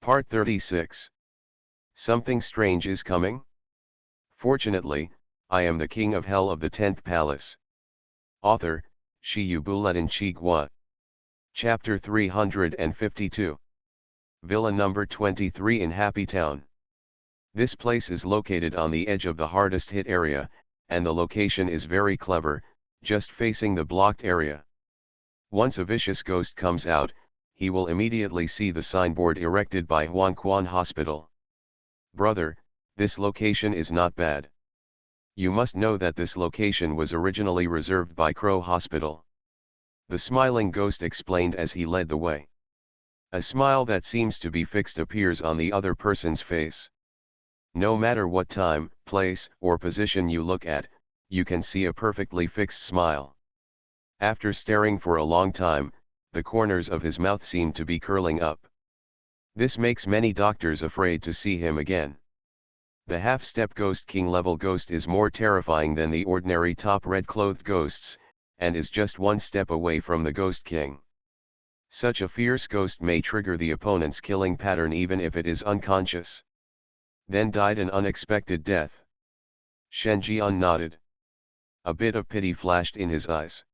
Part 36. Something strange is coming? Fortunately, I am the king of hell of the 10th palace. Author, Shiyubuletin Chigwa. Chapter 352. Villa number 23 in Happy Town. This place is located on the edge of the hardest hit area, and the location is very clever, just facing the blocked area. Once a vicious ghost comes out, he will immediately see the signboard erected by Huanquan Hospital. Brother, this location is not bad. You must know that this location was originally reserved by Crow Hospital. The smiling ghost explained as he led the way. A smile that seems to be fixed appears on the other person's face. No matter what time, place, or position you look at, you can see a perfectly fixed smile. After staring for a long time, the corners of his mouth seem to be curling up. This makes many doctors afraid to see him again. The half-step ghost king level ghost is more terrifying than the ordinary top red-clothed ghosts, and is just one step away from the ghost king. Such a fierce ghost may trigger the opponent's killing pattern even if it is unconscious. Then died an unexpected death. Shen Jian nodded. A bit of pity flashed in his eyes.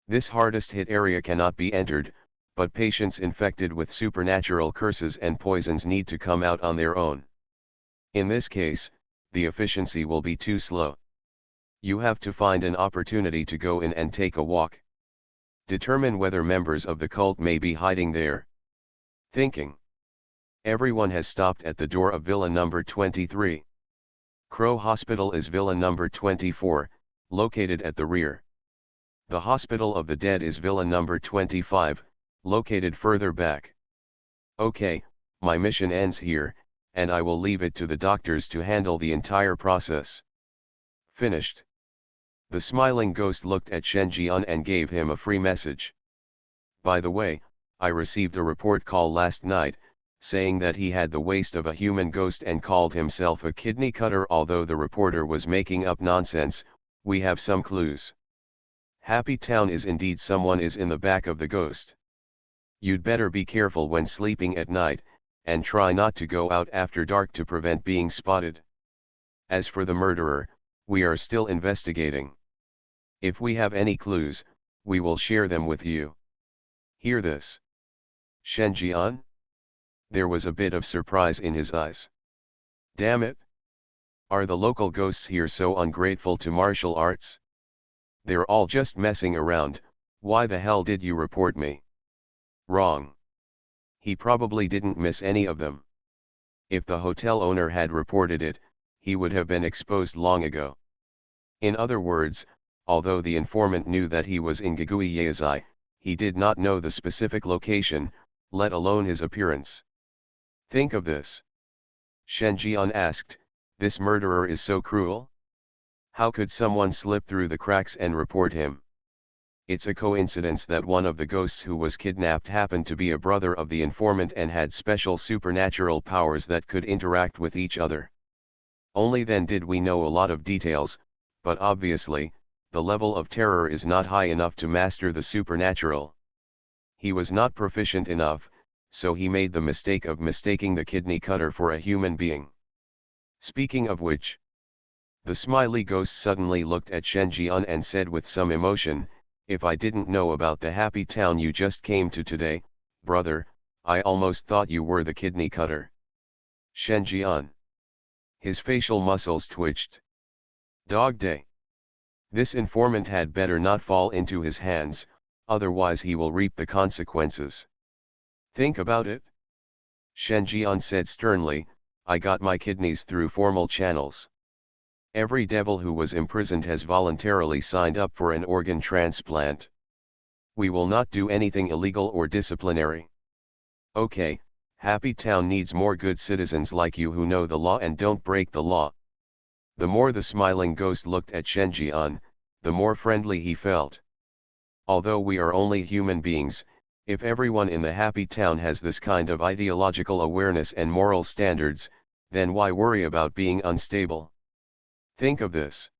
This hardest hit area cannot be entered, but patients infected with supernatural curses and poisons need to come out on their own. In this case, the efficiency will be too slow. You have to find an opportunity to go in and take a walk. Determine whether members of the cult may be hiding there. Thinking. Everyone has stopped at the door of Villa number 23. Crow Hospital is Villa number 24, located at the rear. The Hospital of the Dead is Villa number 25, located further back. Okay, my mission ends here, and I will leave it to the doctors to handle the entire process. Finished. The smiling ghost looked at Shen Jian and gave him a free message. By the way, I received a report call last night, saying that he had the waist of a human ghost and called himself a kidney cutter. Although the reporter was making up nonsense, we have some clues. Happy Town is indeed someone is in the back of the ghost. You'd better be careful when sleeping at night, and try not to go out after dark to prevent being spotted. As for the murderer, we are still investigating. If we have any clues, we will share them with you. Hear this. Shen Jian? There was a bit of surprise in his eyes. Damn it! Are the local ghosts here so ungrateful to martial arts? They're all just messing around. Why the hell did you report me? Wrong. He probably didn't miss any of them. If the hotel owner had reported it, he would have been exposed long ago. In other words, although the informant knew that he was in Gagui Yazai, he did not know the specific location, let alone his appearance. Think of this. Shen Jian asked, this murderer is so cruel? How could someone slip through the cracks and report him? It's a coincidence that one of the ghosts who was kidnapped happened to be a brother of the informant and had special supernatural powers that could interact with each other. Only then did we know a lot of details, but obviously, the level of terror is not high enough to master the supernatural. He was not proficient enough, so he made the mistake of mistaking the kidney cutter for a human being. Speaking of which, the smiley ghost suddenly looked at Shen Jian and said with some emotion, if I didn't know about the happy town you just came to today, brother, I almost thought you were the kidney cutter. Shen Jian. His facial muscles twitched. Dog day. This informant had better not fall into his hands, otherwise he will reap the consequences. Think about it. Shen Jian said sternly, I got my kidneys through formal channels. Every devil who was imprisoned has voluntarily signed up for an organ transplant. We will not do anything illegal or disciplinary. Okay, Happy Town needs more good citizens like you who know the law and don't break the law. The more the smiling ghost looked at Shen Jian, the more friendly he felt. Although we are only human beings, if everyone in the Happy Town has this kind of ideological awareness and moral standards, then why worry about being unstable? Think of this.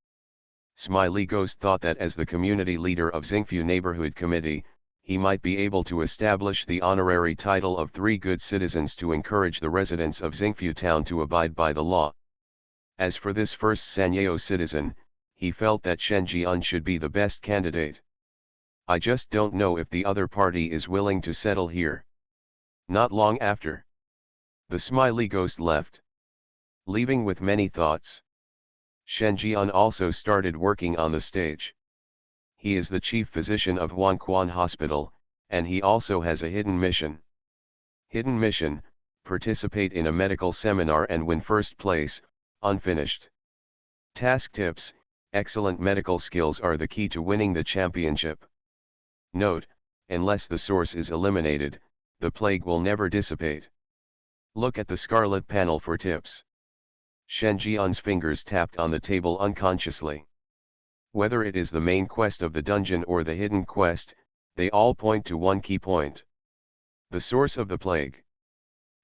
Smiley Ghost thought that as the community leader of Xingfu Neighborhood Committee, he might be able to establish the honorary title of 3 good citizens to encourage the residents of Xingfu town to abide by the law. As for this first Sanyeo citizen, he felt that Shen Jian should be the best candidate. I just don't know if the other party is willing to settle here. Not long after, the smiley ghost left, leaving with many thoughts. Shen Jian also started working on the stage. He is the chief physician of Huanquan Hospital, and he also has a hidden mission. Hidden mission: participate in a medical seminar and win first place, unfinished. Task tips: excellent medical skills are the key to winning the championship. Note: unless the source is eliminated, the plague will never dissipate. Look at the scarlet panel for tips. Shen Jian's fingers tapped on the table unconsciously. Whether it is the main quest of the dungeon or the hidden quest, they all point to one key point: the source of the plague.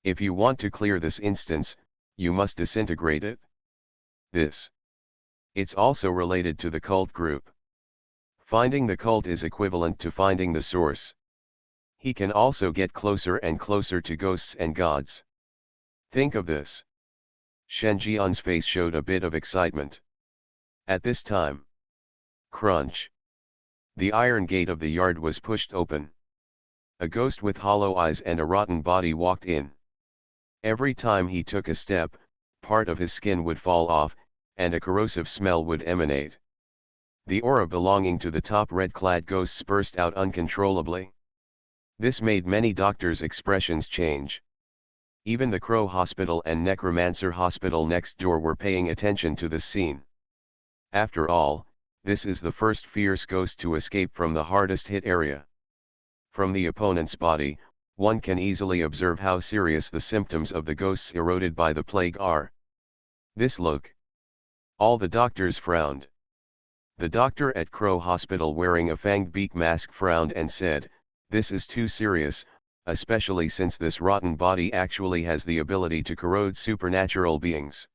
If you want to clear this instance, you must disintegrate it. It's also related to the cult group. Finding the cult is equivalent to finding the source. He can also get closer and closer to ghosts and gods. Think of this. Shen Jian's face showed a bit of excitement. At this time, crunch. The iron gate of the yard was pushed open. A ghost with hollow eyes and a rotten body walked in. Every time he took a step, part of his skin would fall off, and a corrosive smell would emanate. The aura belonging to the top red-clad ghosts burst out uncontrollably. This made many doctors' expressions change. Even the Crow Hospital and Necromancer Hospital next door were paying attention to this scene. After all, this is the first fierce ghost to escape from the hardest hit area. From the opponent's body, one can easily observe how serious the symptoms of the ghosts eroded by the plague are. This look. All the doctors frowned. The doctor at Crow Hospital wearing a fanged beak mask frowned and said, "This is too serious, especially since this rotten body actually has the ability to corrode supernatural beings.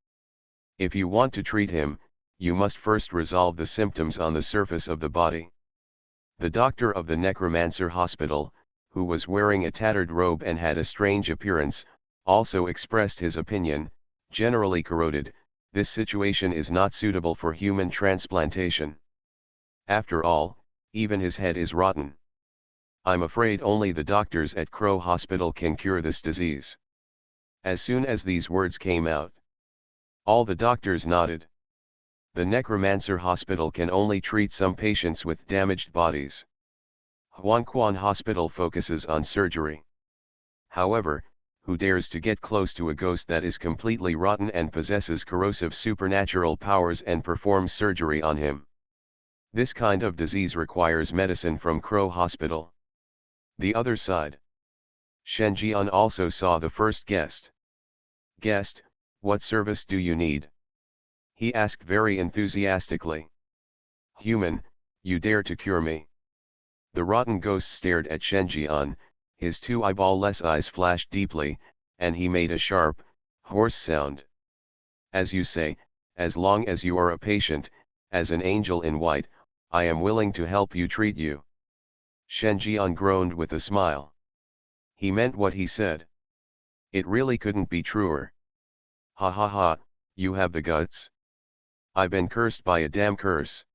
If you want to treat him, you must first resolve the symptoms on the surface of the body." The doctor of the Necromancer Hospital, who was wearing a tattered robe and had a strange appearance, also expressed his opinion: "Generally corroded, this situation is not suitable for human transplantation. After all, even his head is rotten. I'm afraid only the doctors at Crow Hospital can cure this disease." As soon as these words came out, all the doctors nodded. The Necromancer Hospital can only treat some patients with damaged bodies. Huanquan Hospital focuses on surgery. However, who dares to get close to a ghost that is completely rotten and possesses corrosive supernatural powers and performs surgery on him? This kind of disease requires medicine from Crow Hospital. The other side. Shen Jian also saw the first guest. "Guest, what service do you need?" he asked very enthusiastically. "Human, you dare to cure me?" The rotten ghost stared at Shen Jian, his 2 eyeball-less eyes flashed deeply, and he made a sharp, hoarse sound. "As you say, as long as you are a patient, as an angel in white, I am willing to help you treat you." Shen Jian groaned with a smile. He meant what he said. It really couldn't be truer. "Ha ha ha, you have the guts? I've been cursed by a damn curse.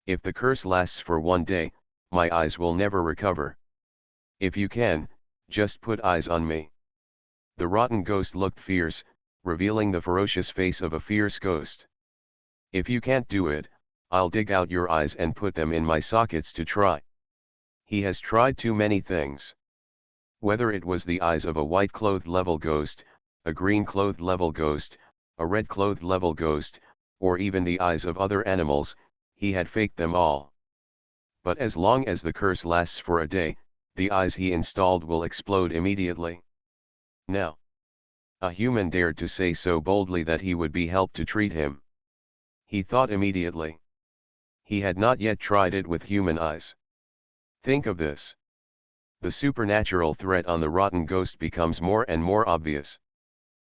If the curse lasts for 1 day, my eyes will never recover. If you can, just put eyes on me." The rotten ghost looked fierce, revealing the ferocious face of a fierce ghost. "If you can't do it, I'll dig out your eyes and put them in my sockets to try." He has tried too many things. Whether it was the eyes of a white-clothed level ghost, a green-clothed level ghost, a red-clothed level ghost, or even the eyes of other animals, he had faked them all. But as long as the curse lasts for a day, the eyes he installed will explode immediately. Now, a human dared to say so boldly that he would be helped to treat him. He thought immediately. He had not yet tried it with human eyes. Think of this. The supernatural threat on the rotten ghost becomes more and more obvious.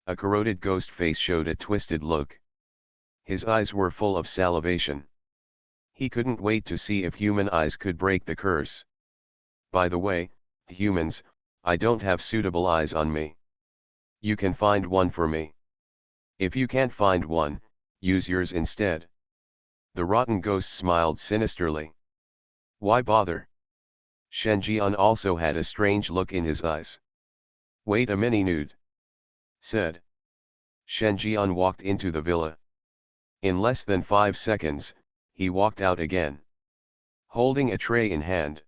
A corroded ghost face showed a twisted look. His eyes were full of salivation. He couldn't wait to see if human eyes could break the curse. By the way, humans, I don't have suitable eyes on me. You can find one for me. If you can't find one, use yours instead. The rotten ghost smiled sinisterly. Why bother? Shen Jian also had a strange look in his eyes. Wait a mini-nude, said. Shen Jian walked into the villa. In less than 5 seconds, he walked out again, holding a tray in hand.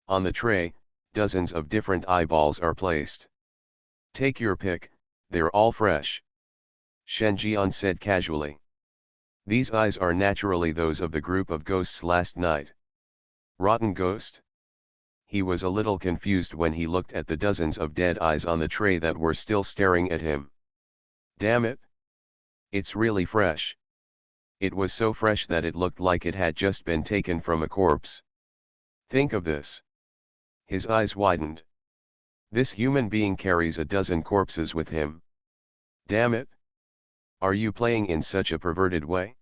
On the tray, dozens of different eyeballs are placed. Take your pick, they're all fresh, Shen Jian said casually. These eyes are naturally those of the group of ghosts last night. Rotten ghost? He was a little confused when he looked at the dozens of dead eyes on the tray that were still staring at him. Damn it! It's really fresh. It was so fresh that it looked like it had just been taken from a corpse. Think of this. His eyes widened. This human being carries a dozen corpses with him. Damn it! Are you playing in such a perverted way?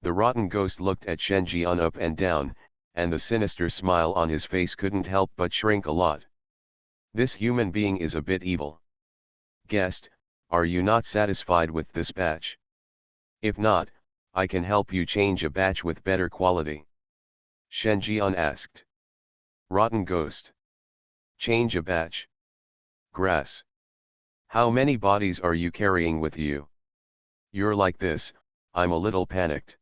The rotten ghost looked at Shen Jian up and down, and the sinister smile on his face couldn't help but shrink a lot. This human being is a bit evil. Guest, are you not satisfied with this batch? If not, I can help you change a batch with better quality. Shen Jian asked. Rotten ghost. Change a batch. Grass. How many bodies are you carrying with you? You're like this, I'm a little panicked.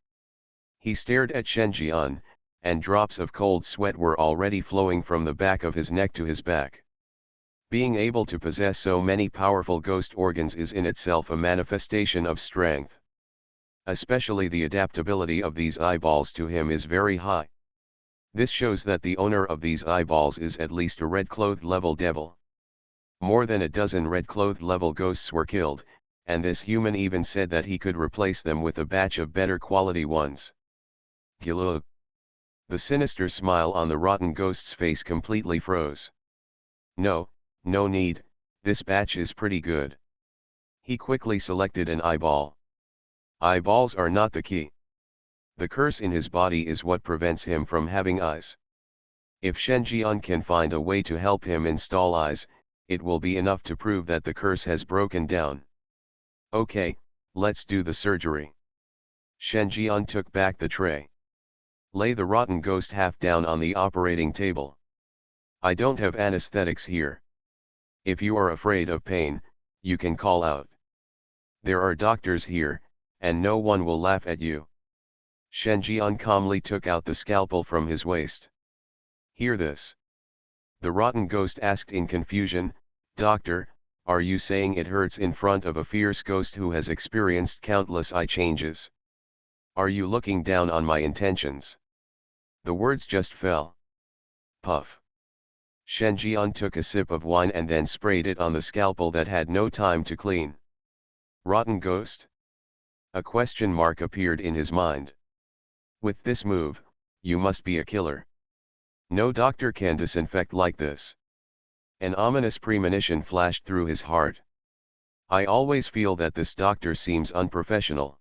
He stared at Shen Jian, and drops of cold sweat were already flowing from the back of his neck to his back. Being able to possess so many powerful ghost organs is in itself a manifestation of strength. Especially the adaptability of these eyeballs to him is very high. This shows that the owner of these eyeballs is at least a red-clothed level devil. More than a dozen red-clothed level ghosts were killed, and this human even said that he could replace them with a batch of better quality ones. Gilug. The sinister smile on the rotten ghost's face completely froze. No, no need, this batch is pretty good. He quickly selected an eyeball. Eyeballs are not the key. The curse in his body is what prevents him from having eyes. If Shen Jian can find a way to help him install eyes, it will be enough to prove that the curse has broken down. Okay, let's do the surgery. Shen Jian took back the tray. Lay the rotten ghost half down on the operating table. I don't have anesthetics here. If you are afraid of pain, you can call out. There are doctors here, and no one will laugh at you. Shen Jian calmly took out the scalpel from his waist. Hear this? The rotten ghost asked in confusion, Doctor, are you saying it hurts in front of a fierce ghost who has experienced countless eye changes? Are you looking down on my intentions? The words just fell. Puff. Shen Jian took a sip of wine and then sprayed it on the scalpel that had no time to clean. Rotten ghost? A question mark appeared in his mind. With this move, you must be a killer. No doctor can disinfect like this. An ominous premonition flashed through his heart. I always feel that this doctor seems unprofessional.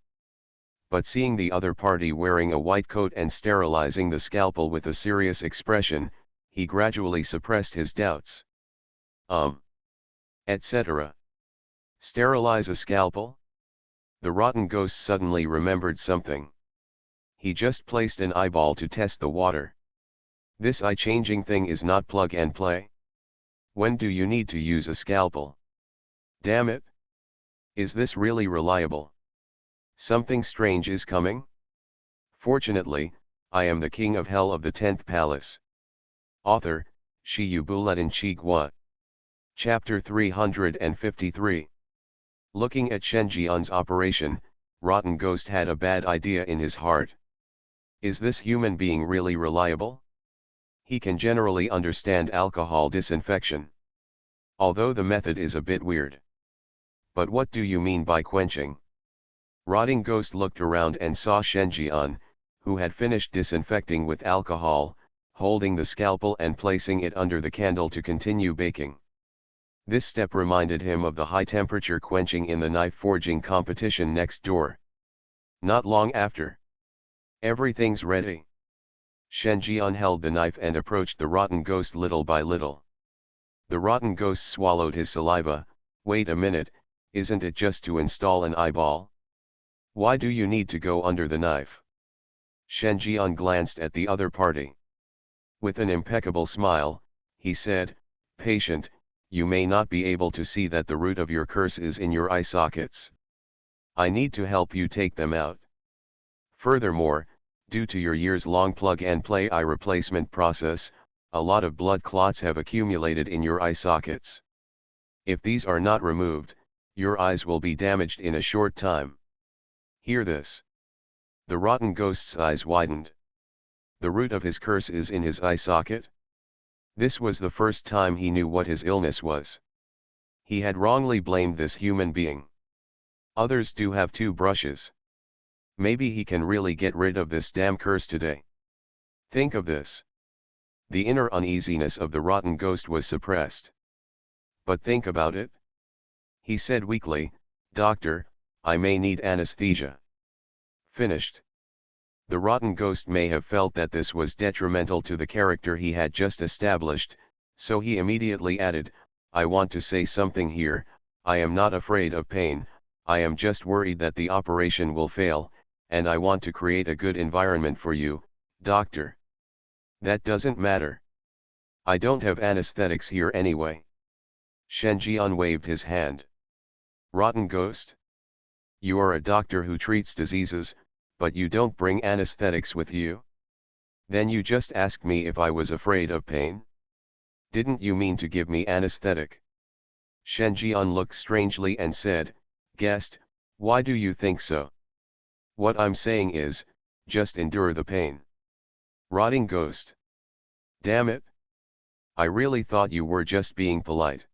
But seeing the other party wearing a white coat and sterilizing the scalpel with a serious expression, he gradually suppressed his doubts. Etc. Sterilize a scalpel? The rotten ghost suddenly remembered something. He just placed an eyeball to test the water. This eye-changing thing is not plug and play. When do you need to use a scalpel? Damn it! Is this really reliable? Something strange is coming? Fortunately, I am the king of hell of the 10th palace. Author, Shi Yubuletin Chigua. Chapter 353. Looking at Shen Jian's operation, Rotten Ghost had a bad idea in his heart. Is this human being really reliable? He can generally understand alcohol disinfection. Although the method is a bit weird. But what do you mean by quenching? Rotting Ghost looked around and saw Shen Jian, who had finished disinfecting with alcohol, holding the scalpel and placing it under the candle to continue baking. This step reminded him of the high-temperature quenching in the knife forging competition next door. Not long after. Everything's ready. Shen Jian held the knife and approached the rotten ghost little by little. The rotten ghost swallowed his saliva. Wait a minute, isn't it just to install an eyeball? Why do you need to go under the knife? Shen Jian glanced at the other party. With an impeccable smile, he said, "Patient, you may not be able to see that the root of your curse is in your eye sockets. I need to help you take them out. Furthermore, due to your years-long plug-and-play eye replacement process, a lot of blood clots have accumulated in your eye sockets. If these are not removed, your eyes will be damaged in a short time. Hear this." The rotten ghost's eyes widened. The root of his curse is in his eye socket? This was the first time he knew what his illness was. He had wrongly blamed this human being. Others do have 2 brushes. Maybe he can really get rid of this damn curse today. Think of this. The inner uneasiness of the rotten ghost was suppressed. But think about it. He said weakly, "Doctor, I may need anesthesia." Finished. The rotten ghost may have felt that this was detrimental to the character he had just established, so he immediately added, "I want to say something here. I am not afraid of pain, I am just worried that the operation will fail, and I want to create a good environment for you, doctor." "That doesn't matter. I don't have anesthetics here anyway." Shen Jian waved his hand. "Rotten ghost? You are a doctor who treats diseases, but you don't bring anesthetics with you? Then you just asked me if I was afraid of pain? Didn't you mean to give me anesthetic?" Shen Jian looked strangely and said, "Guest, why do you think so? What I'm saying is, just endure the pain." "Rotting ghost. Damn it. I really thought you were just being polite.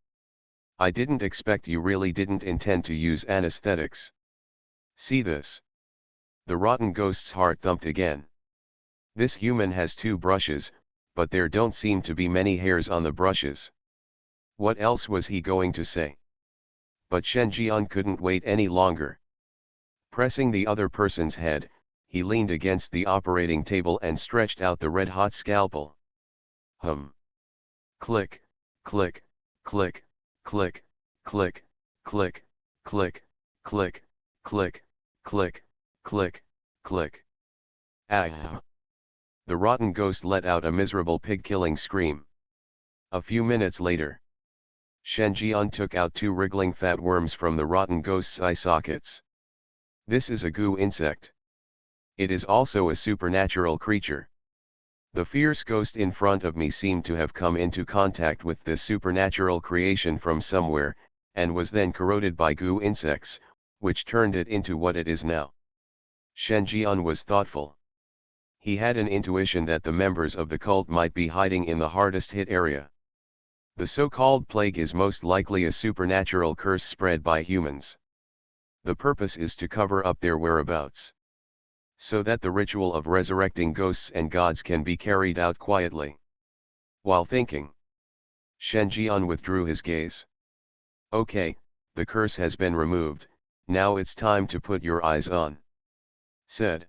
I didn't expect you really didn't intend to use anesthetics. See this." The rotten ghost's heart thumped again. This human has 2 brushes, but there don't seem to be many hairs on the brushes. What else was he going to say? But Shen Jian couldn't wait any longer. Pressing the other person's head, he leaned against the operating table and stretched out the red-hot scalpel. Hum. Click, click, click, click, click, click, click, click, click, click, click, click. Ah! The rotten ghost let out a miserable pig-killing scream. A few minutes later, Shen Jian took out 2 wriggling fat worms from the rotten ghost's eye sockets. This is a goo insect. It is also a supernatural creature. The fierce ghost in front of me seemed to have come into contact with this supernatural creation from somewhere, and was then corroded by goo insects, which turned it into what it is now. Shen Jian was thoughtful. He had an intuition that the members of the cult might be hiding in the hardest hit area. The so-called plague is most likely a supernatural curse spread by humans. The purpose is to cover up their whereabouts, so that the ritual of resurrecting ghosts and gods can be carried out quietly. While thinking, Shen Jian withdrew his gaze. "Okay, the curse has been removed, now it's time to put your eyes on," said.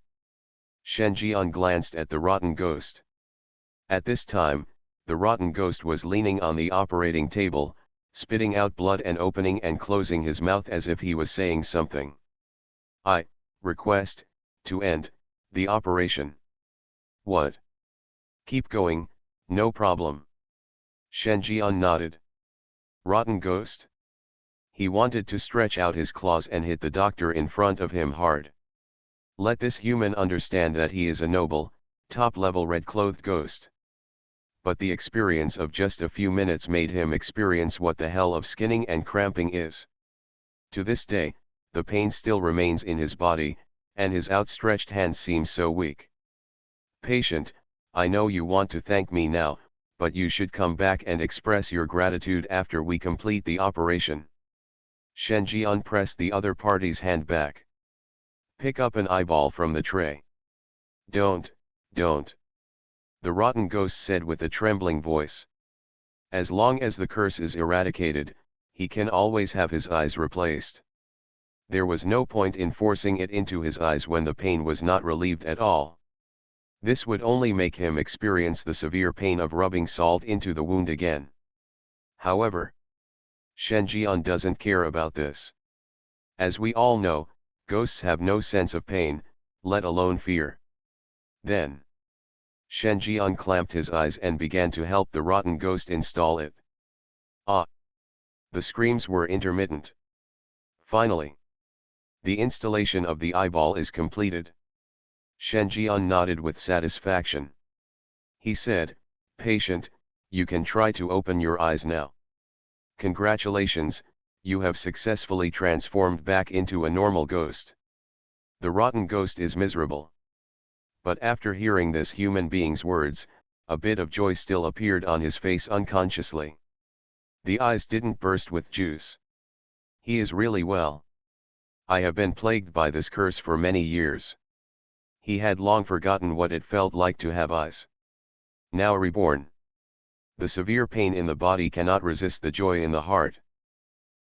Shen Jian glanced at the rotten ghost. At this time, the rotten ghost was leaning on the operating table, spitting out blood and opening and closing his mouth as if he was saying something. "I request to end the operation." "What? Keep going, no problem." Shen Jian nodded. Rotten ghost? He wanted to stretch out his claws and hit the doctor in front of him hard. Let this human understand that he is a noble, top-level red-clothed ghost. But the experience of just a few minutes made him experience what the hell of skinning and cramping is. To this day, the pain still remains in his body, and his outstretched hand seems so weak. "Patient, I know you want to thank me now, but you should come back and express your gratitude after we complete the operation." Shen Jian pressed the other party's hand back. "Pick up an eyeball from the tray." Don't. The rotten ghost said with a trembling voice. As long as the curse is eradicated, he can always have his eyes replaced. There was no point in forcing it into his eyes when the pain was not relieved at all. This would only make him experience the severe pain of rubbing salt into the wound again. However, Shen Jian doesn't care about this. As we all know, ghosts have no sense of pain, let alone fear. Then, Shen Jian clamped his eyes and began to help the rotten ghost install it. Ah! The screams were intermittent. Finally, the installation of the eyeball is completed. Shen Jian nodded with satisfaction. He said, "Patient, you can try to open your eyes now. Congratulations, you have successfully transformed back into a normal ghost." The rotten ghost is miserable. But after hearing this human being's words, a bit of joy still appeared on his face unconsciously. The eyes didn't burst with juice. He is really well. I have been plagued by this curse for many years. He had long forgotten what it felt like to have eyes. Now reborn. The severe pain in the body cannot resist the joy in the heart.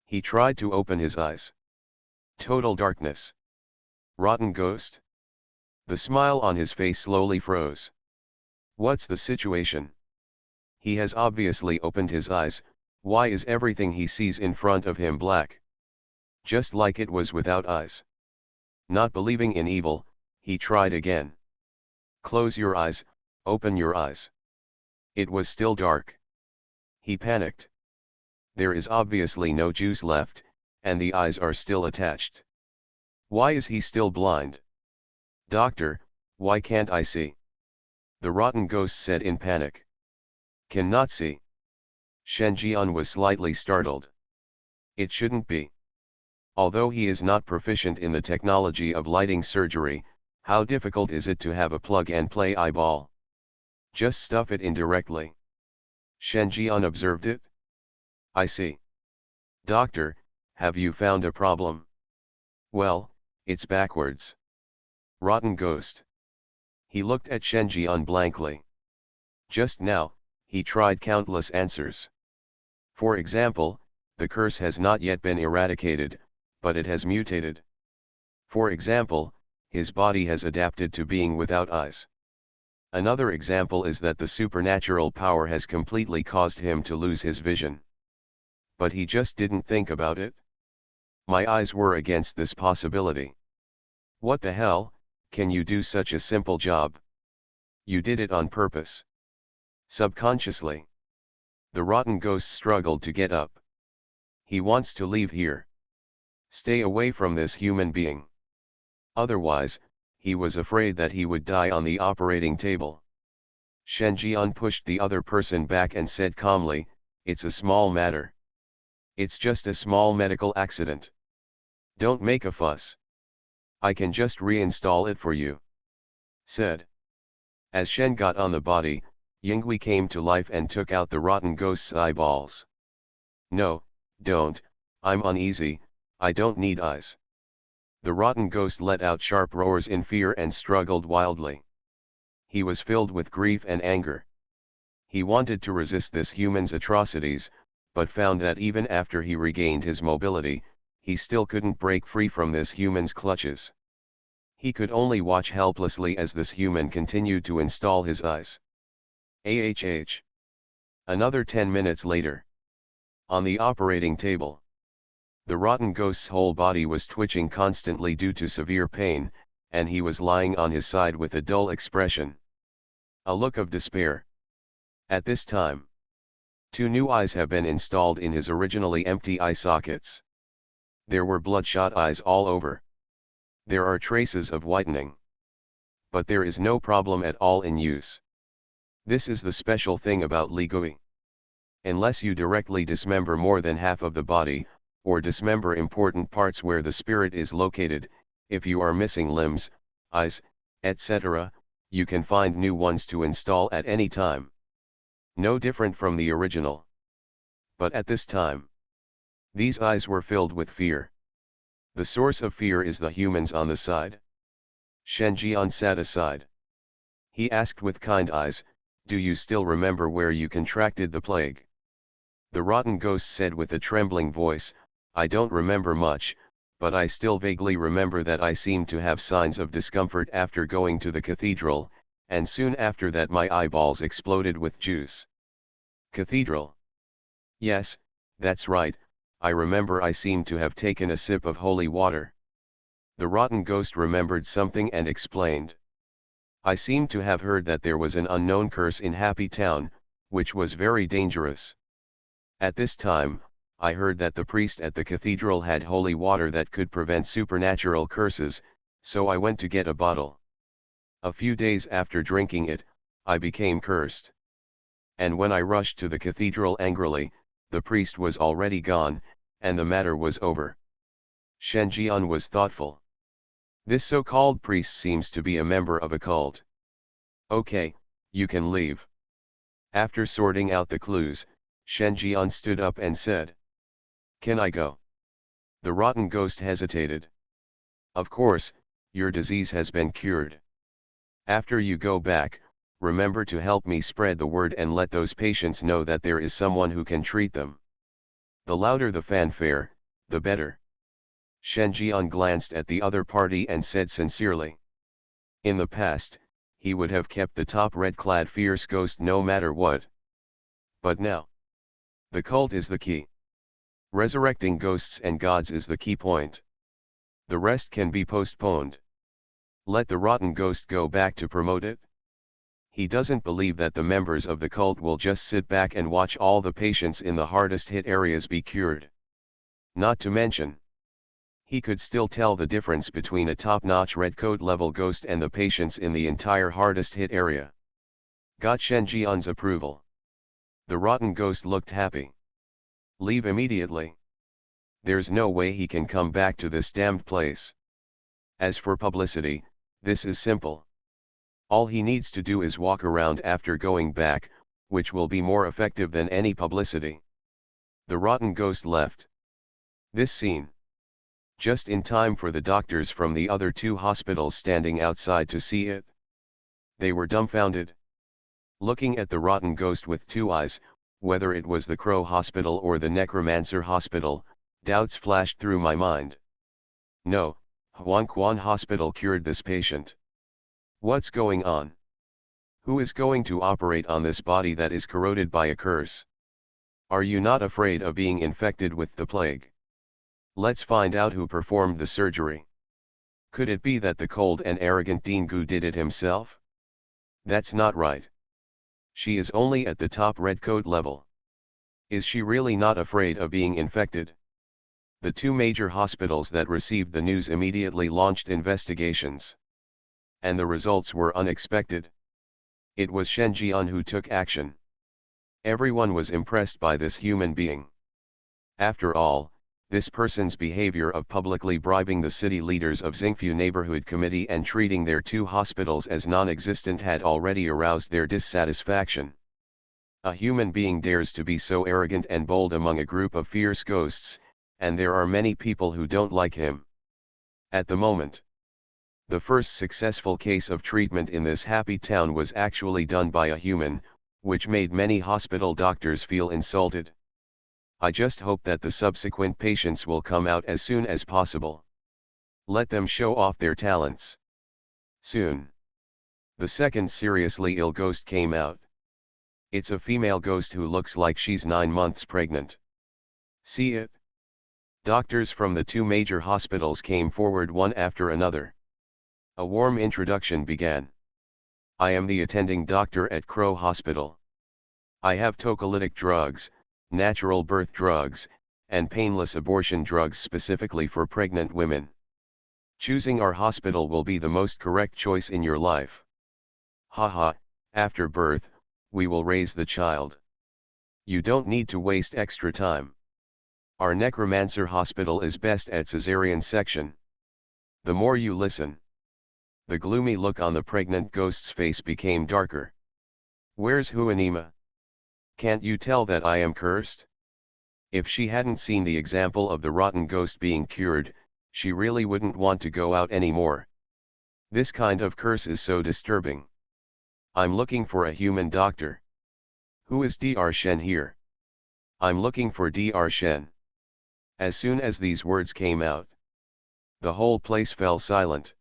He tried to open his eyes. Total darkness. Rotten ghost? The smile on his face slowly froze. What's the situation? He has obviously opened his eyes. Why is everything he sees in front of him black? Just like it was without eyes. Not believing in evil, he tried again. Close your eyes, open your eyes. It was still dark. He panicked. There is obviously no juice left, and the eyes are still attached. Why is he still blind? Doctor, why can't I see? The rotten ghost said in panic. Cannot see. Shen Jian was slightly startled. It shouldn't be. Although he is not proficient in the technology of lighting surgery, how difficult is it to have a plug-and-play eyeball? Just stuff it in directly. Shen Jian observed it. I see. Doctor, have you found a problem? Well, it's backwards. Rotten ghost. He looked at Shen Jian blankly. Just now, he tried countless answers. For example, the curse has not yet been eradicated, but it has mutated. For example, his body has adapted to being without eyes. Another example is that the supernatural power has completely caused him to lose his vision. But he just didn't think about it. My eyes were against this possibility. What the hell, can you do such a simple job? You did it on purpose. Subconsciously. The rotten ghost struggled to get up. He wants to leave here. Stay away from this human being. Otherwise, he was afraid that he would die on the operating table. Shen Jian pushed the other person back and said calmly, "It's a small matter. It's just a small medical accident. Don't make a fuss. I can just reinstall it for you," said. As Shen got on the body, Yinghui came to life and took out the rotten ghost's eyeballs. "No, don't, I'm uneasy, I don't need eyes." The rotten ghost let out sharp roars in fear and struggled wildly. He was filled with grief and anger. He wanted to resist this human's atrocities, but found that even after he regained his mobility, he still couldn't break free from this human's clutches. He could only watch helplessly as this human continued to install his eyes. Another 10 minutes later. On the operating table. The rotten ghost's whole body was twitching constantly due to severe pain, and he was lying on his side with a dull expression. A look of despair. At this time, 2 new eyes have been installed in his originally empty eye sockets. There were bloodshot eyes all over. There are traces of whitening. But there is no problem at all in use. This is the special thing about Li Gui. Unless you directly dismember more than half of the body, or dismember important parts where the spirit is located, if you are missing limbs, eyes, etc., you can find new ones to install at any time. No different from the original. But at this time, these eyes were filled with fear. The source of fear is the humans on the side. Shen Jian sat aside. He asked with kind eyes, "Do you still remember where you contracted the plague?" The rotten ghost said with a trembling voice, "I don't remember much, but I still vaguely remember that I seemed to have signs of discomfort after going to the cathedral, and soon after that my eyeballs exploded with juice. Cathedral. Yes, that's right, I remember I seemed to have taken a sip of holy water. The rotten ghost remembered something and explained. I seemed to have heard that there was an unknown curse in Happy Town, which was very dangerous. At this time, I heard that the priest at the cathedral had holy water that could prevent supernatural curses, so I went to get a bottle. A few days after drinking it, I became cursed. And when I rushed to the cathedral angrily, the priest was already gone, and the matter was over. Shen Jian was thoughtful. This so-called priest seems to be a member of a cult. Okay, you can leave. After sorting out the clues, Shen Jian stood up and said, "Can I go?" The rotten ghost hesitated. "Of course, your disease has been cured. After you go back, remember to help me spread the word and let those patients know that there is someone who can treat them. The louder the fanfare, the better." Shen Jian glanced at the other party and said sincerely. In the past, he would have kept the top red-clad fierce ghost no matter what. But now, the cult is the key. Resurrecting ghosts and gods is the key point. The rest can be postponed. Let the rotten ghost go back to promote it. He doesn't believe that the members of the cult will just sit back and watch all the patients in the hardest hit areas be cured. Not to mention, he could still tell the difference between a top-notch redcoat level ghost and the patients in the entire hardest hit area. Got Shen Jian's approval. The rotten ghost looked happy. Leave immediately. There's no way he can come back to this damned place. As for publicity, this is simple. All he needs to do is walk around after going back, which will be more effective than any publicity. The rotten ghost left. This scene. Just in time for the doctors from the other two hospitals standing outside to see it. They were dumbfounded. Looking at the rotten ghost with two eyes, whether it was the Crow Hospital or the Necromancer Hospital, doubts flashed through my mind. No, Huanquan Hospital cured this patient. What's going on? Who is going to operate on this body that is corroded by a curse? Are you not afraid of being infected with the plague? Let's find out who performed the surgery. Could it be that the cold and arrogant Dingu did it himself? That's not right. She is only at the top redcoat level. Is she really not afraid of being infected? The two major hospitals that received the news immediately launched investigations. And the results were unexpected. It was Shen Jian who took action. Everyone was impressed by this human being. After all, this person's behavior of publicly bribing the city leaders of Xingfu Neighborhood Committee and treating their two hospitals as non-existent had already aroused their dissatisfaction. A human being dares to be so arrogant and bold among a group of fierce ghosts, and there are many people who don't like him. At the moment, the first successful case of treatment in this happy town was actually done by a human, which made many hospital doctors feel insulted. I just hope that the subsequent patients will come out as soon as possible. Let them show off their talents. Soon. The second seriously ill ghost came out. It's a female ghost who looks like she's 9 months pregnant. See it? Doctors from the two major hospitals came forward one after another. A warm introduction began. I am the attending doctor at Crow Hospital. I have tocolytic drugs, natural birth drugs, and painless abortion drugs specifically for pregnant women. Choosing our hospital will be the most correct choice in your life. Haha, after birth, we will raise the child. You don't need to waste extra time. Our Necromancer Hospital is best at cesarean section. The more you listen, the gloomy look on the pregnant ghost's face became darker. Where's Huanima? Can't you tell that I am cursed? If she hadn't seen the example of the rotten ghost being cured, she really wouldn't want to go out anymore. This kind of curse is so disturbing. I'm looking for a human doctor. Who is Dr. Shen here? I'm looking for Dr. Shen. As soon as these words came out, the whole place fell silent.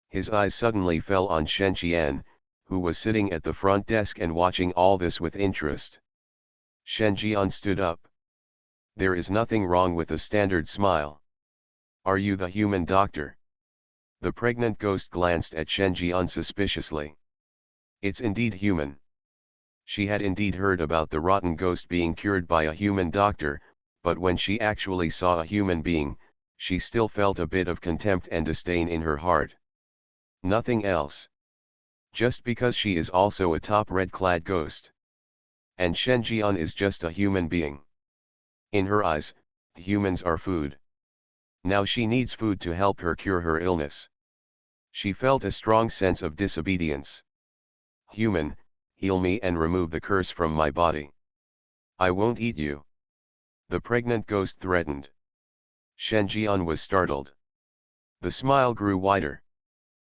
His eyes suddenly fell on Shen Qian, who was sitting at the front desk and watching all this with interest. Shen Jian stood up. There is nothing wrong with a standard smile. Are you the human doctor? The pregnant ghost glanced at Shen Jian suspiciously. It's indeed human. She had indeed heard about the rotten ghost being cured by a human doctor, but when she actually saw a human being, she still felt a bit of contempt and disdain in her heart. Nothing else. Just because she is also a top red-clad ghost. And Shen Jian is just a human being. In her eyes, humans are food. Now she needs food to help her cure her illness. She felt a strong sense of disobedience. Human, heal me and remove the curse from my body. I won't eat you. The pregnant ghost threatened. Shen Jian was startled. The smile grew wider.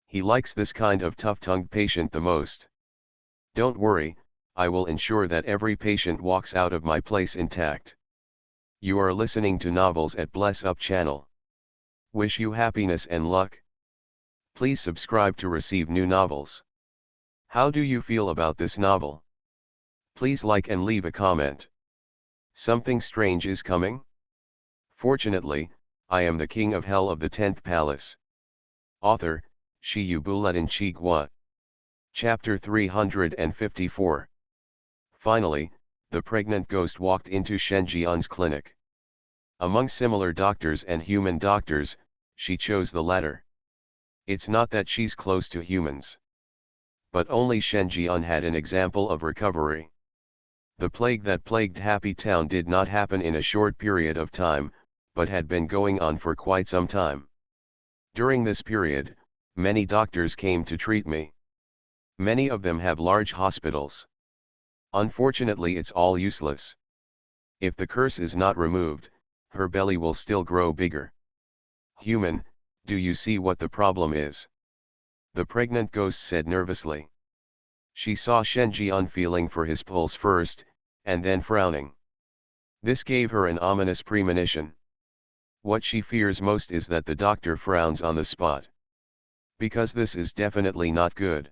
He likes this kind of tough-tongued patient the most. Don't worry, I will ensure that every patient walks out of my place intact. You are listening to Novels at Bless Up channel. Wish you happiness and luck. Please subscribe to receive new novels. How do you feel about this novel? Please like and leave a comment. Something strange is coming? Fortunately, I am the king of hell of the 10th palace. Author, Shi Yubuletin Chigua. Chapter 354. Finally, the pregnant ghost walked into Shen Jian's clinic. Among similar doctors and human doctors, she chose the latter. It's not that she's close to humans. But only Shen Jian had an example of recovery. The plague that plagued Happy Town did not happen in a short period of time, but had been going on for quite some time. During this period, many doctors came to treat me. Many of them have large hospitals. Unfortunately, it's all useless. If the curse is not removed, her belly will still grow bigger. Human, do you see what the problem is? The pregnant ghost said nervously. She saw Shen Jian feeling for his pulse first, and then frowning. This gave her an ominous premonition. What she fears most is that the doctor frowns on the spot. Because this is definitely not good.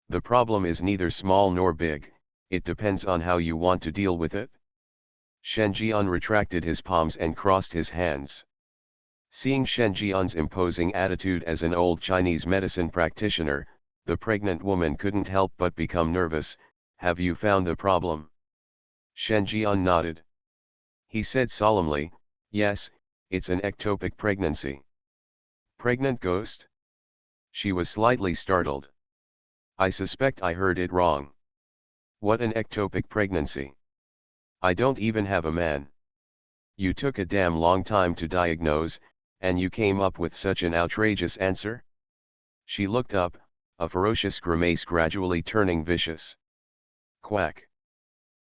The problem is neither small nor big, it depends on how you want to deal with it. Shen Jian retracted his palms and crossed his hands. Seeing Shen Jian's imposing attitude as an old Chinese medicine practitioner, the pregnant woman couldn't help but become nervous. Have you found the problem? Shen Jian nodded. He said solemnly, yes, it's an ectopic pregnancy. Pregnant ghost? She was slightly startled. I suspect I heard it wrong. What an ectopic pregnancy? I don't even have a man. You took a damn long time to diagnose, and you came up with such an outrageous answer? She looked up, a ferocious grimace gradually turning vicious. Quack.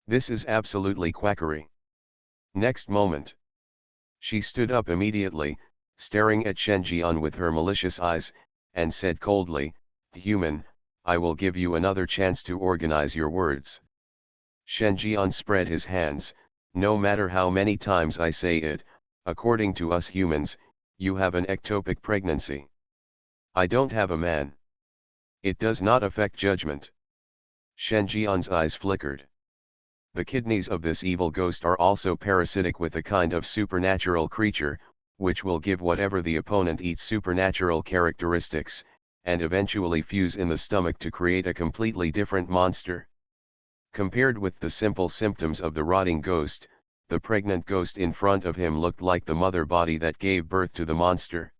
This is absolutely quackery. Next moment. She stood up immediately, staring at Shen Jian with her malicious eyes, and said coldly, Human, I will give you another chance to organize your words. Shen Jian spread his hands. No matter how many times I say it, according to us humans, you have an ectopic pregnancy. I don't have a man. It does not affect judgment. Shen Jian's eyes flickered. The kidneys of this evil ghost are also parasitic with a kind of supernatural creature, which will give whatever the opponent eats supernatural characteristics, and eventually fuse in the stomach to create a completely different monster. Compared with the simple symptoms of the rotting ghost, the pregnant ghost in front of him looked like the mother body that gave birth to the monster.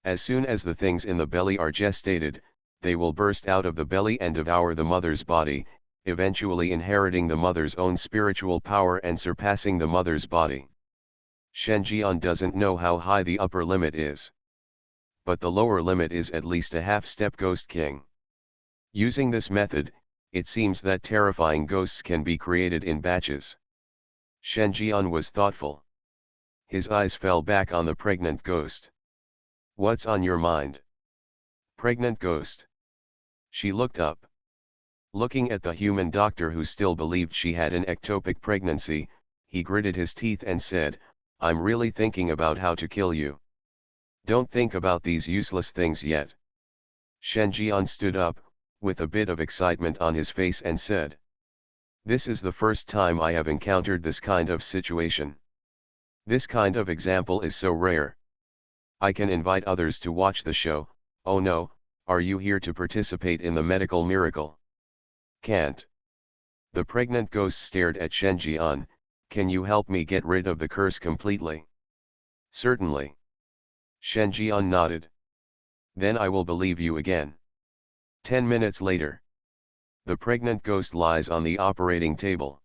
As soon as the things in the belly are gestated, they will burst out of the belly and devour the mother's body, eventually inheriting the mother's own spiritual power and surpassing the mother's body. Shen Jian doesn't know how high the upper limit is. But the lower limit is at least a half-step ghost king. Using this method, it seems that terrifying ghosts can be created in batches. Shen Jian was thoughtful. His eyes fell back on the pregnant ghost. What's on your mind? Pregnant ghost. She looked up. Looking at the human doctor who still believed she had an ectopic pregnancy, he gritted his teeth and said, I'm really thinking about how to kill you. Don't think about these useless things yet. Shen Jian stood up, with a bit of excitement on his face, and said, "This is the first time I have encountered this kind of situation. This kind of example is so rare. I can invite others to watch the show. Oh no, are you here to participate in the medical miracle?" "Can't." The pregnant ghost stared at Shen Jian. "Can you help me get rid of the curse completely?" "Certainly." Shen Jian nodded. "Then I will believe you again." 10 minutes later. The pregnant ghost lies on the operating table.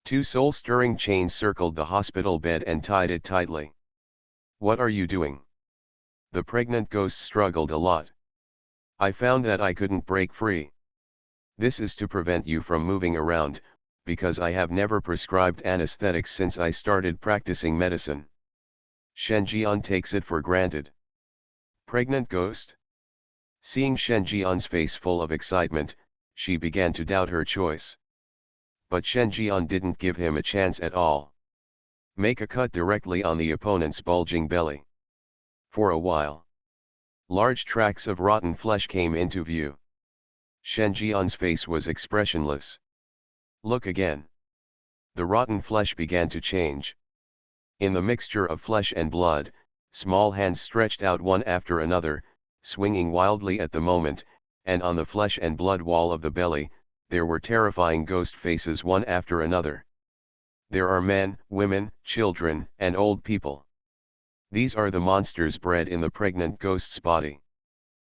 2 soul-stirring chains circled the hospital bed and tied it tightly. "What are you doing?" The pregnant ghost struggled a lot. "I found that I couldn't break free. This is to prevent you from moving around, because I have never prescribed anesthetics since I started practicing medicine." Shen Jian takes it for granted. Pregnant ghost? Seeing Shen Jian's face full of excitement, she began to doubt her choice. But Shen Jian didn't give him a chance at all. "Make a cut directly on the opponent's bulging belly." For a while, large tracts of rotten flesh came into view. Shen Jian's face was expressionless. "Look again." The rotten flesh began to change. In the mixture of flesh and blood, small hands stretched out one after another, swinging wildly at the moment, and on the flesh and blood wall of the belly, there were terrifying ghost faces one after another. There are men, women, children, and old people. These are the monsters bred in the pregnant ghost's body.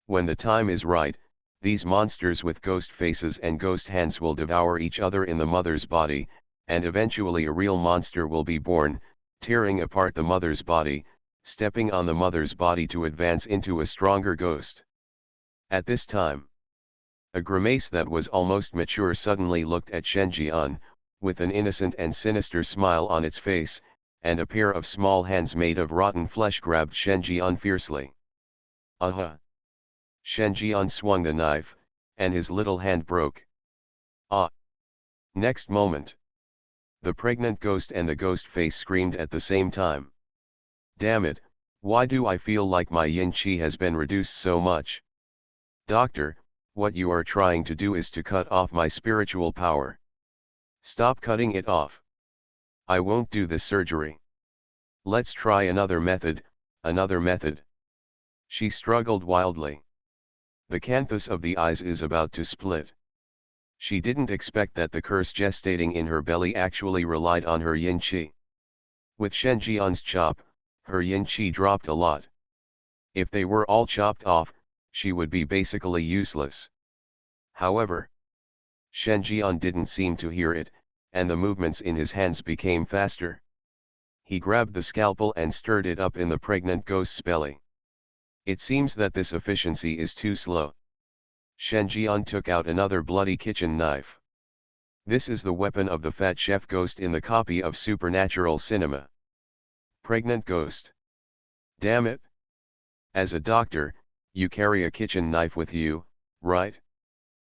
When the time is right, these monsters with ghost faces and ghost hands will devour each other in the mother's body, and eventually a real monster will be born, tearing apart the mother's body, stepping on the mother's body to advance into a stronger ghost. At this time, a grimace that was almost mature suddenly looked at Shen Jian, with an innocent and sinister smile on its face, and a pair of small hands made of rotten flesh grabbed Shen Jian fiercely. "Aha!" Shen Jian swung the knife, and his little hand broke. "Ah!" Next moment, the pregnant ghost and the ghost face screamed at the same time. "Damn it, why do I feel like my yin qi has been reduced so much? Doctor, what you are trying to do is to cut off my spiritual power. Stop cutting it off. I won't do this surgery. Let's try another method, another method." She struggled wildly. The canthus of the eyes is about to split. She didn't expect that the curse gestating in her belly actually relied on her yin qi. With Shen Jian's chop, her yin qi dropped a lot. If they were all chopped off, she would be basically useless. However, Shen Jian didn't seem to hear it, and the movements in his hands became faster. He grabbed the scalpel and stirred it up in the pregnant ghost's belly. It seems that this efficiency is too slow. Shen Jian took out another bloody kitchen knife. This is the weapon of the fat chef ghost in the copy of Supernatural Cinema. Pregnant ghost. Damn it. As a doctor, you carry a kitchen knife with you, right?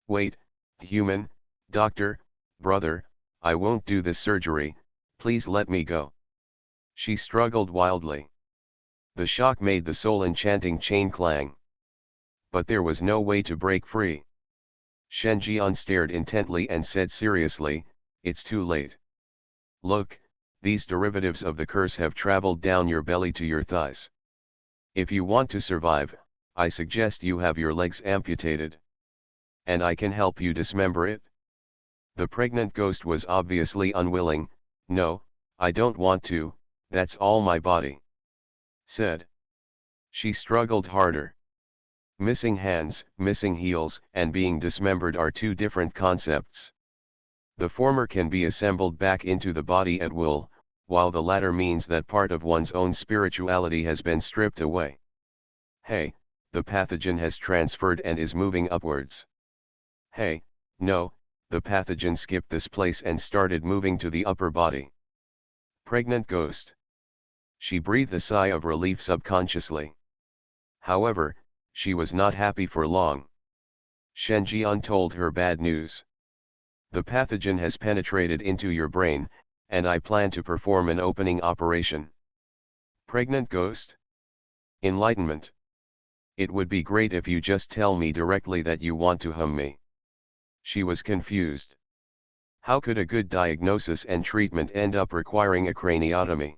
Wait, human, doctor, brother, I won't do this surgery, please let me go. She struggled wildly. The shock made the soul-enchanting chain clang. But there was no way to break free. Shen Jian stared intently and said seriously, "It's too late. Look, these derivatives of the curse have traveled down your belly to your thighs. If you want to survive, I suggest you have your legs amputated. And I can help you dismember it." The pregnant ghost was obviously unwilling. "No, I don't want to, that's all my body said." She struggled harder. Missing hands, missing heels, and being dismembered are two different concepts. The former can be assembled back into the body at will, while the latter means that part of one's own spirituality has been stripped away. Hey, the pathogen has transferred and is moving upwards. Hey, no, the pathogen skipped this place and started moving to the upper body. Pregnant ghost. She breathed a sigh of relief subconsciously. However, she was not happy for long. Shen Jian told her bad news. "The pathogen has penetrated into your brain, and I plan to perform an opening operation." Pregnant ghost? Enlightenment. It would be great if you just tell me directly that you want to hum me. She was confused. How could a good diagnosis and treatment end up requiring a craniotomy?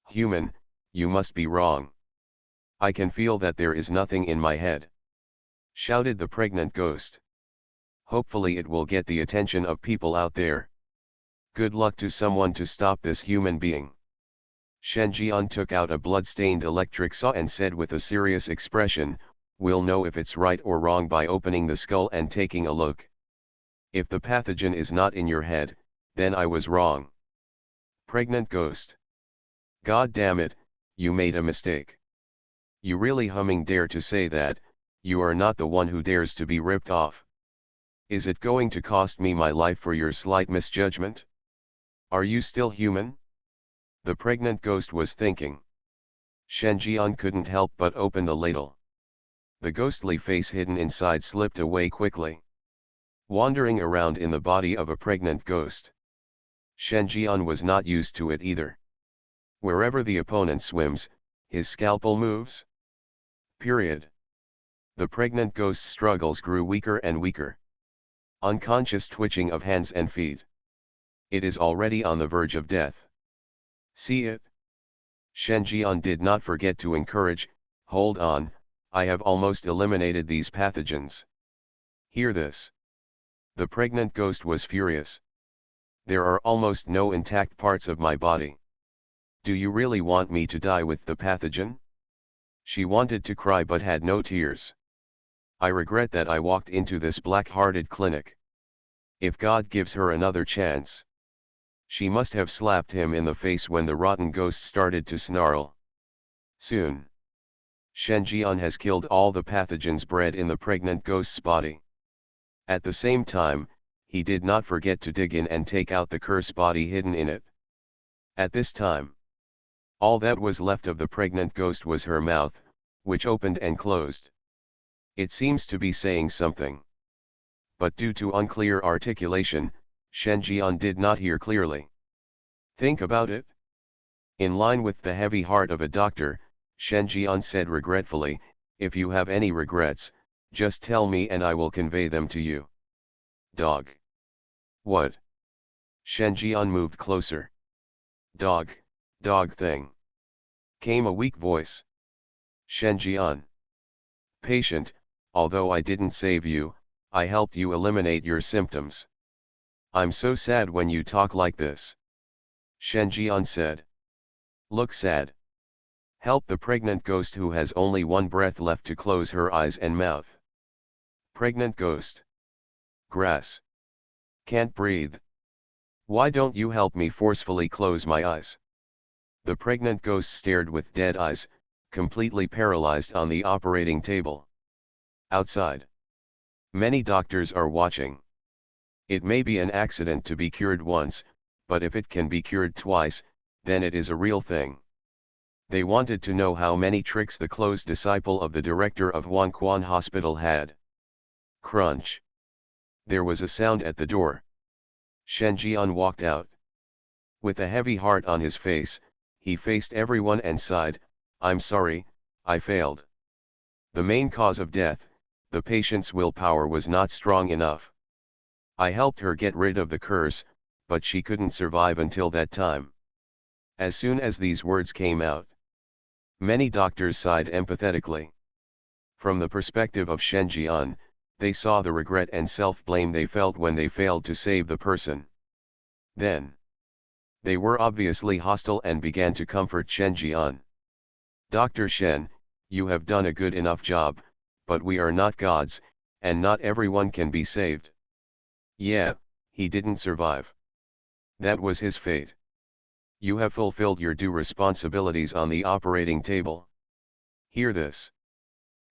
Human, you must be wrong. I can feel that there is nothing in my head, shouted the pregnant ghost. Hopefully it will get the attention of people out there. Good luck to someone to stop this human being. Shen Jian took out a blood-stained electric saw and said with a serious expression, "We'll know if it's right or wrong by opening the skull and taking a look. If the pathogen is not in your head, then I was wrong." Pregnant ghost. God damn it, you made a mistake. You really humming dare to say that? You are not the one who dares to be ripped off. Is it going to cost me my life for your slight misjudgment? Are you still human? The pregnant ghost was thinking. Shen Jian couldn't help but open the ladle. The ghostly face hidden inside slipped away quickly, wandering around in the body of a pregnant ghost. Shen Jian was not used to it either. Wherever the opponent swims, his scalpel moves. Period. The pregnant ghost's struggles grew weaker and weaker. Unconscious twitching of hands and feet. It is already on the verge of death. See it? Shen Jian did not forget to encourage, hold on, I have almost eliminated these pathogens. Hear this. The pregnant ghost was furious. There are almost no intact parts of my body. Do you really want me to die with the pathogen? She wanted to cry but had no tears. I regret that I walked into this black-hearted clinic. If God gives her another chance. She must have slapped him in the face when the rotten ghost started to snarl. Soon. Shen Jian has killed all the pathogens bred in the pregnant ghost's body. At the same time, he did not forget to dig in and take out the curse body hidden in it. At this time, all that was left of the pregnant ghost was her mouth, which opened and closed. It seems to be saying something. But due to unclear articulation, Shen Jian did not hear clearly. Think about it. In line with the heavy heart of a doctor, Shen Jian said regretfully, if you have any regrets, just tell me and I will convey them to you. Dog. What? Shen Jian moved closer. Dog, dog thing. Came a weak voice. Shen Jian. Patient, although I didn't save you, I helped you eliminate your symptoms. I'm so sad when you talk like this. Shen Jian said. Look sad. Help the pregnant ghost who has only one breath left to close her eyes and mouth. Pregnant ghost. Grass. Can't breathe. Why don't you help me forcefully close my eyes? The pregnant ghost stared with dead eyes, completely paralyzed on the operating table. Outside. Many doctors are watching. It may be an accident to be cured once, but if it can be cured twice, then it is a real thing. They wanted to know how many tricks the close disciple of the director of Huanquan Hospital had. Crunch. There was a sound at the door. Shen Jian walked out. With a heavy heart on his face, he faced everyone and sighed, I'm sorry, I failed. The main cause of death, the patient's willpower was not strong enough. I helped her get rid of the curse, but she couldn't survive until that time. As soon as these words came out, many doctors sighed empathetically. From the perspective of Shen Jian, they saw the regret and self-blame they felt when they failed to save the person. Then, they were obviously hostile and began to comfort Shen Jian. Dr. Shen, you have done a good enough job, but we are not gods, and not everyone can be saved. Yeah, he didn't survive. That was his fate. You have fulfilled your due responsibilities on the operating table. Hear this.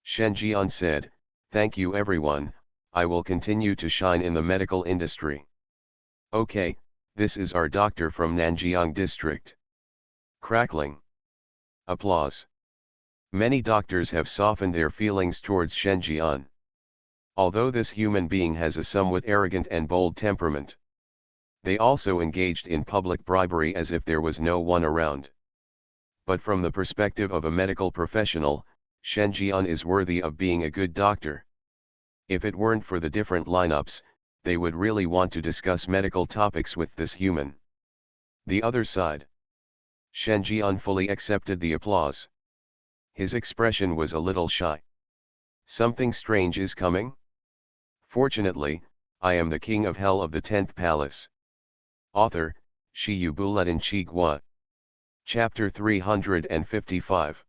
Shen Jian said, thank you everyone, I will continue to shine in the medical industry. Okay, this is our doctor from Nanjiang district. Crackling. Applause. Many doctors have softened their feelings towards Shen Jian. Although this human being has a somewhat arrogant and bold temperament, they also engaged in public bribery as if there was no one around. But from the perspective of a medical professional, Shen Jian is worthy of being a good doctor. If it weren't for the different lineups, they would really want to discuss medical topics with this human. The other side. Shen Jian fully accepted the applause. His expression was a little shy. Something strange is coming? Fortunately, I am the king of hell of the 10th palace. Author, Shi Yu Buletin Chi Gua. Chapter 355.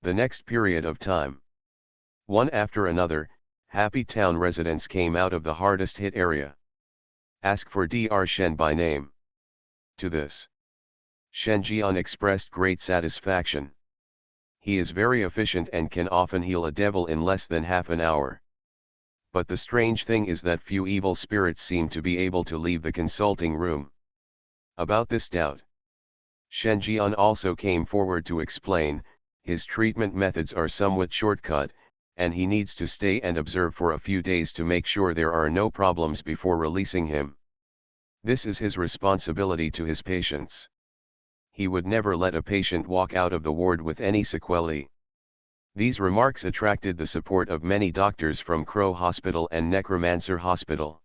The next period of time. One after another, Happy Town residents came out of the hardest hit area. Ask for Dr. Shen by name. To this, Shen Jian expressed great satisfaction. He is very efficient and can often heal a devil in less than half an hour. But the strange thing is that few evil spirits seem to be able to leave the consulting room. About this doubt, Shen Jian also came forward to explain, his treatment methods are somewhat shortcut, and he needs to stay and observe for a few days to make sure there are no problems before releasing him. This is his responsibility to his patients. He would never let a patient walk out of the ward with any sequelae. These remarks attracted the support of many doctors from Crow Hospital and Necromancer Hospital.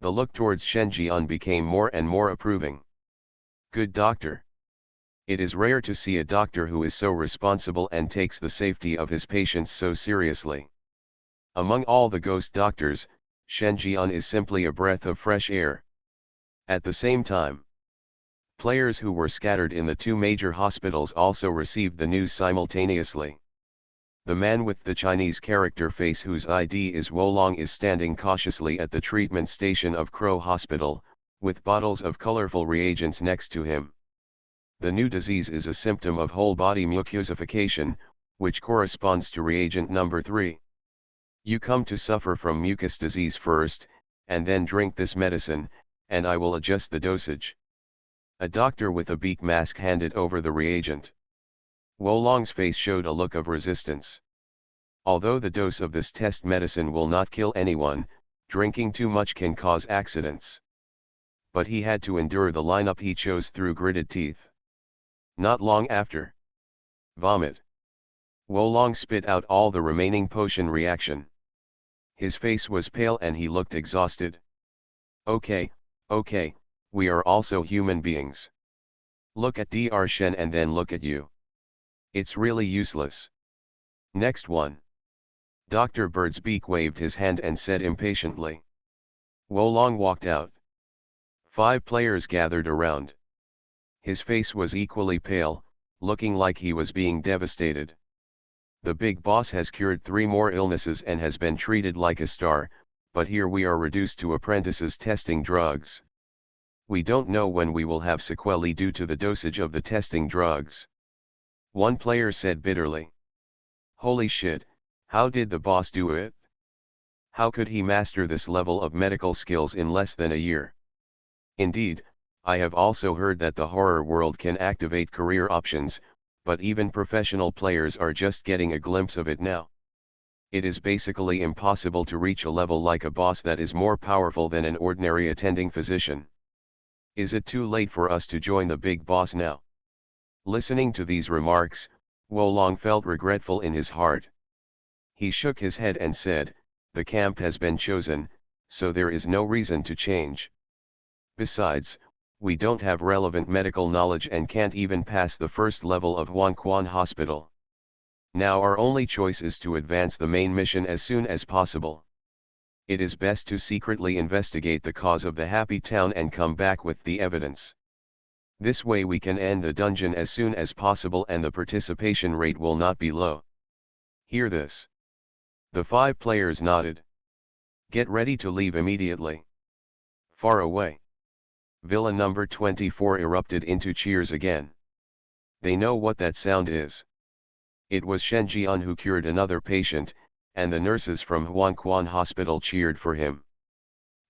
The look towards Shen Jian became more and more approving. Good doctor. It is rare to see a doctor who is so responsible and takes the safety of his patients so seriously. Among all the ghost doctors, Shen Jian is simply a breath of fresh air. At the same time, players who were scattered in the two major hospitals also received the news simultaneously. The man with the Chinese character face whose ID is Wolong is standing cautiously at the treatment station of Crow Hospital, with bottles of colorful reagents next to him. The new disease is a symptom of whole-body mucosification, which corresponds to reagent number 3. You come to suffer from mucus disease first, and then drink this medicine, and I will adjust the dosage. A doctor with a beak mask handed over the reagent. Wolong's face showed a look of resistance. Although the dose of this test medicine will not kill anyone, drinking too much can cause accidents. But he had to endure the lineup he chose through gritted teeth. Not long after. Vomit. Wolong spit out all the remaining potion reaction. His face was pale and he looked exhausted. Okay, we are also human beings. Look at Dr. Shen and then look at you. It's really useless. Next one. Dr. Birdsbeak waved his hand and said impatiently. Wolong walked out. 5 players gathered around. His face was equally pale, looking like he was being devastated. The big boss has cured 3 more illnesses and has been treated like a star, but here we are reduced to apprentices testing drugs. We don't know when we will have sequelae due to the dosage of the testing drugs. One player said bitterly. Holy shit, how did the boss do it? How could he master this level of medical skills in less than a year? Indeed, I have also heard that the horror world can activate career options, but even professional players are just getting a glimpse of it now. It is basically impossible to reach a level like a boss that is more powerful than an ordinary attending physician. Is it too late for us to join the big boss now? Listening to these remarks, Wolong felt regretful in his heart. He shook his head and said, the camp has been chosen, so there is no reason to change. Besides, we don't have relevant medical knowledge and can't even pass the first level of Huangquan Hospital. Now our only choice is to advance the main mission as soon as possible. It is best to secretly investigate the cause of the Happy Town and come back with the evidence. This way we can end the dungeon as soon as possible and the participation rate will not be low. Hear this. The 5 players nodded. Get ready to leave immediately. Far away. Villa number 24 erupted into cheers again. They know what that sound is. It was Shen Jian who cured another patient, and the nurses from Huangquan Hospital cheered for him.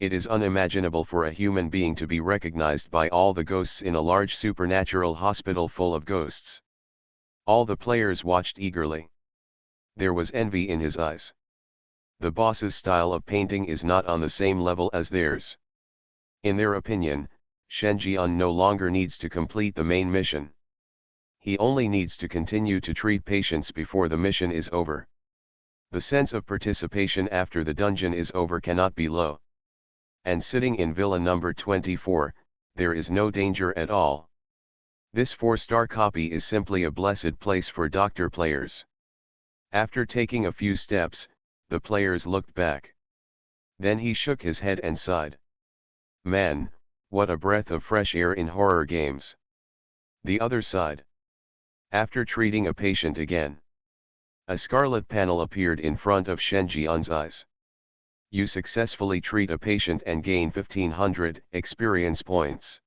It is unimaginable for a human being to be recognized by all the ghosts in a large supernatural hospital full of ghosts. All the players watched eagerly. There was envy in his eyes. The boss's style of painting is not on the same level as theirs. In their opinion, Shen Jian no longer needs to complete the main mission. He only needs to continue to treat patients before the mission is over. The sense of participation after the dungeon is over cannot be low. And sitting in Villa number 24, there is no danger at all. This 4-star copy is simply a blessed place for doctor players. After taking a few steps, the players looked back. Then he shook his head and sighed. Man, what a breath of fresh air in horror games. The other side. After treating a patient again, a scarlet panel appeared in front of Shen Jian's eyes. You successfully treat a patient and gain 1500 experience points.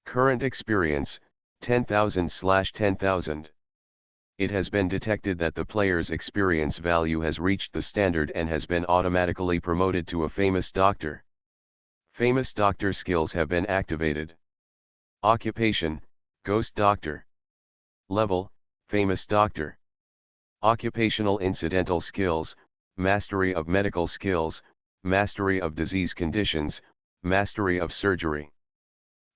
Current experience, 10,000/10,000. It has been detected that the player's experience value has reached the standard and has been automatically promoted to a famous doctor. Famous doctor skills have been activated. Occupation, Ghost Doctor. Level, Famous Doctor. Occupational incidental skills, Mastery of medical skills, Mastery of disease conditions, Mastery of surgery.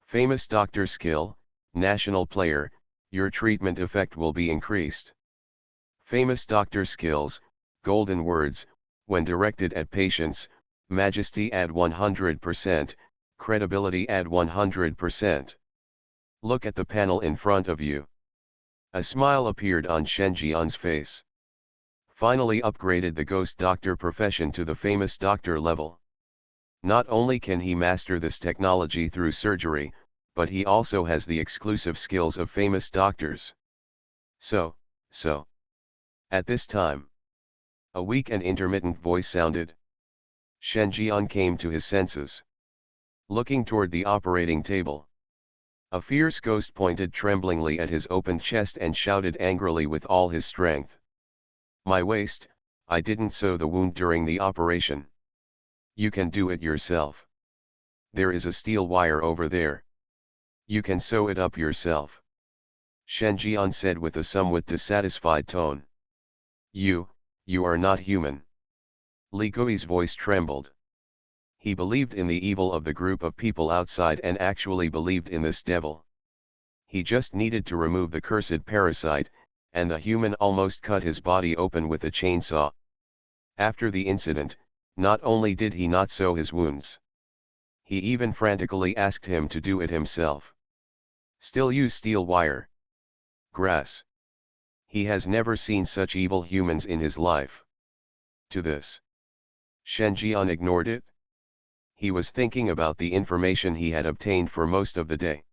Famous Doctor skill, National player, your treatment effect will be increased. Famous Doctor skills, Golden words, when directed at patients, Majesty add 100%, Credibility add 100%. Look at the panel in front of you. A smile appeared on Shen Jian's face. Finally upgraded the Ghost Doctor profession to the Famous Doctor level. Not only can he master this technology through surgery, but he also has the exclusive skills of famous doctors. So. At this time, a weak and intermittent voice sounded. Shen Jian came to his senses. Looking toward the operating table, a fierce ghost pointed tremblingly at his opened chest and shouted angrily with all his strength. My waist, I didn't sew the wound during the operation. You can do it yourself. There is a steel wire over there. You can sew it up yourself. Shen Jian said with a somewhat dissatisfied tone. You are not human. Li Gui's voice trembled. He believed in the evil of the group of people outside and actually believed in this devil. He just needed to remove the cursed parasite, and the human almost cut his body open with a chainsaw. After the incident, not only did he not sew his wounds, he even frantically asked him to do it himself. Still use steel wire. Grass. He has never seen such evil humans in his life. To this, Shen Jian ignored it. He was thinking about the information he had obtained for most of the day.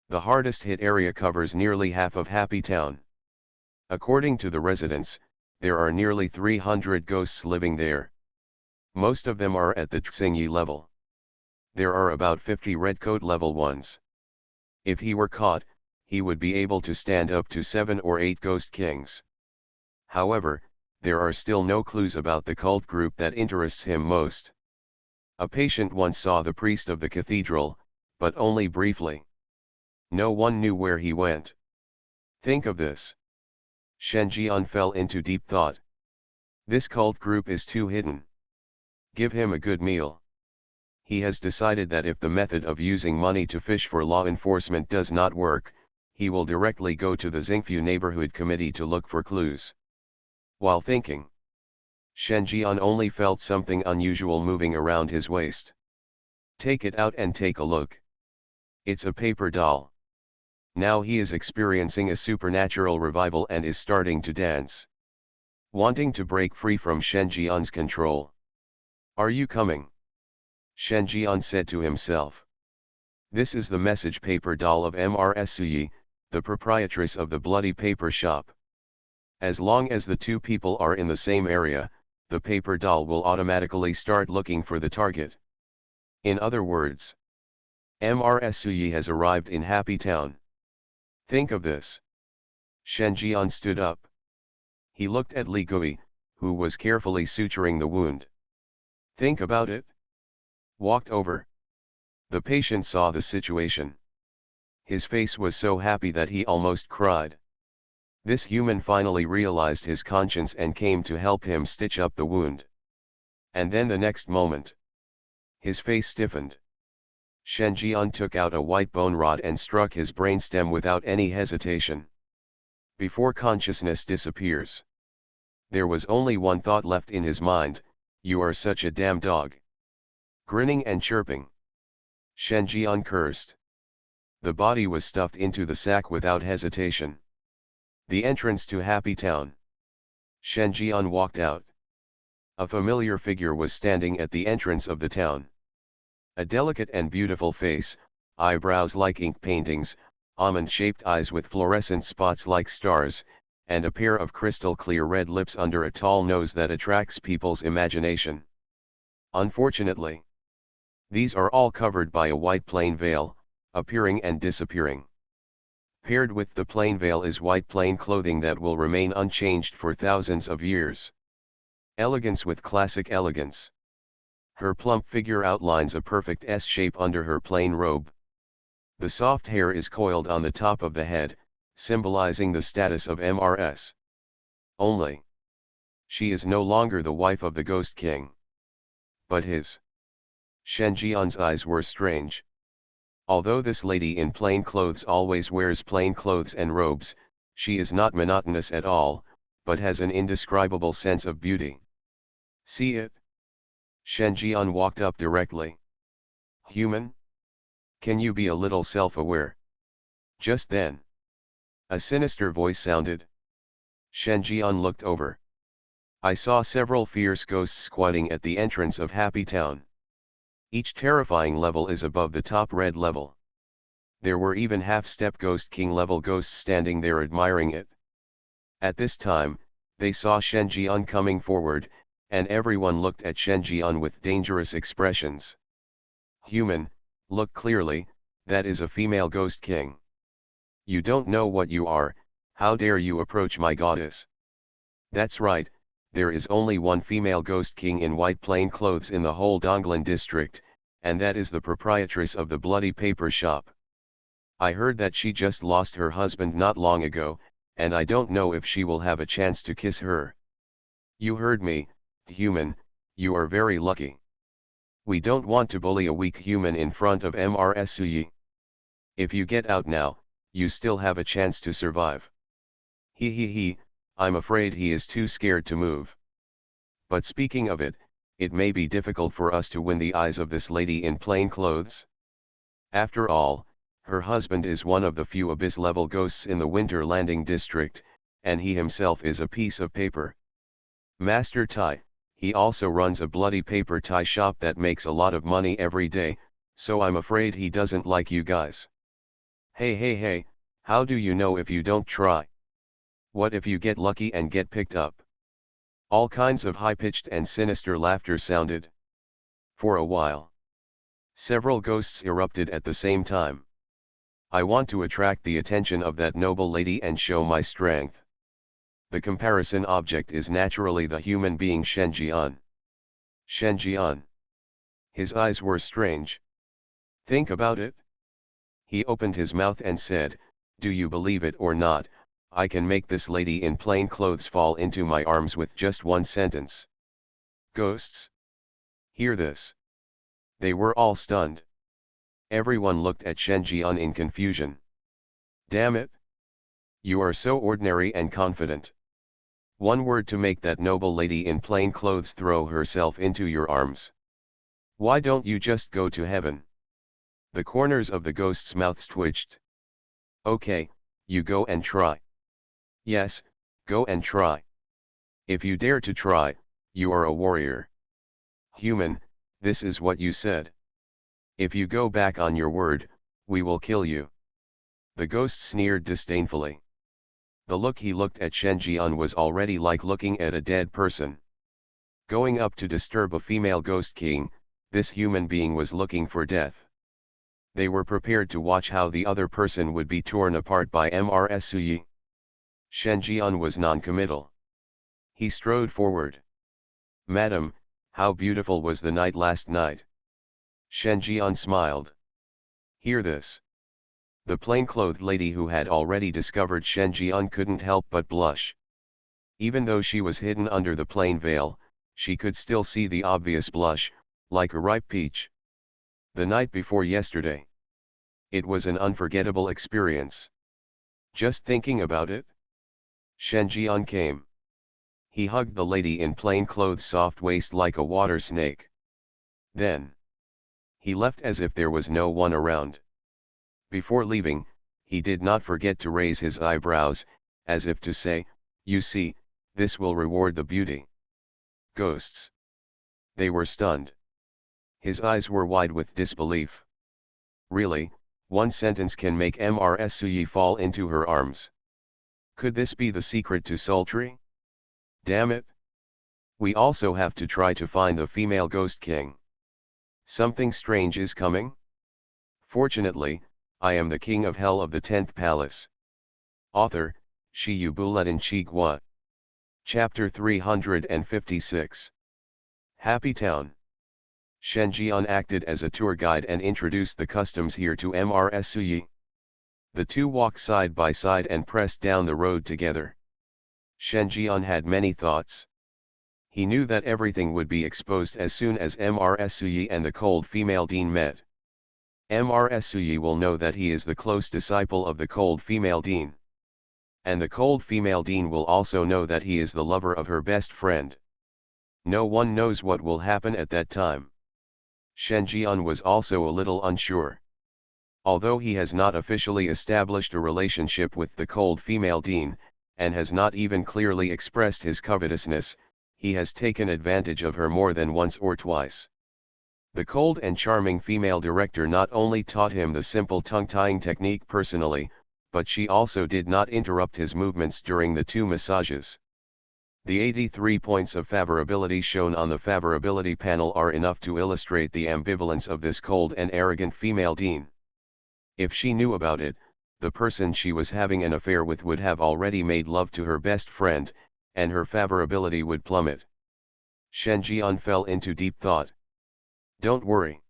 The hardest hit area covers nearly half of Happy Town. According to the residents, there are nearly 300 ghosts living there. Most of them are at the Tsingyi level. There are about 50 Redcoat level 1s. If he were caught, he would be able to stand up to 7 or 8 Ghost Kings. However, there are still no clues about the cult group that interests him most. A patient once saw the priest of the cathedral, but only briefly. No one knew where he went. Think of this. Shen Jian fell into deep thought. This cult group is too hidden. Give him a good meal. He has decided that if the method of using money to fish for law enforcement does not work, he will directly go to the Xingfu Neighborhood Committee to look for clues. While thinking, Shen Jian only felt something unusual moving around his waist. Take it out and take a look. It's a paper doll. Now he is experiencing a supernatural revival and is starting to dance. Wanting to break free from Shen Jian's control. Are you coming? Shen Jian said to himself. This is the message paper doll of Mrs. Suyi, the proprietress of the bloody paper shop. As long as the two people are in the same area, the paper doll will automatically start looking for the target. In other words, Mrs. Suyi has arrived in Happy Town. Think of this. Shen Jian stood up. He looked at Li Gui, who was carefully suturing the wound. Think about it. Walked over. The patient saw the situation. His face was so happy that he almost cried. This human finally realized his conscience and came to help him stitch up the wound. And then the next moment, his face stiffened. Shen Jian took out a white bone rod and struck his brainstem without any hesitation. before consciousness disappears. There was only one thought left in his mind: you are such a damn dog. Grinning and chirping, Shen Jian cursed. The body was stuffed into the sack without hesitation. The entrance to Happy Town. Shen Jian walked out. A familiar figure was standing at the entrance of the town. A delicate and beautiful face, eyebrows like ink paintings, almond-shaped eyes with fluorescent spots like stars, and a pair of crystal-clear red lips under a tall nose that attracts people's imagination. Unfortunately, these are all covered by a white plain veil, appearing and disappearing. Paired with the plain veil is white plain clothing that will remain unchanged for thousands of years. Elegance with classic elegance. Her plump figure outlines a perfect S shape under her plain robe. The soft hair is coiled on the top of the head, symbolizing the status of MRS. Only, she is no longer the wife of the Ghost King, but his. Shen Jian's eyes were strange. Although this lady in plain clothes always wears plain clothes and robes, she is not monotonous at all, but has an indescribable sense of beauty. See it? Shen Jian walked up directly. Human? Can you be a little self-aware? Just then, a sinister voice sounded. Shen Jian looked over. I saw several fierce ghosts squatting at the entrance of Happy Town. Each terrifying level is above the top red level. There were even half-step Ghost King level ghosts standing there admiring it. At this time, they saw Shen Jian coming forward, and everyone looked at Shen Jian with dangerous expressions. Human, look clearly, that is a female Ghost King. You don't know what you are, how dare you approach my goddess? That's right. There is only one female Ghost King in white plain clothes in the whole Donglan district, and that is the proprietress of the bloody paper shop. I heard that she just lost her husband not long ago, and I don't know if she will have a chance to kiss her. You heard me, human, you are very lucky. We don't want to bully a weak human in front of MRSUyi. If you get out now, you still have a chance to survive. He, I'm afraid he is too scared to move. But speaking of it, it may be difficult for us to win the eyes of this lady in plain clothes. After all, her husband is one of the few abyss-level ghosts in the Winter Landing district, and he himself is a piece of paper. Master Tai, he also runs a bloody paper tie shop that makes a lot of money every day, so I'm afraid he doesn't like you guys. Hey, how do you know if you don't try? What if you get lucky and get picked up? All kinds of high-pitched and sinister laughter sounded. For a while, several ghosts erupted at the same time. I want to attract the attention of that noble lady and show my strength. The comparison object is naturally the human being Shen Jian. Shen Jian. His eyes were strange. Think about it. He opened his mouth and said, do you believe it or not, I can make this lady in plain clothes fall into my arms with just one sentence. Ghosts? Hear this. They were all stunned. Everyone looked at Shen Jian in confusion. Damn it! You are so ordinary and confident. One word to make that noble lady in plain clothes throw herself into your arms. Why don't you just go to heaven? The corners of the ghost's mouths twitched. Okay, you go and try. Yes, go and try. If you dare to try, you are a warrior. Human, this is what you said. If you go back on your word, we will kill you. The ghost sneered disdainfully. The look he looked at Shen Jian was already like looking at a dead person. Going up to disturb a female Ghost King, this human being was looking for death. They were prepared to watch how the other person would be torn apart by MRSUyi. Shen Jian was non-committal. He strode forward. Madam, how beautiful was the night last night? Shen Jian smiled. Hear this. The plain-clothed lady who had already discovered Shen Jian couldn't help but blush. Even though she was hidden under the plain veil, she could still see the obvious blush, like a ripe peach. The night before yesterday. It was an unforgettable experience. Just thinking about it, Shen Jian came. He hugged the lady in plain clothes' soft waist like a water snake. Then he left as if there was no one around. Before leaving, he did not forget to raise his eyebrows, as if to say, "You see, this will reward the beauty." Ghosts. They were stunned. His eyes were wide with disbelief. Really, one sentence can make Mrs. Suyi fall into her arms. Could this be the secret to sultry? Damn it. We also have to try to find the female ghost king. Something strange is coming? Fortunately, I am the king of hell of the 10th palace. Author, Shi Buletin Chigua. Chapter 356. Happy Town. Shen Jian acted as a tour guide and introduced the customs here to Mrs. Suyi. The two walked side by side and pressed down the road together. Shen Jian had many thoughts. He knew that everything would be exposed as soon as Mrs. Suyi and the cold female dean met. Mrs. Suyi will know that he is the close disciple of the cold female dean. And the cold female dean will also know that he is the lover of her best friend. No one knows what will happen at that time. Shen Jian was also a little unsure. Although he has not officially established a relationship with the cold female dean, and has not even clearly expressed his covetousness, he has taken advantage of her more than once or twice. The cold and charming female director not only taught him the simple tongue-tying technique personally, but she also did not interrupt his movements during the two massages. The 83 points of favorability shown on the favorability panel are enough to illustrate the ambivalence of this cold and arrogant female dean. If she knew about it, the person she was having an affair with would have already made love to her best friend, and her favorability would plummet. Shen Jian fell into deep thought. Don't worry.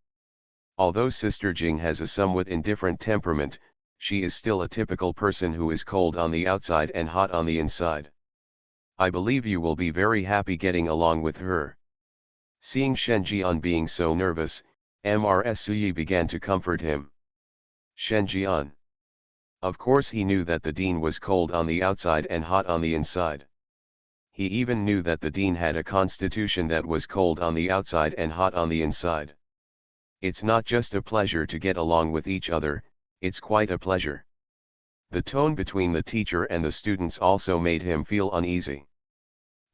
Although Sister Jing has a somewhat indifferent temperament, she is still a typical person who is cold on the outside and hot on the inside. I believe you will be very happy getting along with her. Seeing Shen Jian being so nervous, Mrs. Suyi began to comfort him. Shen Jian. Of course he knew that the dean was cold on the outside and hot on the inside. He even knew that the dean had a constitution that was cold on the outside and hot on the inside. It's not just a pleasure to get along with each other, it's quite a pleasure. The tone between the teacher and the students also made him feel uneasy.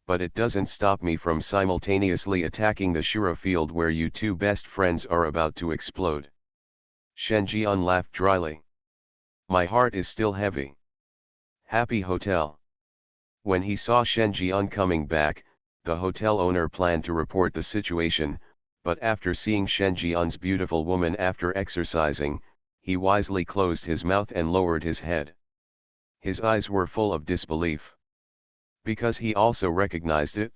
But it doesn't stop me from simultaneously attacking the Shura field where you two best friends are about to explode. Shen Jian laughed dryly. My heart is still heavy. Happy hotel. When he saw Shen Jian coming back, the hotel owner planned to report the situation, but after seeing Shen Jian's beautiful woman after exercising, he wisely closed his mouth and lowered his head. His eyes were full of disbelief. Because he also recognized it.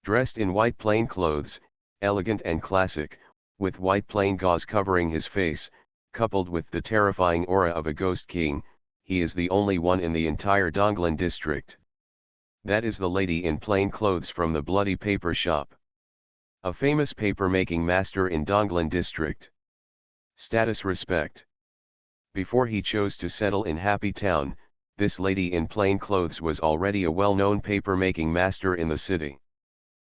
Dressed in white plain clothes, elegant and classic, with white plain gauze covering his face, coupled with the terrifying aura of a ghost king, he is the only one in the entire Donglan district. That is the lady in plain clothes from the bloody paper shop. A famous paper-making master in Donglan district. Status respect. Before he chose to settle in Happy Town, this lady in plain clothes was already a well-known paper-making master in the city.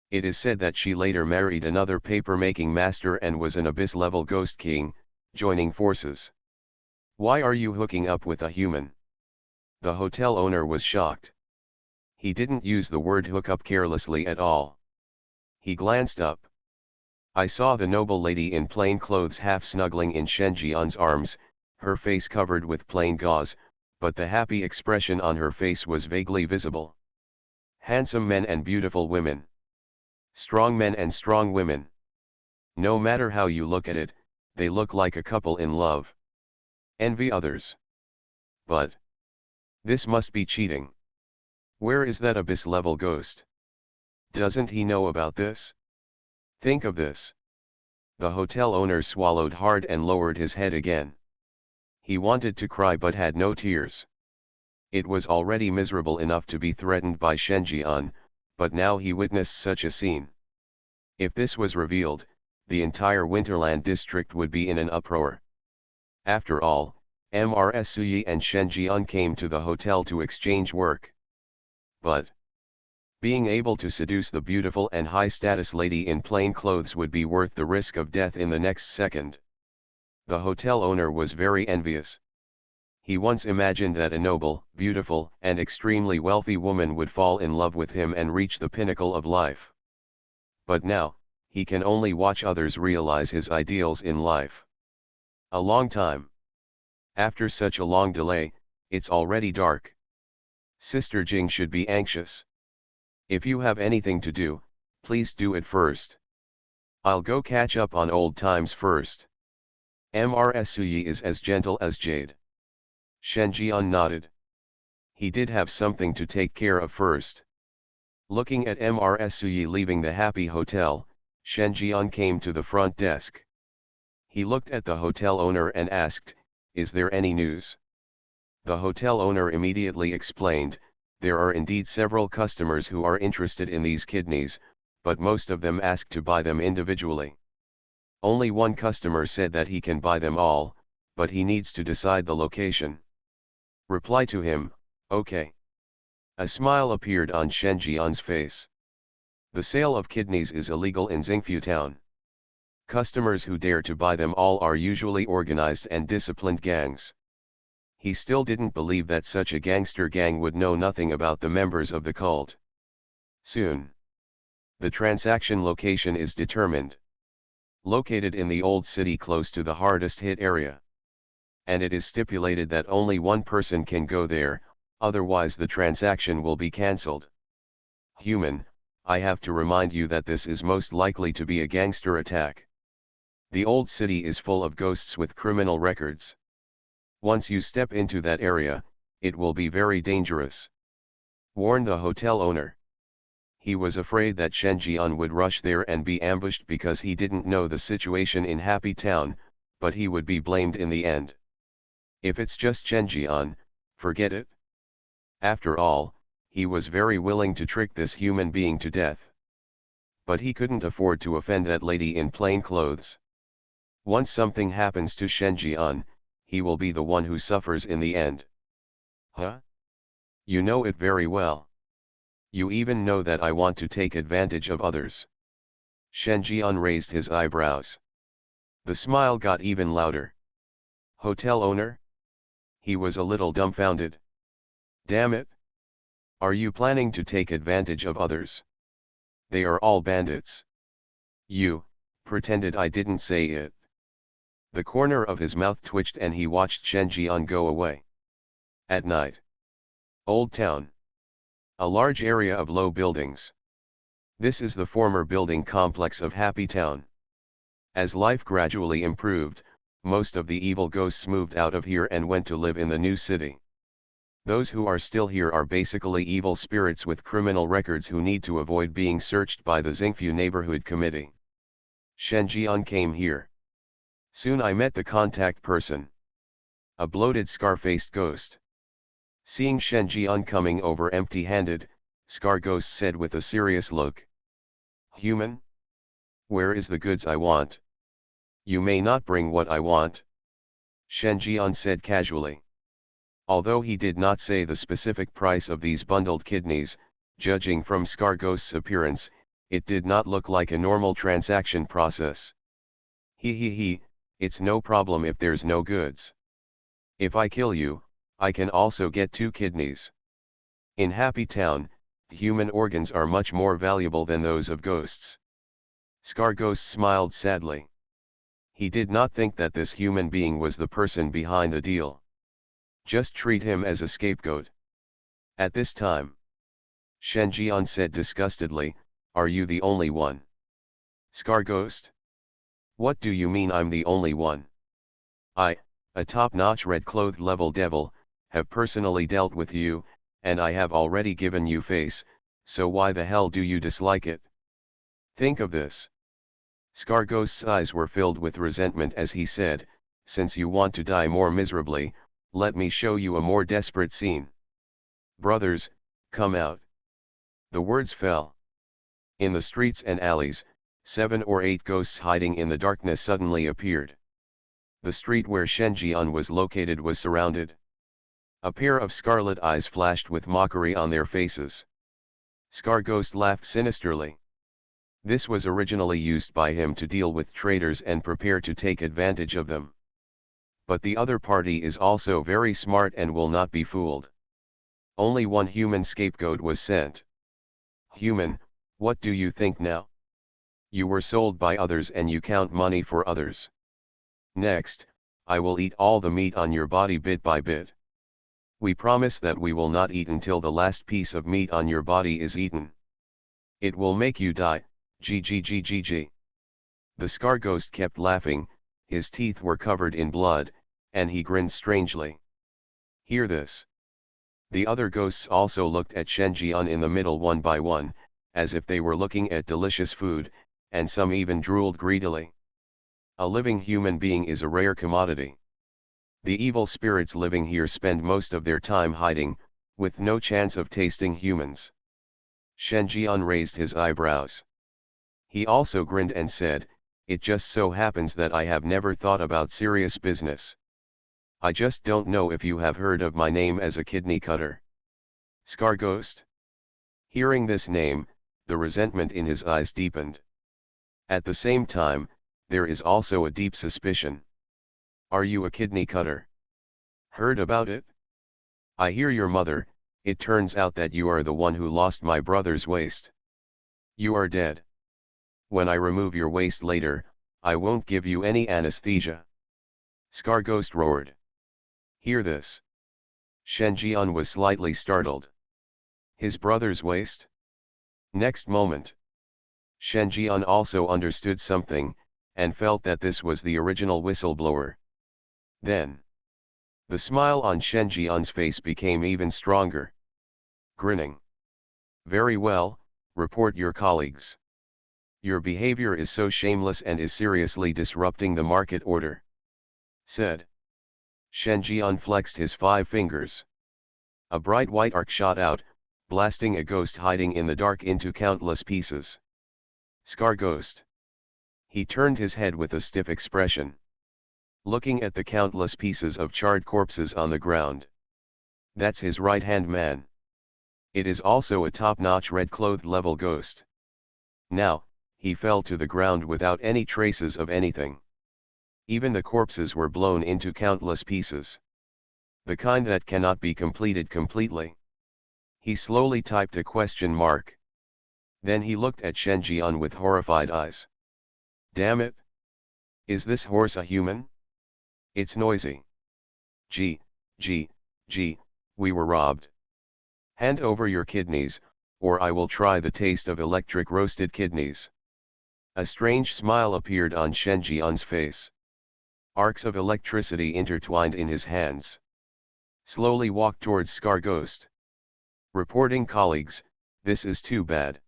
It is said that she later married another paper-making master and was an abyss-level ghost king, joining forces. Why are you hooking up with a human? The hotel owner was shocked. He didn't use the word hookup carelessly at all. He glanced up. I saw the noble lady in plain clothes half snuggling in Shen Jian's arms, her face covered with plain gauze, but the happy expression on her face was vaguely visible. Handsome men and beautiful women. Strong men and strong women. No matter how you look at it, they look like a couple in love. Envy others. But this must be cheating. Where is that abyss-level ghost? Doesn't he know about this? Think of this. The hotel owner swallowed hard and lowered his head again. He wanted to cry but had no tears. It was already miserable enough to be threatened by Shen Jian, but now he witnessed such a scene. If this was revealed, the entire Winterland district would be in an uproar. After all, Mrs. Suyi and Shen Jian came to the hotel to exchange work. but being able to seduce the beautiful and high-status lady in plain clothes would be worth the risk of death in the next second. The hotel owner was very envious. He once imagined that a noble, beautiful, and extremely wealthy woman would fall in love with him and reach the pinnacle of life. But now, he can only watch others realize his ideals in life. A long time. After such a long delay, it's already dark. Sister Jing should be anxious. If you have anything to do, please do it first. I'll go catch up on old times first. Mrs. Suyi is as gentle as jade. Shen Jian nodded. He did have something to take care of first. Looking at Mrs. Suyi leaving the happy hotel, Shen Jian came to the front desk. He looked at the hotel owner and asked, "Is there any news?" The hotel owner immediately explained, "There are indeed several customers who are interested in these kidneys, but most of them ask to buy them individually. Only one customer said that he can buy them all, but he needs to decide the location." Reply to him, "Okay." A smile appeared on Shen Jian's face. The sale of kidneys is illegal in Xingfu town. Customers who dare to buy them all are usually organized and disciplined gangs. He still didn't believe that such a gangster gang would know nothing about the members of the cult. Soon, the transaction location is determined. Located in the old city close to the hardest hit area. And it is stipulated that only one person can go there, otherwise the transaction will be cancelled. Human, I have to remind you that this is most likely to be a gangster attack. The old city is full of ghosts with criminal records. Once you step into that area, it will be very dangerous. Warn the hotel owner. He was afraid that Shen Jian would rush there and be ambushed because he didn't know the situation in Happy Town, but he would be blamed in the end. If it's just Shen Jian, forget it. After all, he was very willing to trick this human being to death. But he couldn't afford to offend that lady in plain clothes. Once something happens to Shen Jian, he will be the one who suffers in the end. Huh? You know it very well. You even know that I want to take advantage of others. Shen Jian raised his eyebrows. The smile got even louder. Hotel owner? He was a little dumbfounded. Damn it! Are you planning to take advantage of others? They are all bandits. You pretended I didn't say it. The corner of his mouth twitched and he watched Shen Jian go away. At night. Old Town. A large area of low buildings. This is the former building complex of Happy Town. As life gradually improved, most of the evil ghosts moved out of here and went to live in the new city. Those who are still here are basically evil spirits with criminal records who need to avoid being searched by the Xingfu Neighborhood Committee. Shen Jian came here. Soon I met the contact person. A bloated scar-faced ghost. Seeing Shen Jian coming over empty-handed, Scar Ghost said with a serious look. Human? Where is the goods I want? You may not bring what I want. Shen Jian said casually. Although he did not say the specific price of these bundled kidneys, judging from Scar Ghost's appearance, it did not look like a normal transaction process. He, it's no problem if there's no goods. If I kill you, I can also get 2 kidneys. In Happy Town, human organs are much more valuable than those of ghosts. Scar Ghost smiled sadly. He did not think that this human being was the person behind the deal. Just treat him as a scapegoat. At this time, Shen Jian said disgustedly, are you the only one? Scar Ghost? What do you mean I'm the only one? I, a top-notch red-clothed level devil, have personally dealt with you, and I have already given you face, so why the hell do you dislike it? Think of this. Scar Ghost's eyes were filled with resentment as he said, since you want to die more miserably, let me show you a more desperate scene. Brothers, come out. The words fell. In the streets and alleys, 7 or 8 ghosts hiding in the darkness suddenly appeared. The street where Shen Jian was located was surrounded. A pair of scarlet eyes flashed with mockery on their faces. Scar-Ghost laughed sinisterly. This was originally used by him to deal with traitors and prepare to take advantage of them. But the other party is also very smart and will not be fooled. Only one human scapegoat was sent. Human, what do you think now? You were sold by others and you count money for others. Next, I will eat all the meat on your body bit by bit. We promise that we will not eat until the last piece of meat on your body is eaten. It will make you die, GGGGG. The Scar-Ghost kept laughing, his teeth were covered in blood, and he grinned strangely. Hear this. The other ghosts also looked at Shenjian in the middle one by one, as if they were looking at delicious food, and some even drooled greedily. A living human being is a rare commodity. The evil spirits living here spend most of their time hiding, with no chance of tasting humans. Shenjian raised his eyebrows. He also grinned and said, "It just so happens that I have never thought about serious business. I just don't know if you have heard of my name as a kidney cutter." Scar-Ghost? Hearing this name, the resentment in his eyes deepened. At the same time, there is also a deep suspicion. Are you a kidney cutter? Heard about it? I hear your mother. It turns out that you are the one who lost my brother's waist. You are dead. When I remove your waist later, I won't give you any anesthesia. Scar-Ghost roared. Hear this. Shenjian was slightly startled. His brother's waist? Next moment, Shenjian also understood something, and felt that this was the original whistleblower. Then, the smile on Shenjian's face became even stronger. Grinning. Very well, report your colleagues. Your behavior is so shameless and is seriously disrupting the market order. Said. Shenjian flexed his 5 fingers. A bright white arc shot out, blasting a ghost hiding in the dark into countless pieces. Scar-Ghost. He turned his head with a stiff expression, looking at the countless pieces of charred corpses on the ground. That's his right-hand man. It is also a top-notch red-clothed level ghost. Now, he fell to the ground without any traces of anything. Even the corpses were blown into countless pieces. The kind that cannot be completed completely. He slowly typed a question mark. Then he looked at Shenjian with horrified eyes. Damn it! Is this horse a human? It's noisy. Gee, we were robbed. Hand over your kidneys, or I will try the taste of electric roasted kidneys. A strange smile appeared on Shenjian's face. Arcs of electricity intertwined in his hands. Slowly walked towards Scar-Ghost. Reporting colleagues, this is too bad.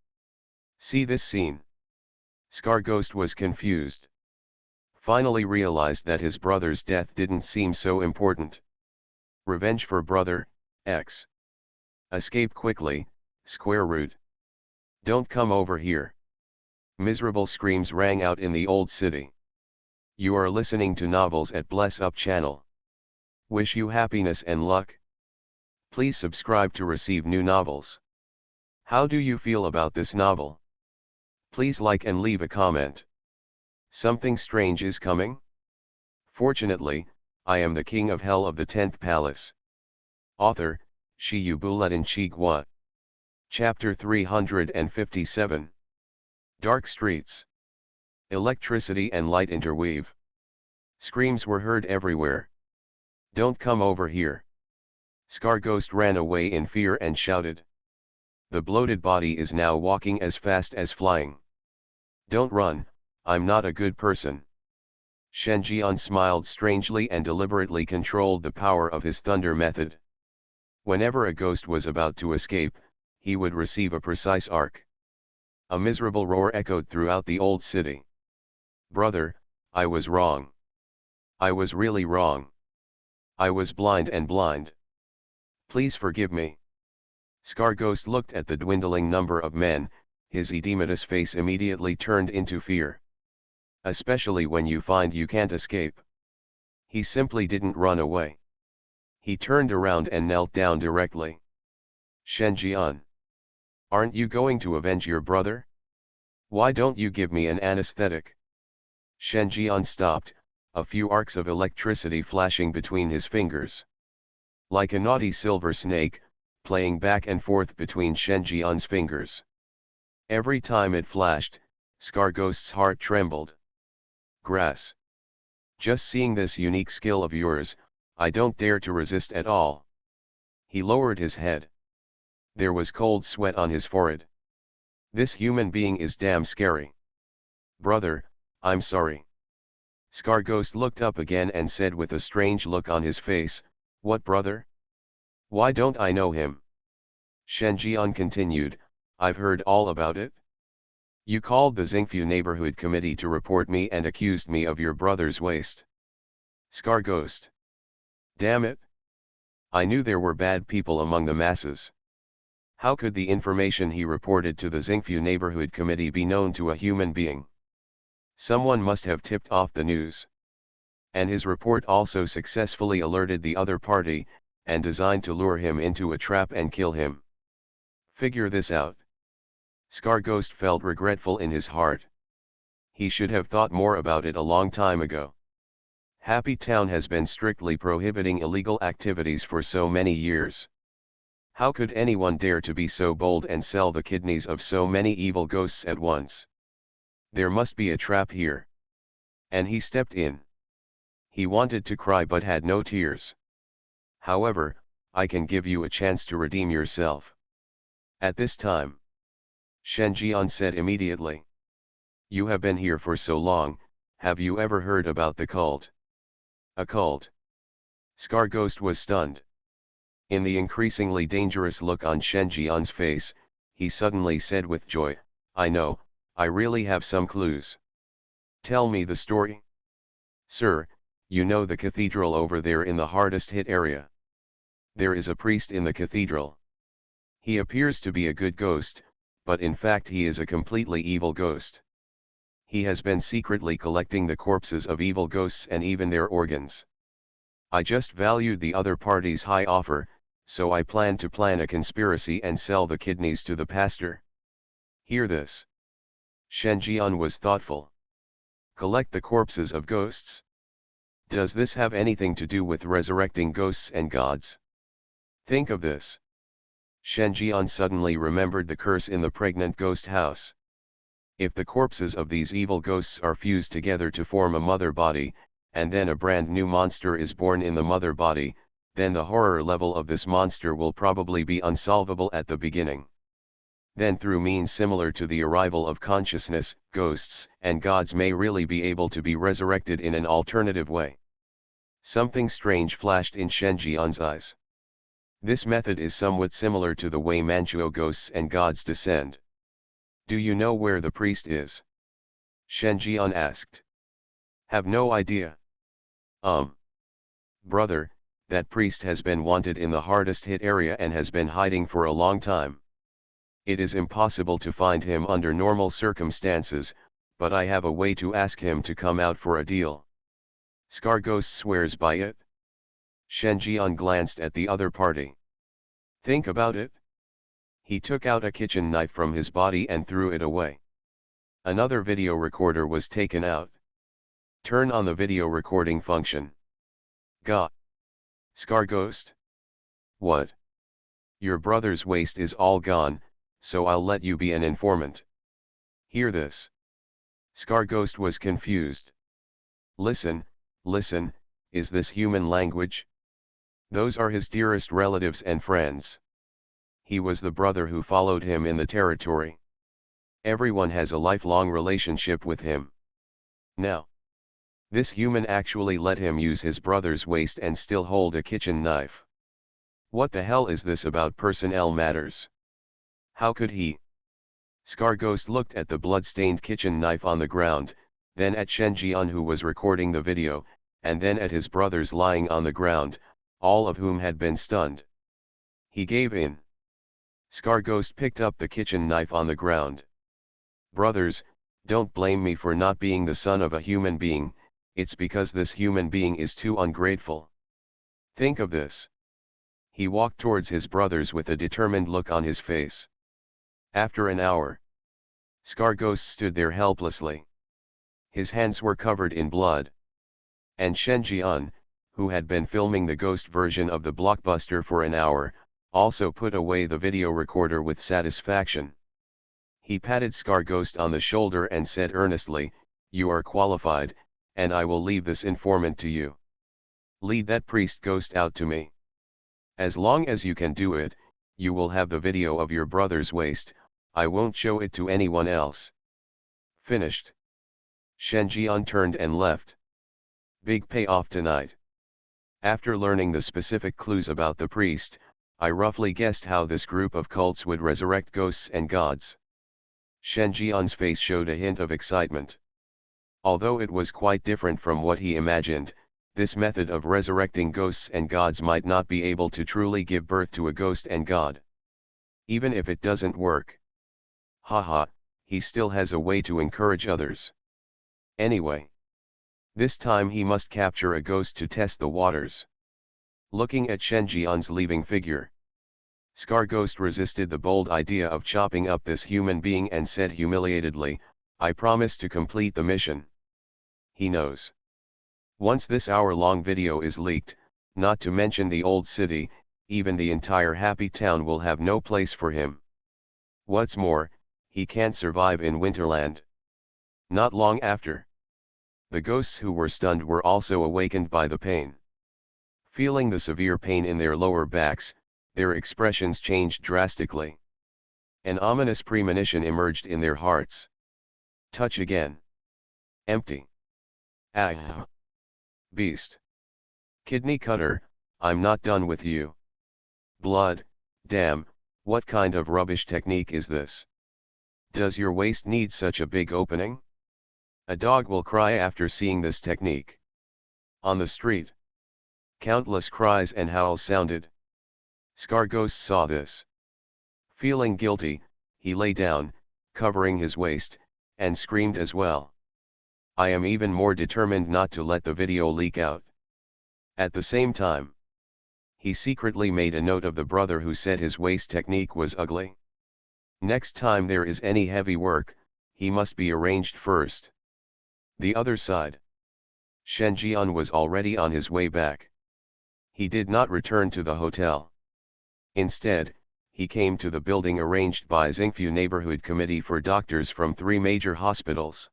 See this scene. Scar-Ghost was confused. Finally realized that his brother's death didn't seem so important. Revenge for brother, X. Escape quickly, square root. Don't come over here. Miserable screams rang out in the old city. You are listening to novels at Bless Up channel. Wish you happiness and luck. Please subscribe to receive new novels. How do you feel about this novel? Please like and leave a comment. Something strange is coming? Fortunately, I am the king of hell of the 10th palace. Author, Shiyubuletin Chigwa. Chapter 357. Dark streets. Electricity and light interweave. Screams were heard everywhere. Don't come over here. Scar-Ghost ran away in fear and shouted. The bloated body is now walking as fast as flying. Don't run, I'm not a good person. Shenjian smiled strangely and deliberately controlled the power of his thunder method. Whenever a ghost was about to escape, he would receive a precise arc. A miserable roar echoed throughout the old city. Brother, I was wrong. I was really wrong. I was blind and blind. Please forgive me. Scar-Ghost looked at the dwindling number of men, his edematous face immediately turned into fear. Especially when you find you can't escape. He simply didn't run away. He turned around and knelt down directly. Shenjian. Aren't you going to avenge your brother? Why don't you give me an anesthetic? Shenjian stopped, a few arcs of electricity flashing between his fingers. Like a naughty silver snake, playing back and forth between Shenjian's fingers. Every time it flashed, Scarghost's heart trembled. Grass. Just seeing this unique skill of yours, I don't dare to resist at all. He lowered his head. There was cold sweat on his forehead. This human being is damn scary. Brother, I'm sorry. Scarghost looked up again and said with a strange look on his face, what brother? Why don't I know him? Shenjian continued, I've heard all about it. You called the Xingfu neighborhood committee to report me and accused me of your brother's waste. Scarghost. Damn it. I knew there were bad people among the masses. How could the information he reported to the Xingfu neighborhood committee be known to a human being? Someone must have tipped off the news. And his report also successfully alerted the other party, and designed to lure him into a trap and kill him. Figure this out. Scarghost felt regretful in his heart. He should have thought more about it a long time ago. Happy Town has been strictly prohibiting illegal activities for so many years. How could anyone dare to be so bold and sell the kidneys of so many evil ghosts at once? There must be a trap here. And he stepped in. He wanted to cry but had no tears. However, I can give you a chance to redeem yourself. At this time. Shenjian said immediately. You have been here for so long, have you ever heard about the cult? A cult? Scarghost was stunned. In the increasingly dangerous look on Shenjian's face, he suddenly said with joy, I know, I really have some clues. Tell me the story. Sir, you know the cathedral over there in the hardest hit area. There is a priest in the cathedral. He appears to be a good ghost, but in fact he is a completely evil ghost. He has been secretly collecting the corpses of evil ghosts and even their organs. I just valued the other party's high offer, so I planned to plan a conspiracy and sell the kidneys to the pastor. Hear this. Shenjian was thoughtful. Collect the corpses of ghosts? Does this have anything to do with resurrecting ghosts and gods? Think of this. Shenjian suddenly remembered the curse in the pregnant ghost house. If the corpses of these evil ghosts are fused together to form a mother body, and then a brand new monster is born in the mother body, then the horror level of this monster will probably be unsolvable at the beginning. Then through means similar to the arrival of consciousness, ghosts and gods may really be able to be resurrected in an alternative way. Something strange flashed in Shenjian's eyes. This method is somewhat similar to the way Manchuo ghosts and gods descend. Do you know where the priest is? Shenjian asked. Have no idea. Brother, that priest has been wanted in the hardest hit area and has been hiding for a long time. It is impossible to find him under normal circumstances, but I have a way to ask him to come out for a deal. Scarghost swears by it. Shenjian glanced at the other party. Think about it. He took out a kitchen knife from his body and threw it away. Another video recorder was taken out. Turn on the video recording function. Gah. Scarghost? What? Your brother's waste is all gone, so I'll let you be an informant. Hear this. Scarghost was confused. Listen, listen, is this human language? Those are his dearest relatives and friends. He was the brother who followed him in the territory. Everyone has a lifelong relationship with him. Now, this human actually let him use his brother's waste and still hold a kitchen knife. What the hell is this about personnel matters? How could he? Scarghost looked at the blood-stained kitchen knife on the ground, then at Shenjian who was recording the video, and then at his brothers lying on the ground, all of whom had been stunned. He gave in. Scarghost picked up the kitchen knife on the ground. Brothers, don't blame me for not being the son of a human being, it's because this human being is too ungrateful. Think of this. He walked towards his brothers with a determined look on his face. After an hour, Scar-Ghost stood there helplessly. His hands were covered in blood. And Shen Jian, who had been filming the ghost version of the blockbuster for an hour, also put away the video recorder with satisfaction. He patted Scar-Ghost on the shoulder and said earnestly, "You are qualified, and I will leave this informant to you. Lead that priest ghost out to me. As long as you can do it, you will have the video of your brother's waist. I won't show it to anyone else." Finished. Shen Jian turned and left. Big payoff tonight. After learning the specific clues about the priest, I roughly guessed how this group of cults would resurrect ghosts and gods. Shen Jian's face showed a hint of excitement. Although it was quite different from what he imagined, this method of resurrecting ghosts and gods might not be able to truly give birth to a ghost and god. Even if it doesn't work. Haha, he still has a way to encourage others. Anyway. This time he must capture a ghost to test the waters. Looking at Shen Jian's leaving figure, Scar-Ghost resisted the bold idea of chopping up this human being and said humiliatedly, "I promise to complete the mission." He knows. Once this hour-long video is leaked, not to mention the old city, even the entire happy town will have no place for him. What's more, he can't survive in Winterland. Not long after, the ghosts who were stunned were also awakened by the pain. Feeling the severe pain in their lower backs, their expressions changed drastically. An ominous premonition emerged in their hearts. Touch again. Empty. Ah. Beast. Kidney cutter, I'm not done with you. Blood, damn, what kind of rubbish technique is this? Does your waist need such a big opening? A dog will cry after seeing this technique. On the street, countless cries and howls sounded. Scar-Ghost saw this. Feeling guilty, he lay down, covering his waist, and screamed as well. I am even more determined not to let the video leak out. At the same time, he secretly made a note of the brother who said his waist technique was ugly. Next time there is any heavy work, he must be arranged first. The other side. Shen Jian was already on his way back. He did not return to the hotel. Instead, he came to the building arranged by Xingfu Neighborhood Committee for doctors from 3 major hospitals.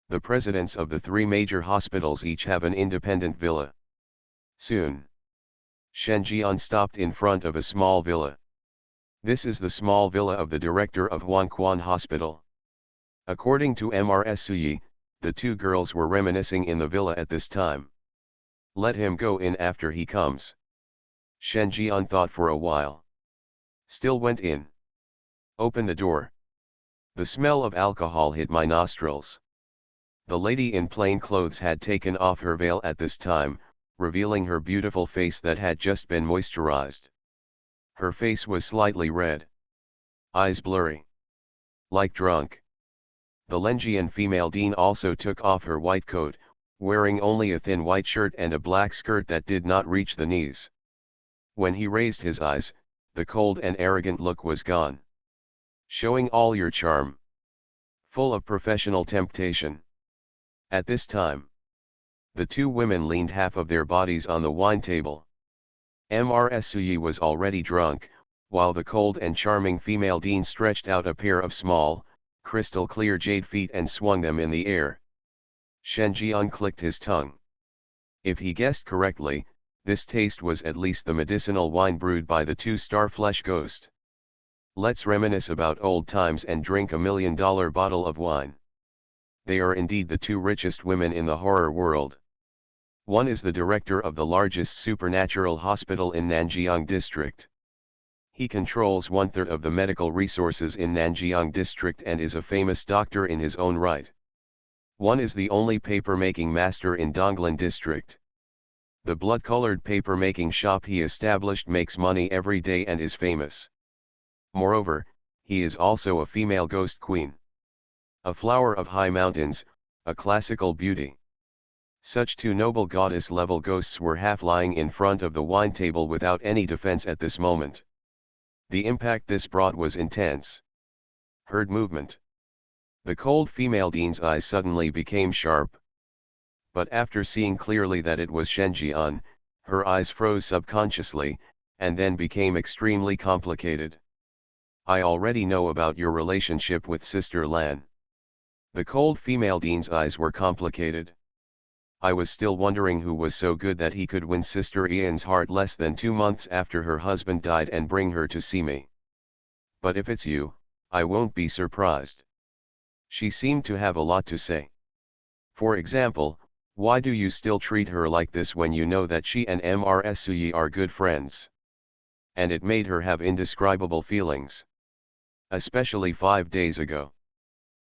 The presidents of the 3 major hospitals each have an independent villa. Soon, Shen Jian stopped in front of a small villa. This is the small villa of the director of Huangquan Hospital. According to Mrs. Suyi, the 2 girls were reminiscing in the villa at this time. Let him go in after he comes. Shen Jian thought for a while. Still went in. Open the door. The smell of alcohol hit my nostrils. The lady in plain clothes had taken off her veil at this time, revealing her beautiful face that had just been moisturized. Her face was slightly red. Eyes blurry. Like drunk. The Lenjian female dean also took off her white coat, wearing only a thin white shirt and a black skirt that did not reach the knees. When he raised his eyes, the cold and arrogant look was gone. Showing all your charm. Full of professional temptation. At this time, the 2 women leaned half of their bodies on the wine table. Mrs. Suyi was already drunk, while the cold and charming female dean stretched out a pair of small, crystal clear jade feet and swung them in the air. Shen Jian clicked his tongue. If he guessed correctly, this taste was at least the medicinal wine brewed by the 2 Starflesh Ghost. Let's reminisce about old times and drink a $1 million bottle of wine. They are indeed the 2 richest women in the horror world. One is the director of the largest supernatural hospital in Nanjiang District. He controls 1/3 of the medical resources in Nanjiang District and is a famous doctor in his own right. One is the only paper-making master in Donglan District. The blood-colored paper-making shop he established makes money every day and is famous. Moreover, he is also a female ghost queen. A flower of high mountains, a classical beauty. Such two noble goddess-level ghosts were half lying in front of the wine table without any defense at this moment. The impact this brought was intense. Heard movement. The cold female dean's eyes suddenly became sharp. But after seeing clearly that it was Shen Jian, her eyes froze subconsciously, and then became extremely complicated. I already know about your relationship with Sister Lan. The cold female dean's eyes were complicated. I was still wondering who was so good that he could win Sister Ian's heart less than 2 months after her husband died and bring her to see me. But if it's you, I won't be surprised. She seemed to have a lot to say. For example, why do you still treat her like this when you know that she and Mrs. Suyi are good friends? And it made her have indescribable feelings. Especially 5 days ago.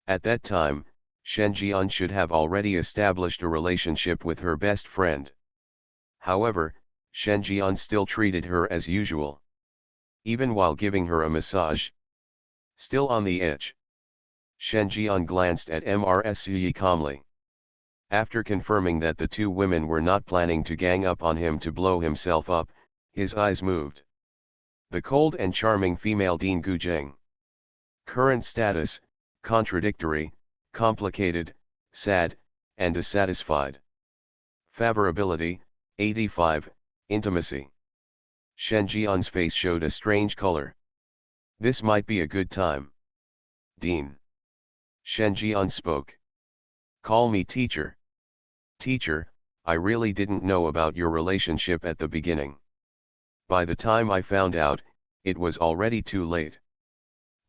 At that time, Shen Jian should have already established a relationship with her best friend. However, Shen Jian still treated her as usual. Even while giving her a massage. Still on the edge. Shen Jian glanced at Mrs. Suyi calmly. After confirming that the two women were not planning to gang up on him to blow himself up, his eyes moved. The cold and charming female Dean Guzheng. Current status, contradictory, complicated, sad, and dissatisfied. Favorability, 85, intimacy. Shen Jian's face showed a strange color. This might be a good time. Dean. Shen Jian spoke. Call me teacher. Teacher, I really didn't know about your relationship at the beginning. By the time I found out, it was already too late.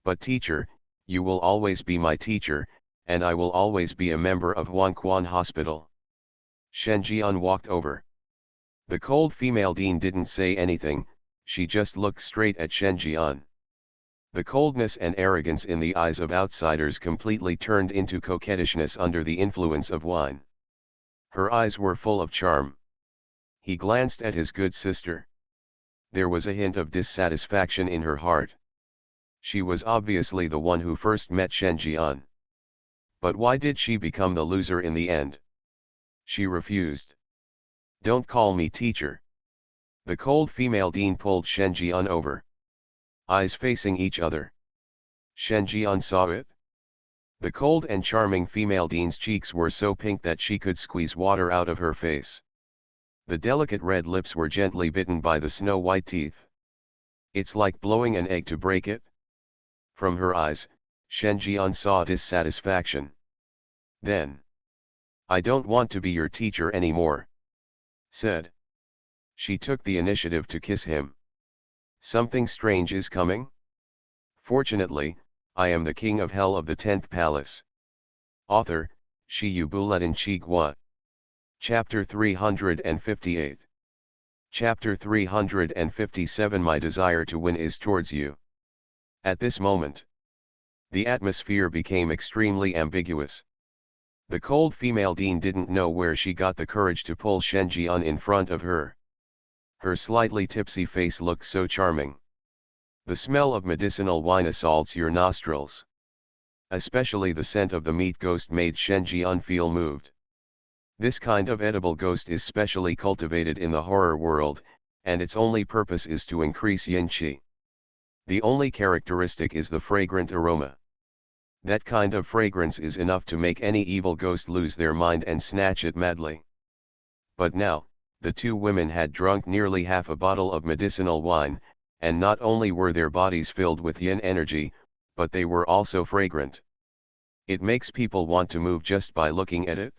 But teacher, you will always be my teacher, and I will always be a member of Huangquan Hospital. Shen Jian walked over. The cold female dean didn't say anything, she just looked straight at Shen Jian. The coldness and arrogance in the eyes of outsiders completely turned into coquettishness under the influence of wine. Her eyes were full of charm. He glanced at his good sister. There was a hint of dissatisfaction in her heart. She was obviously the one who first met Shen Jian. But why did she become the loser in the end? She refused. Don't call me teacher. The cold female dean pulled Shen Jian over. Eyes facing each other. Shen Jian saw it. The cold and charming female dean's cheeks were so pink that she could squeeze water out of her face. The delicate red lips were gently bitten by the snow-white teeth. It's like blowing an egg to break it. From her eyes, Shen Jian saw dissatisfaction. Then, I don't want to be your teacher anymore, said. She took the initiative to kiss him. Something strange is coming? Fortunately, I am the king of hell of the 10th palace. Author, Shi Yu Buletin Chi Gua. Chapter 358. Chapter 357 My desire to win is towards you. At this moment, the atmosphere became extremely ambiguous. The cold female dean didn't know where she got the courage to pull Shen Jian in front of her. Her slightly tipsy face looked so charming. The smell of medicinal wine assaults your nostrils. Especially the scent of the meat ghost made Shen Jian feel moved. This kind of edible ghost is specially cultivated in the horror world, and its only purpose is to increase yin qi. The only characteristic is the fragrant aroma. That kind of fragrance is enough to make any evil ghost lose their mind and snatch it madly. But now, the two women had drunk nearly half a bottle of medicinal wine, and not only were their bodies filled with yin energy, but they were also fragrant. It makes people want to move just by looking at it.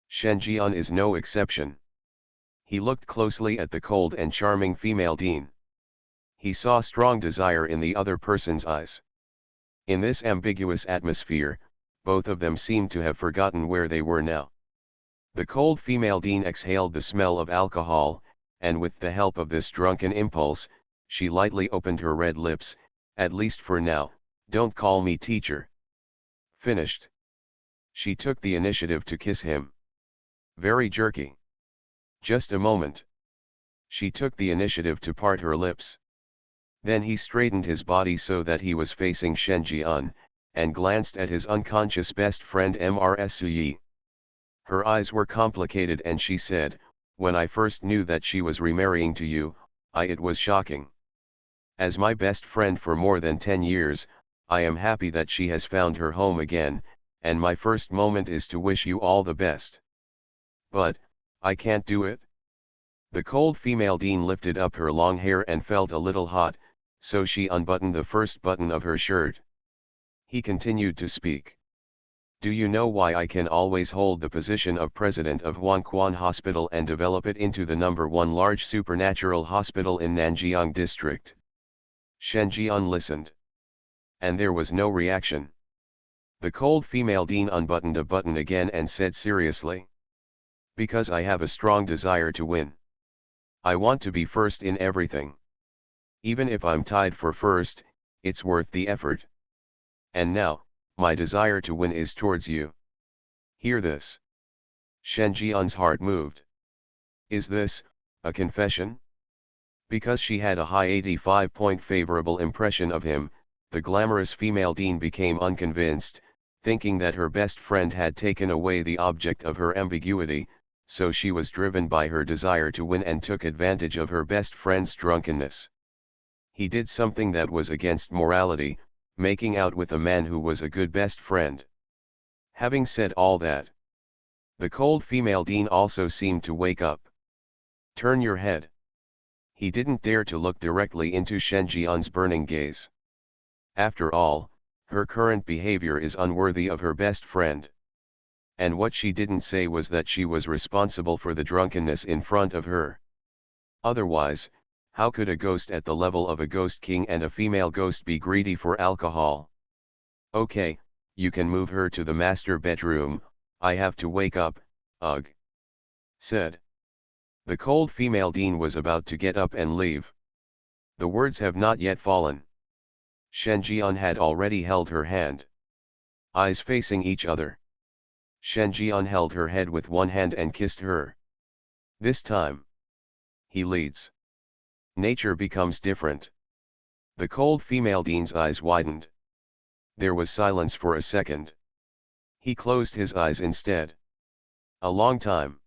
Shen Jian is no exception. He looked closely at the cold and charming female dean. He saw strong desire in the other person's eyes. In this ambiguous atmosphere, both of them seemed to have forgotten where they were now. The cold female dean exhaled the smell of alcohol, and with the help of this drunken impulse, she lightly opened her red lips. At least for now, don't call me teacher. Finished. She took the initiative to kiss him. Very jerky. Just a moment. She took the initiative to part her lips. Then he straightened his body so that he was facing Shen Jian, and glanced at his unconscious best friend Mrs. Suyi. Her eyes were complicated and she said, when I first knew that she was remarrying to you, it was shocking. As my best friend for more than 10 years, I am happy that she has found her home again, and my first moment is to wish you all the best. But, I can't do it. The cold female dean lifted up her long hair and felt a little hot, so she unbuttoned the first button of her shirt. He continued to speak. Do you know why I can always hold the position of president of Huangquan Hospital and develop it into the #1 large supernatural hospital in Nanjiang district? Shen Jian listened. And there was no reaction. The cold female dean unbuttoned a button again and said seriously. Because I have a strong desire to win. I want to be first in everything. Even if I'm tied for first, it's worth the effort. And now, my desire to win is towards you. Hear this. Shen Jian's heart moved. Is this a confession? Because she had a high 85-point favorable impression of him, the glamorous female dean became unconvinced, thinking that her best friend had taken away the object of her ambiguity, so she was driven by her desire to win and took advantage of her best friend's drunkenness. He did something that was against morality, making out with a man who was a good best friend. Having said all that, the cold female dean also seemed to wake up. Turn your head. He didn't dare to look directly into Shen Jian's burning gaze. After all, her current behavior is unworthy of her best friend. And what she didn't say was that she was responsible for the drunkenness in front of her. Otherwise, how could a ghost at the level of a ghost king and a female ghost be greedy for alcohol? Okay, you can move her to the master bedroom, I have to wake up, ugh. Said. The cold female dean was about to get up and leave. The words have not yet fallen. Shen Jian had already held her hand. Eyes facing each other. Shen Jian held her head with one hand and kissed her. This time, he leads. Nature becomes different. The cold female dean's eyes widened. There was silence for a second. He closed his eyes instead. A long time.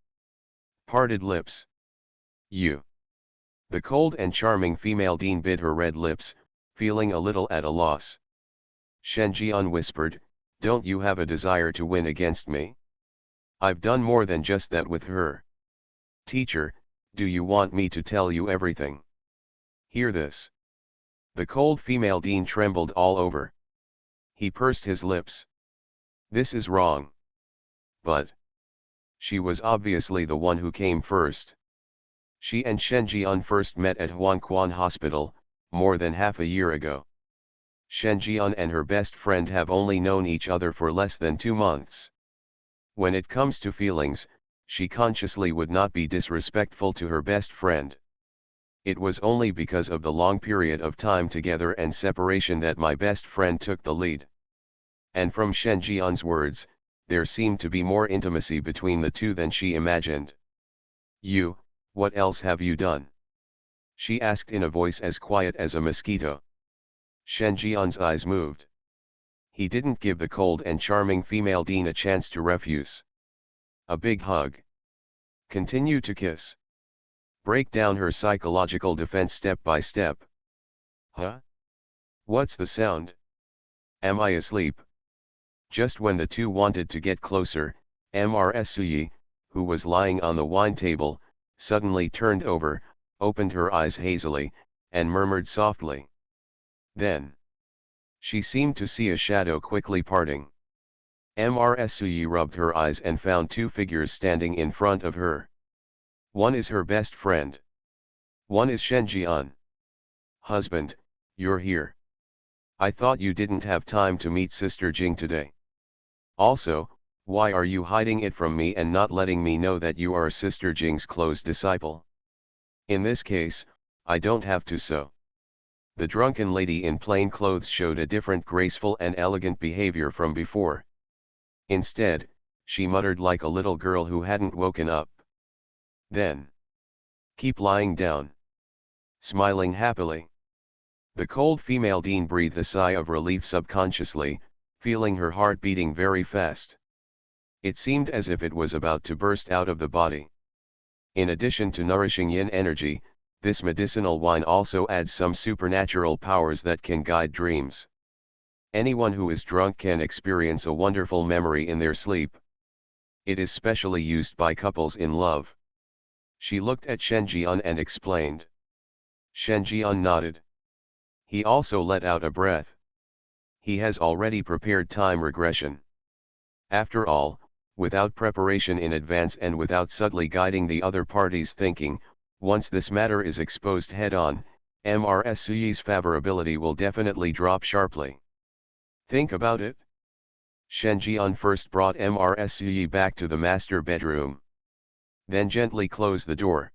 Parted lips. You. The cold and charming female dean bit her red lips, feeling a little at a loss. Shen Jian whispered, don't you have a desire to win against me? I've done more than just that with her. Teacher, do you want me to tell you everything? Hear this. The cold female dean trembled all over. He pursed his lips. This is wrong. But she was obviously the one who came first. She and Shen Jian first met at Huangquan Hospital, more than half a year ago. Shen Jian and her best friend have only known each other for less than 2 months. When it comes to feelings, she consciously would not be disrespectful to her best friend. It was only because of the long period of time together and separation that my best friend took the lead. And from Shen Jian's words, there seemed to be more intimacy between the two than she imagined. You, what else have you done? She asked in a voice as quiet as a mosquito. Shen Jian's eyes moved. He didn't give the cold and charming female dean a chance to refuse. A big hug. Continue to kiss. Break down her psychological defense step by step. Huh? What's the sound? Am I asleep? Just when the two wanted to get closer, Ms. Suyi, who was lying on the wine table, suddenly turned over, opened her eyes hazily, and murmured softly. Then. She seemed to see a shadow quickly parting. Ms. Suyi rubbed her eyes and found 2 figures standing in front of her. One is her best friend. One is Shen Jian. Husband, you're here. I thought you didn't have time to meet Sister Jing today. Also, why are you hiding it from me and not letting me know that you are Sister Jing's close disciple? In this case, I don't have to so. The drunken lady in plain clothes showed a different graceful and elegant behavior from before. Instead, she muttered like a little girl who hadn't woken up. Then. Keep lying down. Smiling happily. The cold female dean breathed a sigh of relief subconsciously, feeling her heart beating very fast. It seemed as if it was about to burst out of the body. In addition to nourishing yin energy, this medicinal wine also adds some supernatural powers that can guide dreams. Anyone who is drunk can experience a wonderful memory in their sleep. It is specially used by couples in love. She looked at Shen Jian and explained. Shen Jian nodded. He also let out a breath. He has already prepared time regression. After all, without preparation in advance and without subtly guiding the other party's thinking, once this matter is exposed head-on, MRSUyi's favorability will definitely drop sharply. Think about it. Shen Jian first brought MRSUyi back to the master bedroom. Then gently closed the door.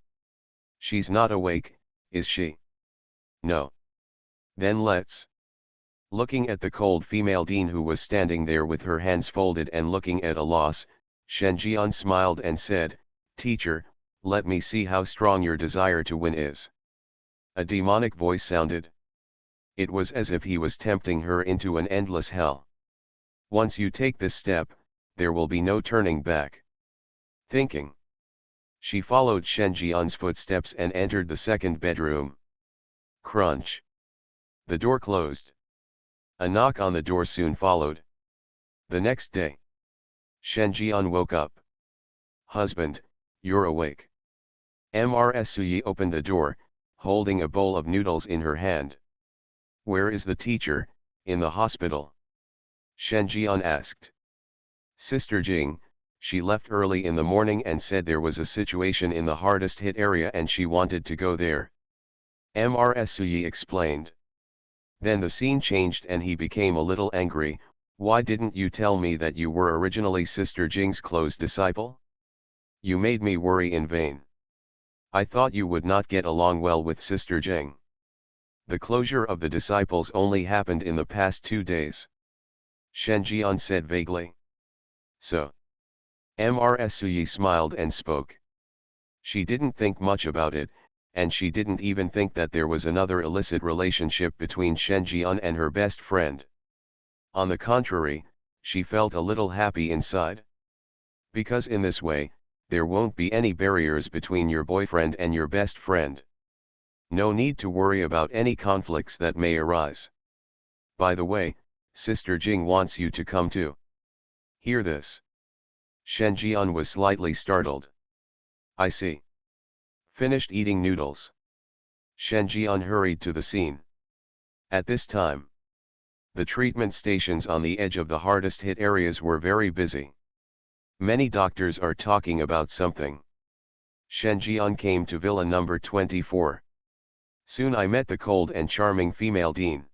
She's not awake, is she? No. Then let's. Looking at the cold female dean who was standing there with her hands folded and looking at a loss, Shen Jian smiled and said, "Teacher, let me see how strong your desire to win is." A demonic voice sounded. It was as if he was tempting her into an endless hell. Once you take this step, there will be no turning back. Thinking. She followed Shen Jian's footsteps and entered the second bedroom. Crunch. The door closed. A knock on the door soon followed. The next day. Shen Jian woke up. "Husband, you're awake." MRSUyi opened the door, holding a bowl of noodles in her hand. "Where is the teacher?" "In the hospital." Shen Jian asked. "Sister Jing, she left early in the morning and said there was a situation in the hardest hit area and she wanted to go there." MRSUyi explained. Then the scene changed and he became a little angry. "Why didn't you tell me that you were originally Sister Jing's close disciple? You made me worry in vain. I thought you would not get along well with Sister Jing." "The closure of the disciples only happened in the past 2 days." Shen Jian said vaguely. "So?" MRSUyi smiled and spoke. She didn't think much about it, and she didn't even think that there was another illicit relationship between Shen Jian and her best friend. On the contrary, she felt a little happy inside. Because in this way, there won't be any barriers between your boyfriend and your best friend. No need to worry about any conflicts that may arise. By the way, Sister Jing wants you to come too. Hear this. Shen Jian was slightly startled. "I see." Finished eating noodles. Shen Jian hurried to the scene. At this time, the treatment stations on the edge of the hardest hit areas were very busy. Many doctors are talking about something. Shen Jian came to Villa number 24. Soon I met the cold and charming female dean.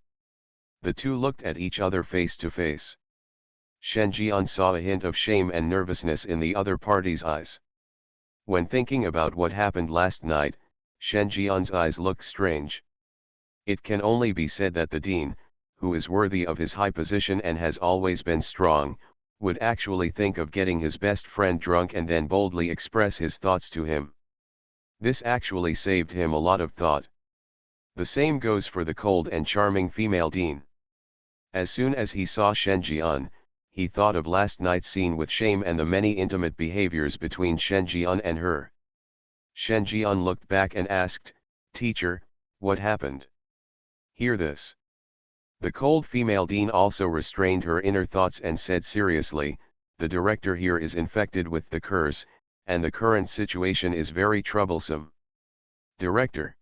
The two looked at each other face to face. Shen Jian saw a hint of shame and nervousness in the other party's eyes. When thinking about what happened last night, Shen Jian's eyes looked strange. It can only be said that the dean, who is worthy of his high position and has always been strong, would actually think of getting his best friend drunk and then boldly express his thoughts to him. This actually saved him a lot of thought. The same goes for the cold and charming female dean. As soon as he saw Shen Jian, he thought of last night's scene with shame and the many intimate behaviors between Shen Jian and her. Shen Jian looked back and asked, "Teacher, what happened?" Hear this. The cold female dean also restrained her inner thoughts and said seriously, "The director here is infected with the curse, and the current situation is very troublesome." Director.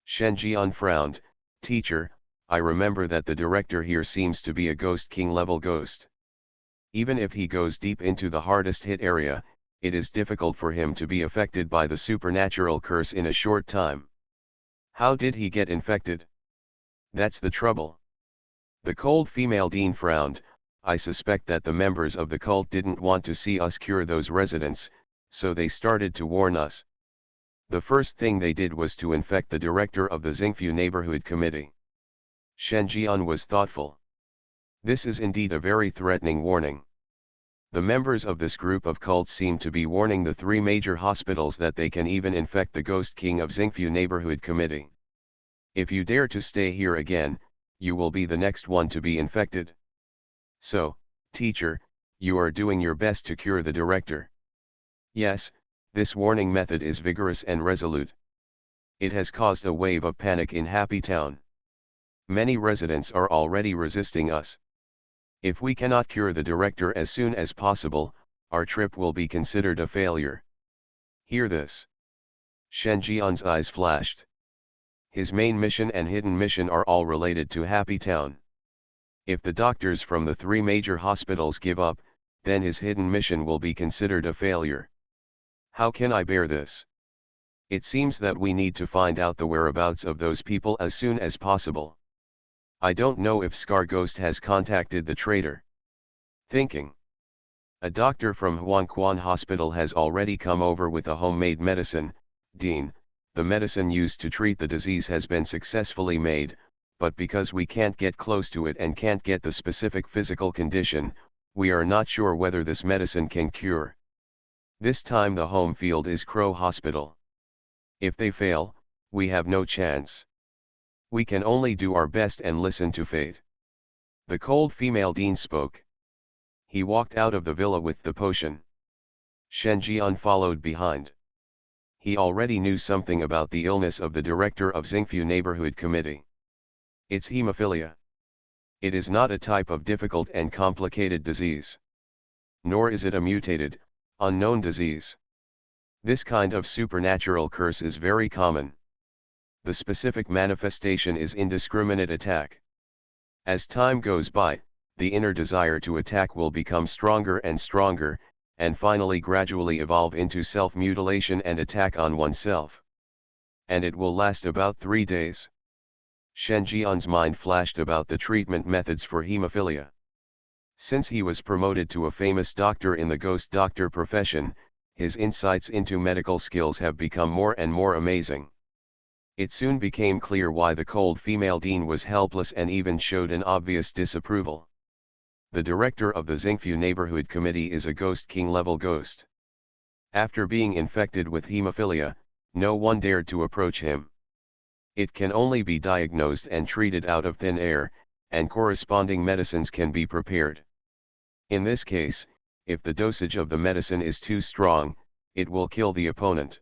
Shen Jian frowned. "Teacher, I remember that the director here seems to be a ghost king level ghost. Even if he goes deep into the hardest hit area, it is difficult for him to be affected by the supernatural curse in a short time. How did he get infected? That's the trouble." The cold female dean frowned. "I suspect that the members of the cult didn't want to see us cure those residents, so they started to warn us. The first thing they did was to infect the director of the Xingfu Neighborhood Committee." Shen Jian was thoughtful. This is indeed a very threatening warning. The members of this group of cults seem to be warning the 3 major hospitals that they can even infect the Ghost King of Xingfu Neighborhood Committee. If you dare to stay here again, you will be the next one to be infected. So, teacher, You are doing your best to cure the director. Yes, this warning method is vigorous and resolute. It has caused a wave of panic in Happy Town. Many residents are already resisting us. If we cannot cure the director as soon as possible, our trip will be considered a failure. Hear this. Shen Jian's eyes flashed. His main mission and hidden mission are all related to Happy Town. If the doctors from the 3 major hospitals give up, then his hidden mission will be considered a failure. How can I bear this? It seems that we need to find out the whereabouts of those people as soon as possible. I don't know if Scar Ghost has contacted the traitor. Thinking. A doctor from Huangquan Hospital has already come over with a homemade medicine. Dean, the medicine used to treat the disease has been successfully made, but because we can't get close to it and can't get the specific physical condition, we are not sure whether this medicine can cure. This time the home field is Crow Hospital. If they fail, we have no chance. We can only do our best and listen to fate. The cold female dean spoke. He walked out of the villa with the potion. Shen Jian followed behind. He already knew something about the illness of the director of Xingfu Neighborhood Committee. It's hemophilia. It is not a type of difficult and complicated disease. Nor is it a mutated, unknown disease. This kind of supernatural curse is very common. The specific manifestation is indiscriminate attack. As time goes by, the inner desire to attack will become stronger and stronger, and finally gradually evolve into self-mutilation and attack on oneself. And it will last about 3 days. Shen Jian's mind flashed about the treatment methods for hemophilia. Since he was promoted to a famous doctor in the ghost doctor profession, his insights into medical skills have become more and more amazing. It soon became clear why the cold female dean was helpless and even showed an obvious disapproval. The director of the Xingfu Neighborhood Committee is a Ghost King level ghost. After being infected with hemophilia, no one dared to approach him. It can only be diagnosed and treated out of thin air, and corresponding medicines can be prepared. In this case, if the dosage of the medicine is too strong, it will kill the opponent.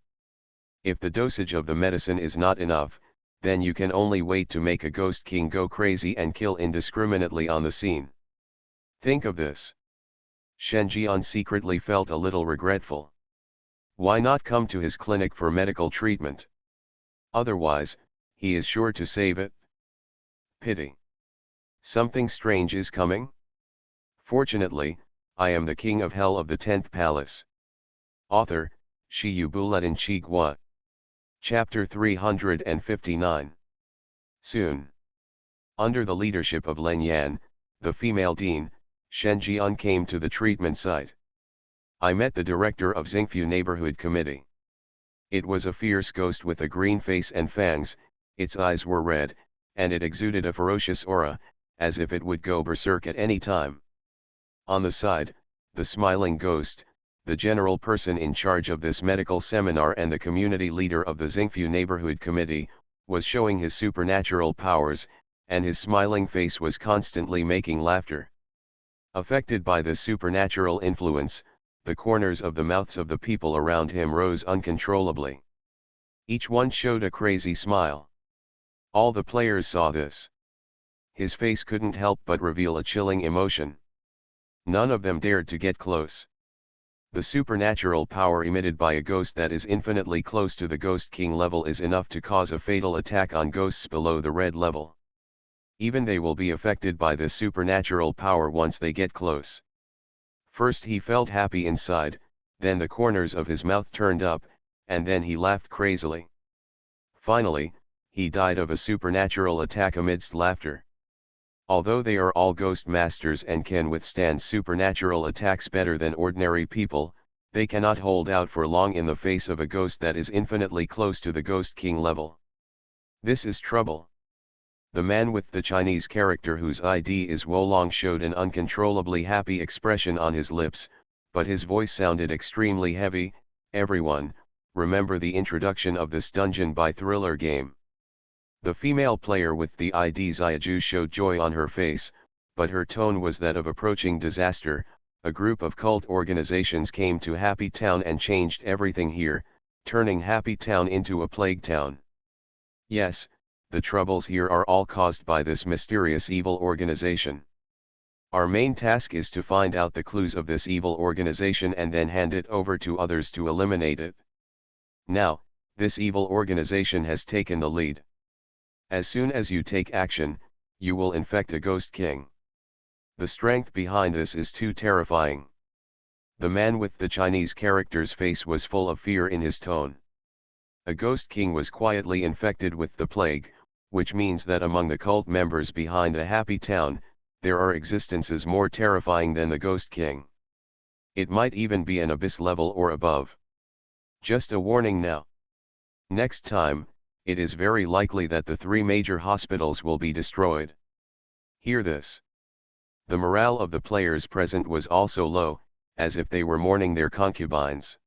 If the dosage of the medicine is not enough, then you can only wait to make a Ghost King go crazy and kill indiscriminately on the scene. Think of this. Shen Jian secretly felt a little regretful. Why not come to his clinic for medical treatment? Otherwise, he is sure to save it. Pity. Something strange is coming? Fortunately, I am the king of hell of the 10th palace. Author, Shi Yu Buletin Chi Gua. Chapter 359. Soon. Under the leadership of Len Yan, the female dean, Shen Jian came to the treatment site. I met the director of Xingfu Neighborhood Committee. It was a fierce ghost with a green face and fangs, its eyes were red, and it exuded a ferocious aura, as if it would go berserk at any time. On the side, the smiling ghost, the general person in charge of this medical seminar and the community leader of the Xingfu Neighborhood Committee, was showing his supernatural powers, and his smiling face was constantly making laughter. Affected by this supernatural influence, the corners of the mouths of the people around him rose uncontrollably. Each one showed a crazy smile. All the players saw this. His face couldn't help but reveal a chilling emotion. None of them dared to get close. The supernatural power emitted by a ghost that is infinitely close to the Ghost King level is enough to cause a fatal attack on ghosts below the red level. Even they will be affected by this supernatural power once they get close. First he felt happy inside, then the corners of his mouth turned up, and then he laughed crazily. Finally, he died of a supernatural attack amidst laughter. Although they are all ghost masters and can withstand supernatural attacks better than ordinary people, they cannot hold out for long in the face of a ghost that is infinitely close to the Ghost King level. This is trouble. The man with the Chinese character whose ID is Wolong showed an uncontrollably happy expression on his lips, but his voice sounded extremely heavy. Everyone, remember the introduction of this dungeon by Thriller game. The female player with the ID Xiaju showed joy on her face, but her tone was that of approaching disaster. A group of cult organizations came to Happy Town and changed everything here, turning Happy Town into a plague town. Yes, the troubles here are all caused by this mysterious evil organization. Our main task is to find out the clues of this evil organization and then hand it over to others to eliminate it. Now, this evil organization has taken the lead. As soon as you take action, you will infect a Ghost King. The strength behind this is too terrifying. The man with the Chinese character's face was full of fear in his tone. A Ghost King was quietly infected with the plague, which means that among the cult members behind the Happy Town, there are existences more terrifying than the Ghost King. It might even be an abyss level or above. Just a warning now. Next time, it is very likely that the 3 major hospitals will be destroyed. Hear this. The morale of the players present was also low, as if they were mourning their concubines.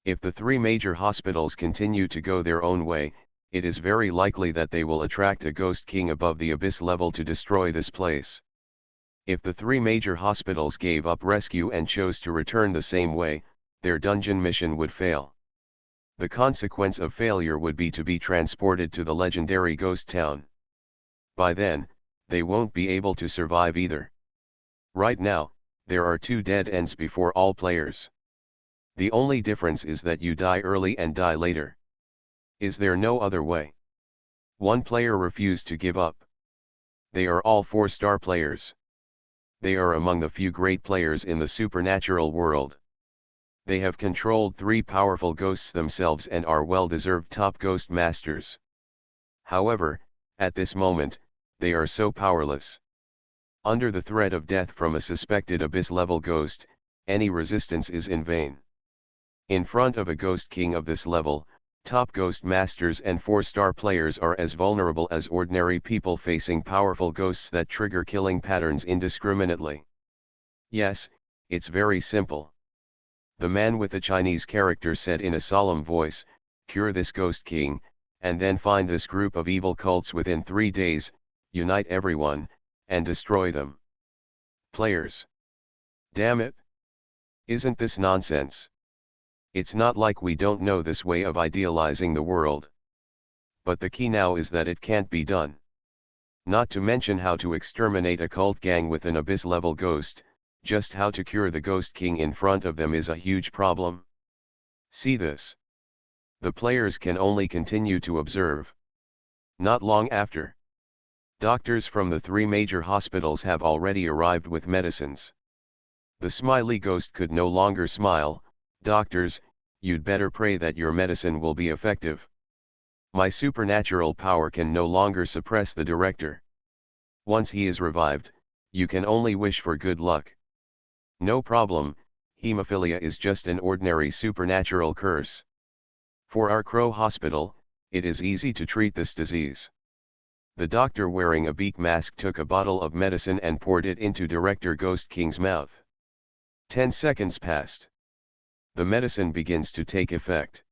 If the 3 major hospitals continue to go their own way, it is very likely that they will attract a Ghost King above the abyss level to destroy this place. If the 3 major hospitals gave up rescue and chose to return the same way, their dungeon mission would fail. The consequence of failure would be to be transported to the legendary ghost town. By then, they won't be able to survive either. Right now, there are 2 dead ends before all players. The only difference is that you die early and die later. Is there no other way? One player refused to give up. They are all 4-star players. They are among the few great players in the supernatural world. They have controlled 3 powerful ghosts themselves and are well-deserved top ghost masters. However, at this moment, they are so powerless. Under the threat of death from a suspected abyss-level ghost, any resistance is in vain. In front of a Ghost King of this level, top ghost masters and 4-star players are as vulnerable as ordinary people facing powerful ghosts that trigger killing patterns indiscriminately. Yes, it's very simple. The man with the Chinese character said in a solemn voice, "Cure this Ghost King, and then find this group of evil cults within 3 days, unite everyone, and destroy them." Players. Damn it! Isn't this nonsense? It's not like we don't know this way of idealizing the world. But the key now is that it can't be done. Not to mention how to exterminate a cult gang with an abyss-level ghost, just how to cure the Ghost King in front of them is a huge problem. See this. The players can only continue to observe. Not long after, doctors from the 3 major hospitals have already arrived with medicines. The smiley ghost could no longer smile. "Doctors, you'd better pray that your medicine will be effective. My supernatural power can no longer suppress the director. Once he is revived, you can only wish for good luck." No problem, hemophilia is just an ordinary supernatural curse. For our Crow Hospital, it is easy to treat this disease. The doctor wearing a beak mask took a bottle of medicine and poured it into Director Ghost King's mouth. 10 seconds passed. The medicine begins to take effect.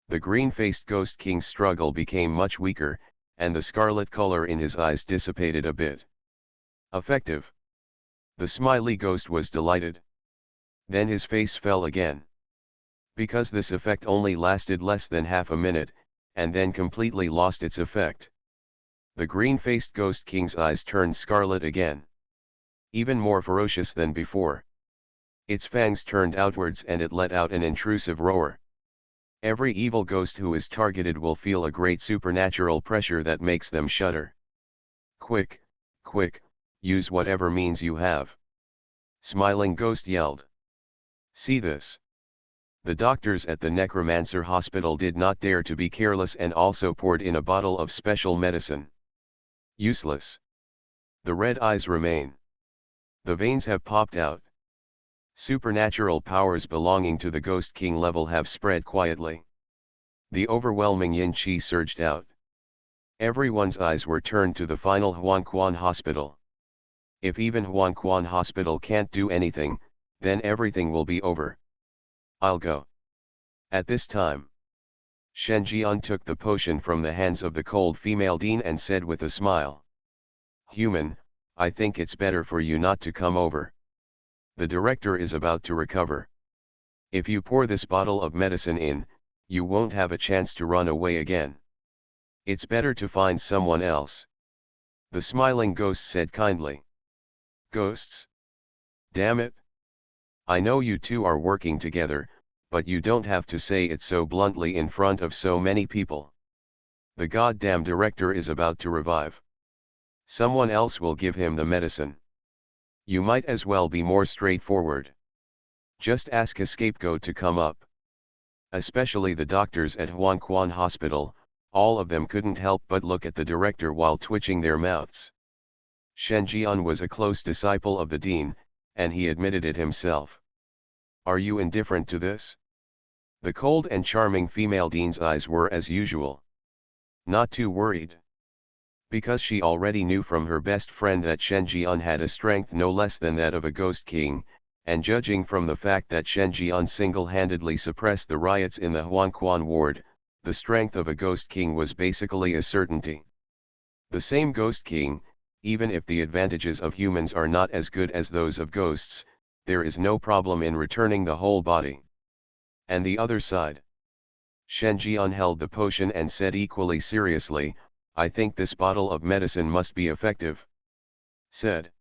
The green-faced Ghost King's struggle became much weaker, and the scarlet color in his eyes dissipated a bit. Effective. The smiley ghost was delighted. Then his face fell again. Because this effect only lasted less than half a minute, and then completely lost its effect. The green-faced Ghost King's eyes turned scarlet again. Even more ferocious than before. Its fangs turned outwards and it let out an intrusive roar. Every evil ghost who is targeted will feel a great supernatural pressure that makes them shudder. "Quick, quick, use whatever means you have," Smiling Ghost yelled. See this. The doctors at the Necromancer Hospital did not dare to be careless and also poured in a bottle of special medicine. Useless. The red eyes remain. The veins have popped out. Supernatural powers belonging to the Ghost King level have spread quietly. The overwhelming yin qi surged out. Everyone's eyes were turned to the final Huanquan Hospital. If even Huanquan Hospital can't do anything, then everything will be over. I'll go. At this time, Shen Jian took the potion from the hands of the cold female dean and said with a smile, "Human, I think it's better for you not to come over. The director is about to recover. If you pour this bottle of medicine in, you won't have a chance to run away again. It's better to find someone else. The smiling ghost said kindly. Ghosts? Damn it. I know you two are working together, but you don't have to say it so bluntly in front of so many people. The goddamn director is about to revive. Someone else will give him the medicine. You might as well be more straightforward. Just ask a scapegoat to come up. Especially the doctors at Huanquan Hospital, all of them couldn't help but look at the director while twitching their mouths. Shen Jian was a close disciple of the dean, and he admitted it himself. Are you indifferent to this? The cold and charming female dean's eyes were as usual. Not too worried. Because she already knew from her best friend that Shen Jian had a strength no less than that of a ghost king, and judging from the fact that Shen Jian single-handedly suppressed the riots in the Huanquan ward, the strength of a ghost king was basically a certainty. The same ghost king, even if the advantages of humans are not as good as those of ghosts, there is no problem in returning the whole body. And the other side? Shen Jian held the potion and said equally seriously, I think this bottle of medicine must be effective. Said.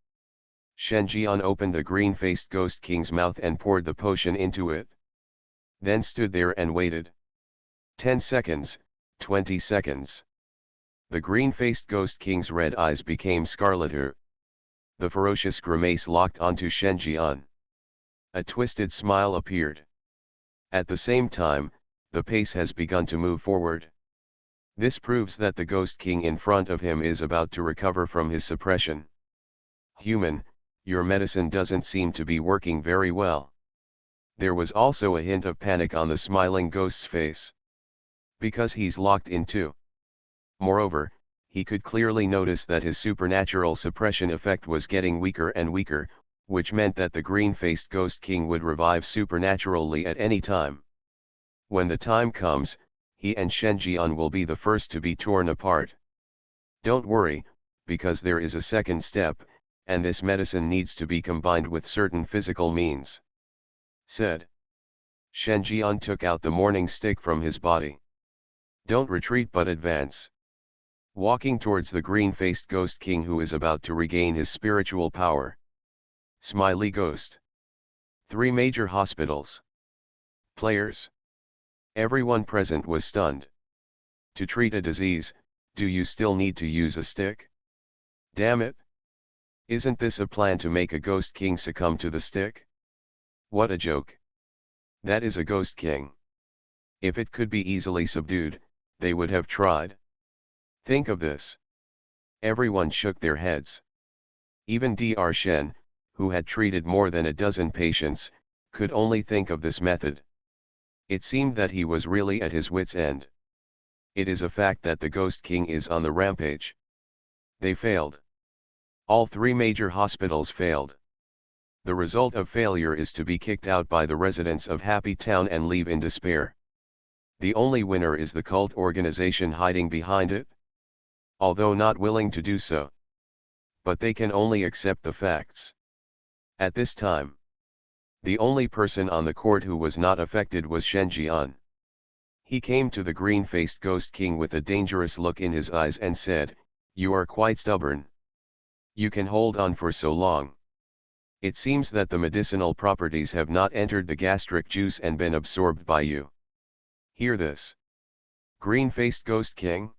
Shen Jian opened the green-faced ghost king's mouth and poured the potion into it. Then stood there and waited. 10 seconds, 20 seconds. The green-faced ghost king's red eyes became scarleter. The ferocious grimace locked onto Shen Jian. A twisted smile appeared. At the same time, the pace has begun to move forward. This proves that the ghost king in front of him is about to recover from his suppression. Human, your medicine doesn't seem to be working very well. There was also a hint of panic on the smiling ghost's face. Because he's locked in too. Moreover, he could clearly notice that his supernatural suppression effect was getting weaker and weaker, which meant that the green-faced ghost king would revive supernaturally at any time. When the time comes, he and Shen Jian will be the first to be torn apart. Don't worry, because there is a second step, and this medicine needs to be combined with certain physical means. Said. Shen Jian took out the morning stick from his body. Don't retreat but advance. Walking towards the green-faced ghost king who is about to regain his spiritual power. Smiley ghost. 3 major hospitals. Players. Everyone present was stunned. To treat a disease, do you still need to use a stick? Damn it! Isn't this a plan to make a ghost king succumb to the stick? What a joke. That is a ghost king. If it could be easily subdued, they would have tried. Think of this. Everyone shook their heads. Even Dr. Shen, who had treated more than a dozen patients, could only think of this method. It seemed that he was really at his wit's end. It is a fact that the Ghost King is on the rampage. They failed. All 3 major hospitals failed. The result of failure is to be kicked out by the residents of Happy Town and leave in despair. The only winner is the cult organization hiding behind it. Although not willing to do so. But they can only accept the facts. At this time, the only person on the court who was not affected was Shen Jian. He came to the green-faced Ghost King with a dangerous look in his eyes and said, "You are quite stubborn. You can hold on for so long. It seems that the medicinal properties have not entered the gastric juice and been absorbed by you. Hear this. Green-faced Ghost King?"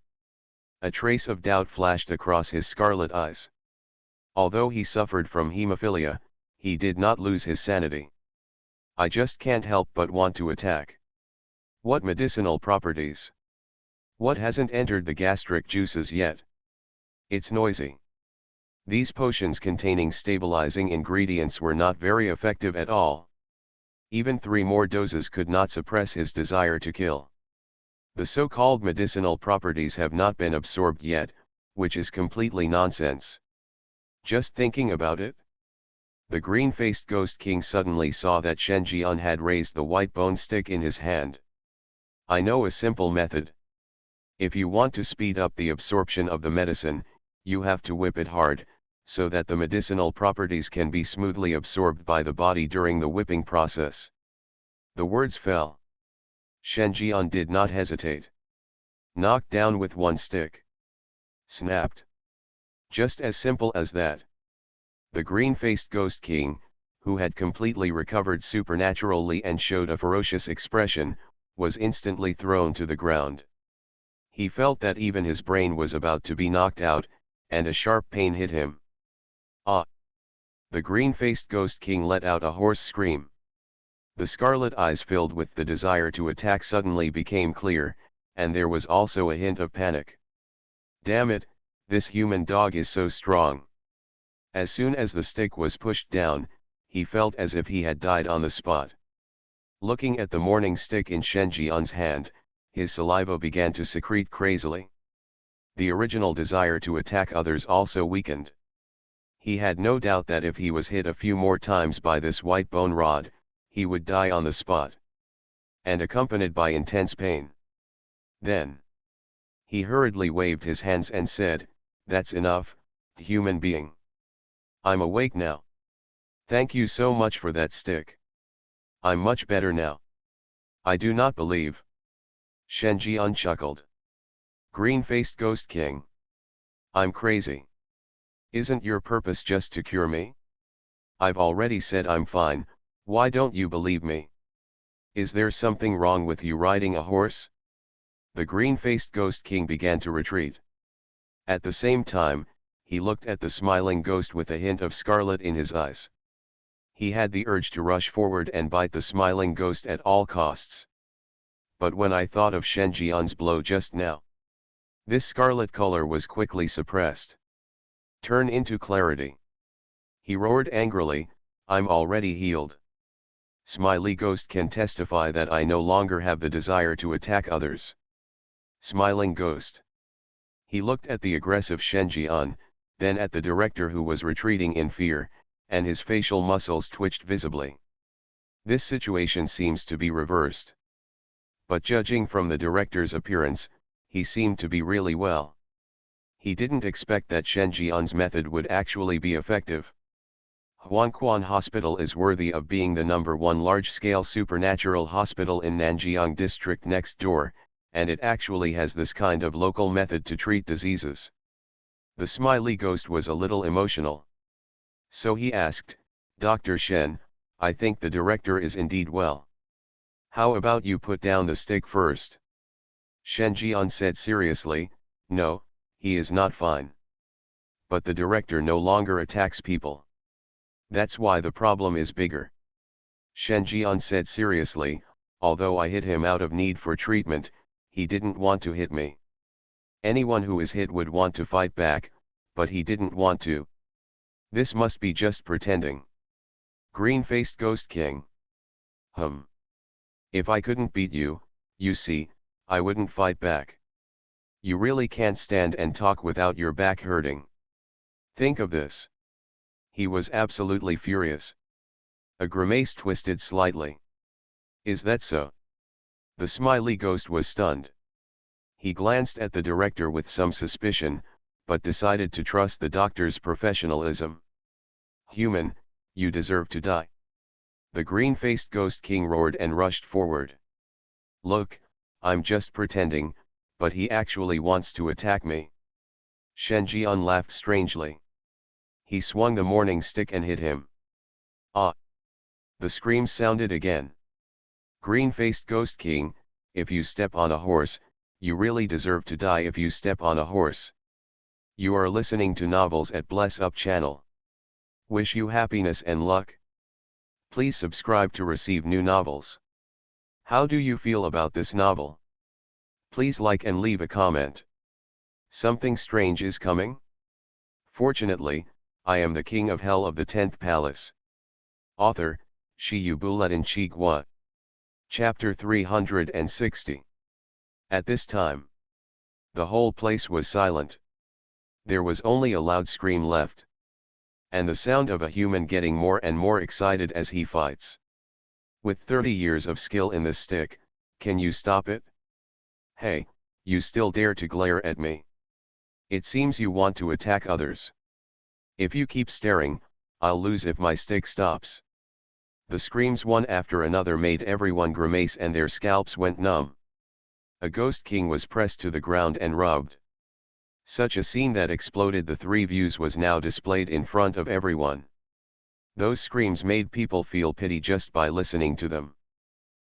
A trace of doubt flashed across his scarlet eyes. Although he suffered from hemophilia, he did not lose his sanity. I just can't help but want to attack. What medicinal properties? What hasn't entered the gastric juices yet? It's noisy. These potions containing stabilizing ingredients were not very effective at all. Even 3 more doses could not suppress his desire to kill. The so-called medicinal properties have not been absorbed yet, which is completely nonsense. Just thinking about it? The green-faced Ghost King suddenly saw that Shen Jian had raised the white bone stick in his hand. I know a simple method. If you want to speed up the absorption of the medicine, you have to whip it hard, so that the medicinal properties can be smoothly absorbed by the body during the whipping process. The words fell. Shen Jian did not hesitate. Knocked down with one stick. Snapped. Just as simple as that. The green-faced Ghost King, who had completely recovered supernaturally and showed a ferocious expression, was instantly thrown to the ground. He felt that even his brain was about to be knocked out, and a sharp pain hit him. Ah! The green-faced Ghost King let out a hoarse scream. The scarlet eyes filled with the desire to attack suddenly became clear, and there was also a hint of panic. Damn it, this human dog is so strong. As soon as the stick was pushed down, he felt as if he had died on the spot. Looking at the morning stick in Shen Jian's hand, his saliva began to secrete crazily. The original desire to attack others also weakened. He had no doubt that if he was hit a few more times by this white bone rod, he would die on the spot. And accompanied by intense pain. Then he hurriedly waved his hands and said, "That's enough, human being. I'm awake now. Thank you so much for that stick. I'm much better now." "I do not believe." Shen Jian chuckled. "Green-faced Ghost King. I'm crazy. Isn't your purpose just to cure me? I've already said I'm fine, why don't you believe me? Is there something wrong with you riding a horse?" The green-faced Ghost King began to retreat. At the same time, he looked at the smiling ghost with a hint of scarlet in his eyes. He had the urge to rush forward and bite the smiling ghost at all costs. But when I thought of Shen Jian's blow just now, this scarlet color was quickly suppressed. Turn into clarity. He roared angrily, "I'm already healed. Smiley Ghost can testify that I no longer have the desire to attack others." Smiling Ghost. He looked at the aggressive Shen Jian, then at the director who was retreating in fear, and his facial muscles twitched visibly. This situation seems to be reversed. But judging from the director's appearance, he seemed to be really well. He didn't expect that Shen Jian's method would actually be effective. Huanquan Hospital is worthy of being the #1 large-scale supernatural hospital in Nanjiang district next door, and it actually has this kind of local method to treat diseases. The smiley ghost was a little emotional. So he asked, "Dr. Shen, I think the director is indeed well. How about you put down the stick first?" Shen Jian said seriously, "No, he is not fine. But the director no longer attacks people. That's why the problem is bigger." Shen Jian said seriously, "Although I hit him out of need for treatment, he didn't want to hit me. Anyone who is hit would want to fight back, but he didn't want to. This must be just pretending." Green-faced Ghost King. If I couldn't beat you, you see, I wouldn't fight back. You really can't stand and talk without your back hurting. Think of this." He was absolutely furious. A grimace twisted slightly. "Is that so?" The smiley ghost was stunned. He glanced at the director with some suspicion, but decided to trust the doctor's professionalism. "Human, you deserve to die." The green-faced Ghost King roared and rushed forward. "Look, I'm just pretending, but he actually wants to attack me." Shen Jian laughed strangely. He swung the morning stick and hit him. "Ah!" The scream sounded again. "Green-faced Ghost King, if you step on a horse, you really deserve to die if you step on a horse." You are listening to Novels at Bless Up channel. Wish you happiness and luck. Please subscribe to receive new novels. How do you feel about this novel? Please like and leave a comment. Something strange is coming? Fortunately, I am the king of hell of the 10th palace. Author, Shi Yubuletin Chigua. Chapter 360. At this time, the whole place was silent. There was only a loud scream left. And the sound of a human getting more and more excited as he fights. With 30 years of skill in this stick, can you stop it? Hey, you still dare to glare at me? It seems you want to attack others. If you keep staring, I'll lose if my stick stops. The screams one after another made everyone grimace and their scalps went numb. A ghost king was pressed to the ground and rubbed. Such a scene that exploded the three views was now displayed in front of everyone. Those screams made people feel pity just by listening to them.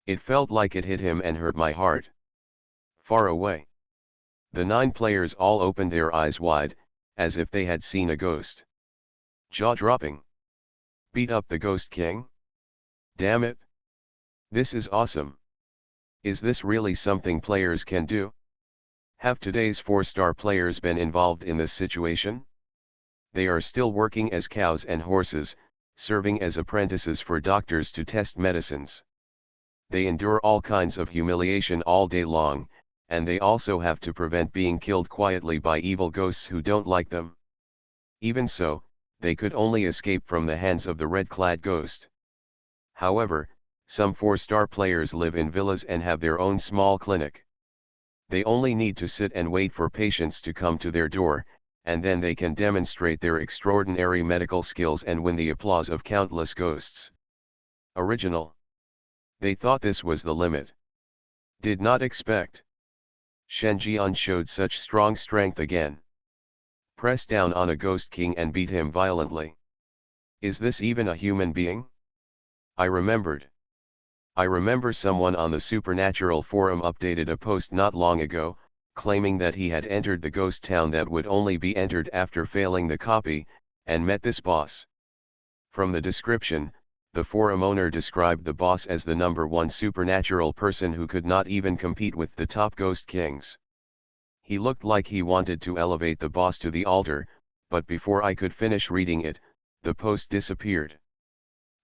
It felt like it hit him and hurt my heart. Far away, the 9 players all opened their eyes wide, as if they had seen a ghost. Jaw-dropping. Beat up the Ghost King? Damn it! This is awesome. Is this really something players can do? Have today's 4-star players been involved in this situation? They are still working as cows and horses, serving as apprentices for doctors to test medicines. They endure all kinds of humiliation all day long, and they also have to prevent being killed quietly by evil ghosts who don't like them. Even so, they could only escape from the hands of the red-clad ghost. However, some 4-star players live in villas and have their own small clinic. They only need to sit and wait for patients to come to their door, and then they can demonstrate their extraordinary medical skills and win the applause of countless ghosts. Original. They thought this was the limit. Did not expect. Shen Jian showed such strong strength again. Pressed down on a ghost king and beat him violently. Is this even a human being? I remember someone on the Supernatural forum updated a post not long ago, claiming that he had entered the ghost town that would only be entered after failing the copy, and met this boss. From the description, the forum owner described the boss as the #1 supernatural person who could not even compete with the top ghost kings. He looked like he wanted to elevate the boss to the altar, but before I could finish reading it, the post disappeared.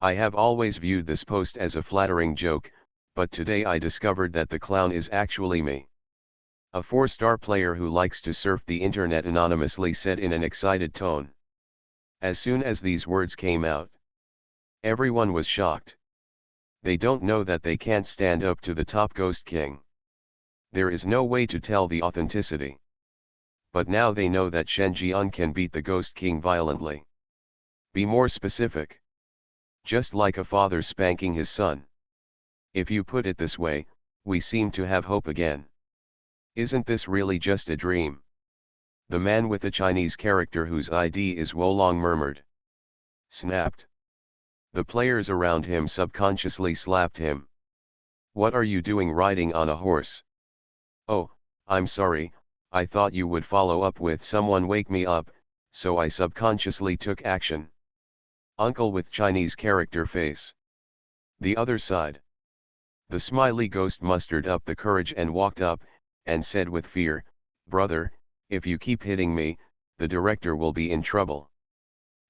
I have always viewed this post as a flattering joke, but today I discovered that the clown is actually me. A 4-star player who likes to surf the internet anonymously said in an excited tone. As soon as these words came out, everyone was shocked. They don't know that they can't stand up to the top ghost king. There is no way to tell the authenticity. But now they know that Shen Jian can beat the ghost king violently. Be more specific. Just like a father spanking his son. If you put it this way, we seem to have hope again. Isn't this really just a dream? The man with the Chinese character whose ID is Wolong murmured. Snapped. The players around him subconsciously slapped him. What are you doing riding on a horse? Oh, I'm sorry, I thought you would follow up with someone wake me up, so I subconsciously took action. Uncle with Chinese character face. The other side. The smiley ghost mustered up the courage and walked up, and said with fear, "Brother, if you keep hitting me, the director will be in trouble.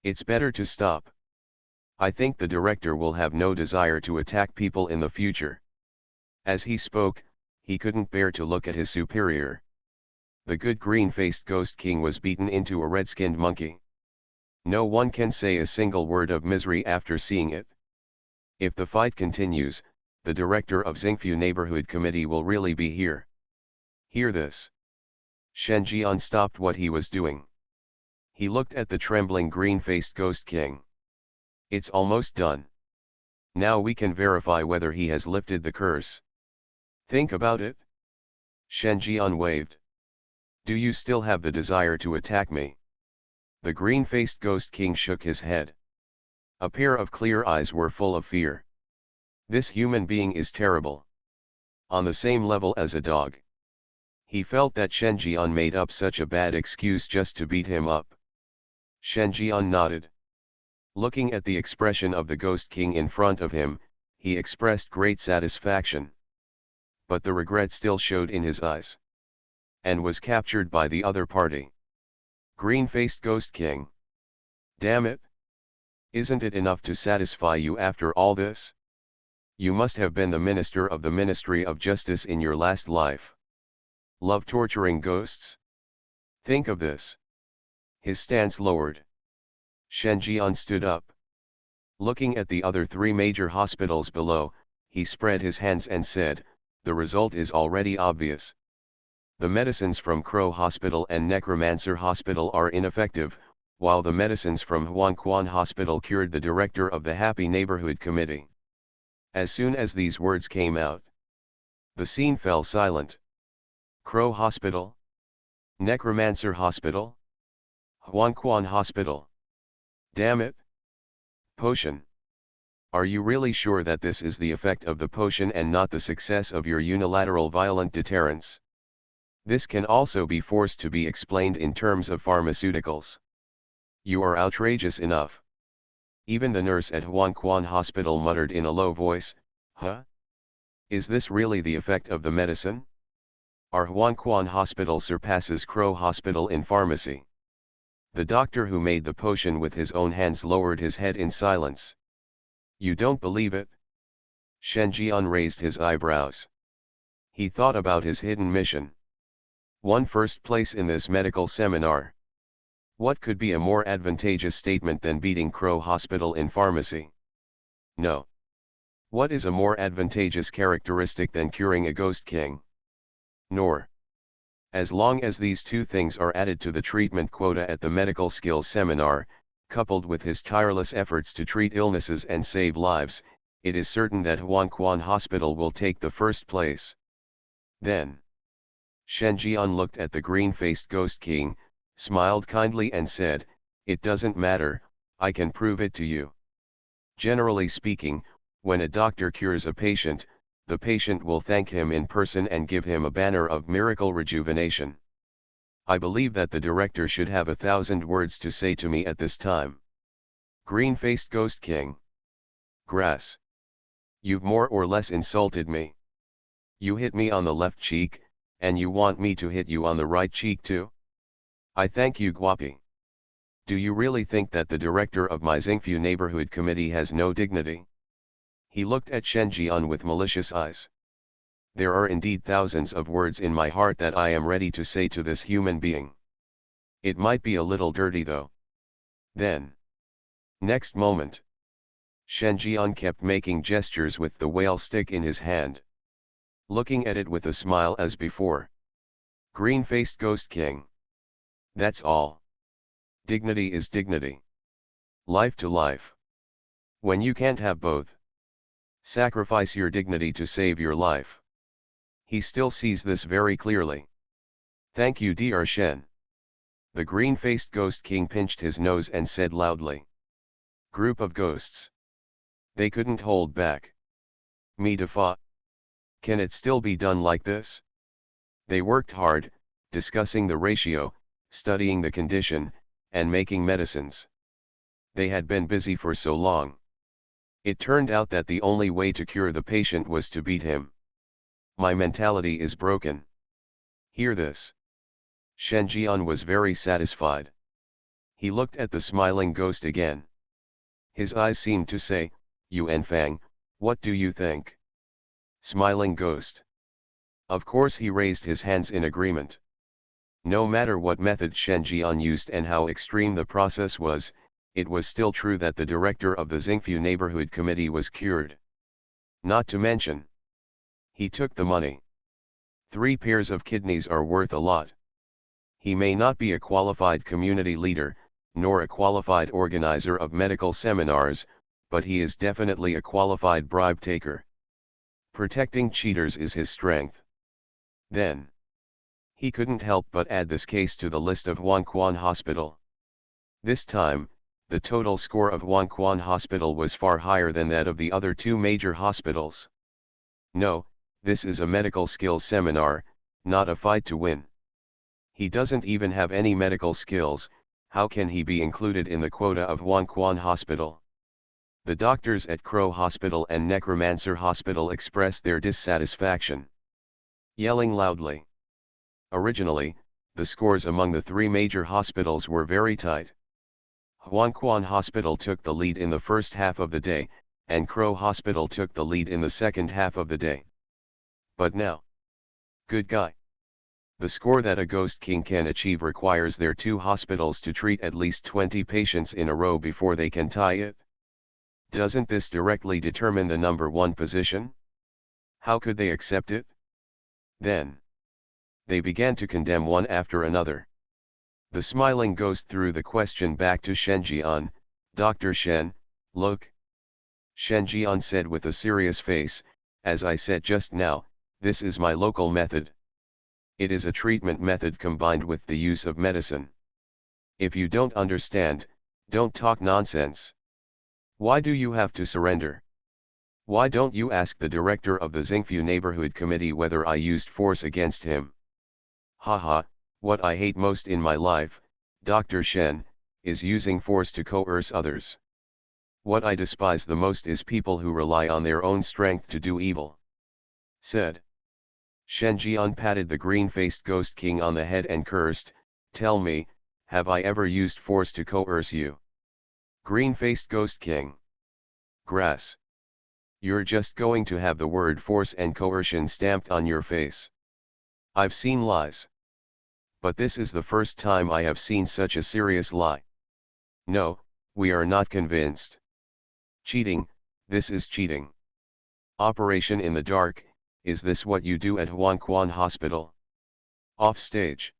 It's better to stop. I think the director will have no desire to attack people in the future." As he spoke, he couldn't bear to look at his superior. The good green-faced ghost king was beaten into a red-skinned monkey. No one can say a single word of misery after seeing it. If the fight continues, the director of Xingfu Neighborhood Committee will really be here. Hear this. Shen Jian stopped what he was doing. He looked at the trembling green-faced ghost king. It's almost done. Now we can verify whether he has lifted the curse. Think about it. Shen Jian waved. Do you still have the desire to attack me? The green-faced ghost king shook his head. A pair of clear eyes were full of fear. This human being is terrible. On the same level as a dog. He felt that Shen Jian made up such a bad excuse just to beat him up. Shen Jian nodded. Looking at the expression of the ghost king in front of him, he expressed great satisfaction. But the regret still showed in his eyes. And was captured by the other party. Green-faced ghost king. Damn it! Isn't it enough to satisfy you after all this? You must have been the minister of the Ministry of Justice in your last life. Love torturing ghosts? Think of this. His stance lowered. Shen Jian stood up. Looking at the other 3 major hospitals below, he spread his hands and said, "The result is already obvious. The medicines from Crow Hospital and Necromancer Hospital are ineffective, while the medicines from Huangquan Hospital cured the director of the Happy Neighborhood Committee. As soon as these words came out, the scene fell silent. Crow Hospital? Necromancer Hospital? Huangquan Hospital? Damn it! Potion. Are you really sure that this is the effect of the potion and not the success of your unilateral violent deterrence? This can also be forced to be explained in terms of pharmaceuticals. You are outrageous enough. Even the nurse at Huangquan Hospital muttered in a low voice, huh? Is this really the effect of the medicine? Our Huangquan Hospital surpasses Crow Hospital in pharmacy. The doctor who made the potion with his own hands lowered his head in silence. You don't believe it? Shen Jian raised his eyebrows. He thought about his hidden mission. Won first place in this medical seminar. What could be a more advantageous statement than beating Crow Hospital in pharmacy? No. What is a more advantageous characteristic than curing a ghost king? Nor. As long as these two things are added to the treatment quota at the medical skills seminar, coupled with his tireless efforts to treat illnesses and save lives, it is certain that Huangquan Hospital will take the first place. Then, Shen Jian looked at the green-faced ghost king, smiled kindly and said, "It doesn't matter, I can prove it to you." Generally speaking, when a doctor cures a patient, the patient will thank him in person and give him a banner of miracle rejuvenation. I believe that the director should have 1,000 words to say to me at this time. Green-faced ghost king. Grass. You've more or less insulted me. You hit me on the left cheek, and you want me to hit you on the right cheek too? I thank you, Guapi. Do you really think that the director of my Xingfu neighborhood committee has no dignity? He looked at Shen Jian with malicious eyes. There are indeed thousands of words in my heart that I am ready to say to this human being. It might be a little dirty though. Then. Next moment. Shen Jian kept making gestures with the whale stick in his hand. Looking at it with a smile as before. Green-faced ghost king. That's all. Dignity is dignity. Life to life. When you can't have both, sacrifice your dignity to save your life. He still sees this very clearly. Thank you, Dr. Shen. The green-faced ghost king pinched his nose and said loudly. Group of ghosts. They couldn't hold back. Me defeat. Can it still be done like this? They worked hard, discussing the ratio, studying the condition, and making medicines. They had been busy for so long. It turned out that the only way to cure the patient was to beat him. My mentality is broken. Hear this. Shen Jian was very satisfied. He looked at the smiling ghost again. His eyes seemed to say, Yuan Fang, what do you think? Smiling ghost. Of course he raised his hands in agreement. No matter what method Shen Jian used and how extreme the process was, it was still true that the director of the Xingfu neighborhood committee was cured. Not to mention, he took the money. 3 pairs of kidneys are worth a lot. He may not be a qualified community leader, nor a qualified organizer of medical seminars, but he is definitely a qualified bribe taker. Protecting cheaters is his strength. Then, he couldn't help but add this case to the list of Huangquan Hospital. This time, the total score of Huangquan Hospital was far higher than that of the other 2 major hospitals. No, this is a medical skills seminar, not a fight to win. He doesn't even have any medical skills, how can he be included in the quota of Huangquan Hospital? The doctors at Crow Hospital and Necromancer Hospital expressed their dissatisfaction, yelling loudly. Originally, the scores among the 3 major hospitals were very tight. Huangquan Hospital took the lead in the first half of the day, and Crow Hospital took the lead in the second half of the day. But now, good guy. The score that a ghost king can achieve requires their 2 hospitals to treat at least 20 patients in a row before they can tie it. Doesn't this directly determine the number 1 position? How could they accept it? Then, they began to condemn one after another. The smiling ghost threw the question back to Shen Jian. Dr. Shen, look. Shen Jian said with a serious face, as I said just now, this is my local method. It is a treatment method combined with the use of medicine. If you don't understand, don't talk nonsense. Why do you have to surrender? Why don't you ask the director of the Xingfu neighborhood committee whether I used force against him? Haha, what I hate most in my life, Dr. Shen, is using force to coerce others. What I despise the most is people who rely on their own strength to do evil. Said. Shen Jian patted the green-faced ghost king on the head and cursed, tell me, have I ever used force to coerce you? Green-faced ghost king. Grass. You're just going to have the word force and coercion stamped on your face. I've seen lies. But this is the first time I have seen such a serious lie. No, we are not convinced. Cheating, this is cheating. Operation in the dark, is this what you do at Huanquan Hospital? Off stage.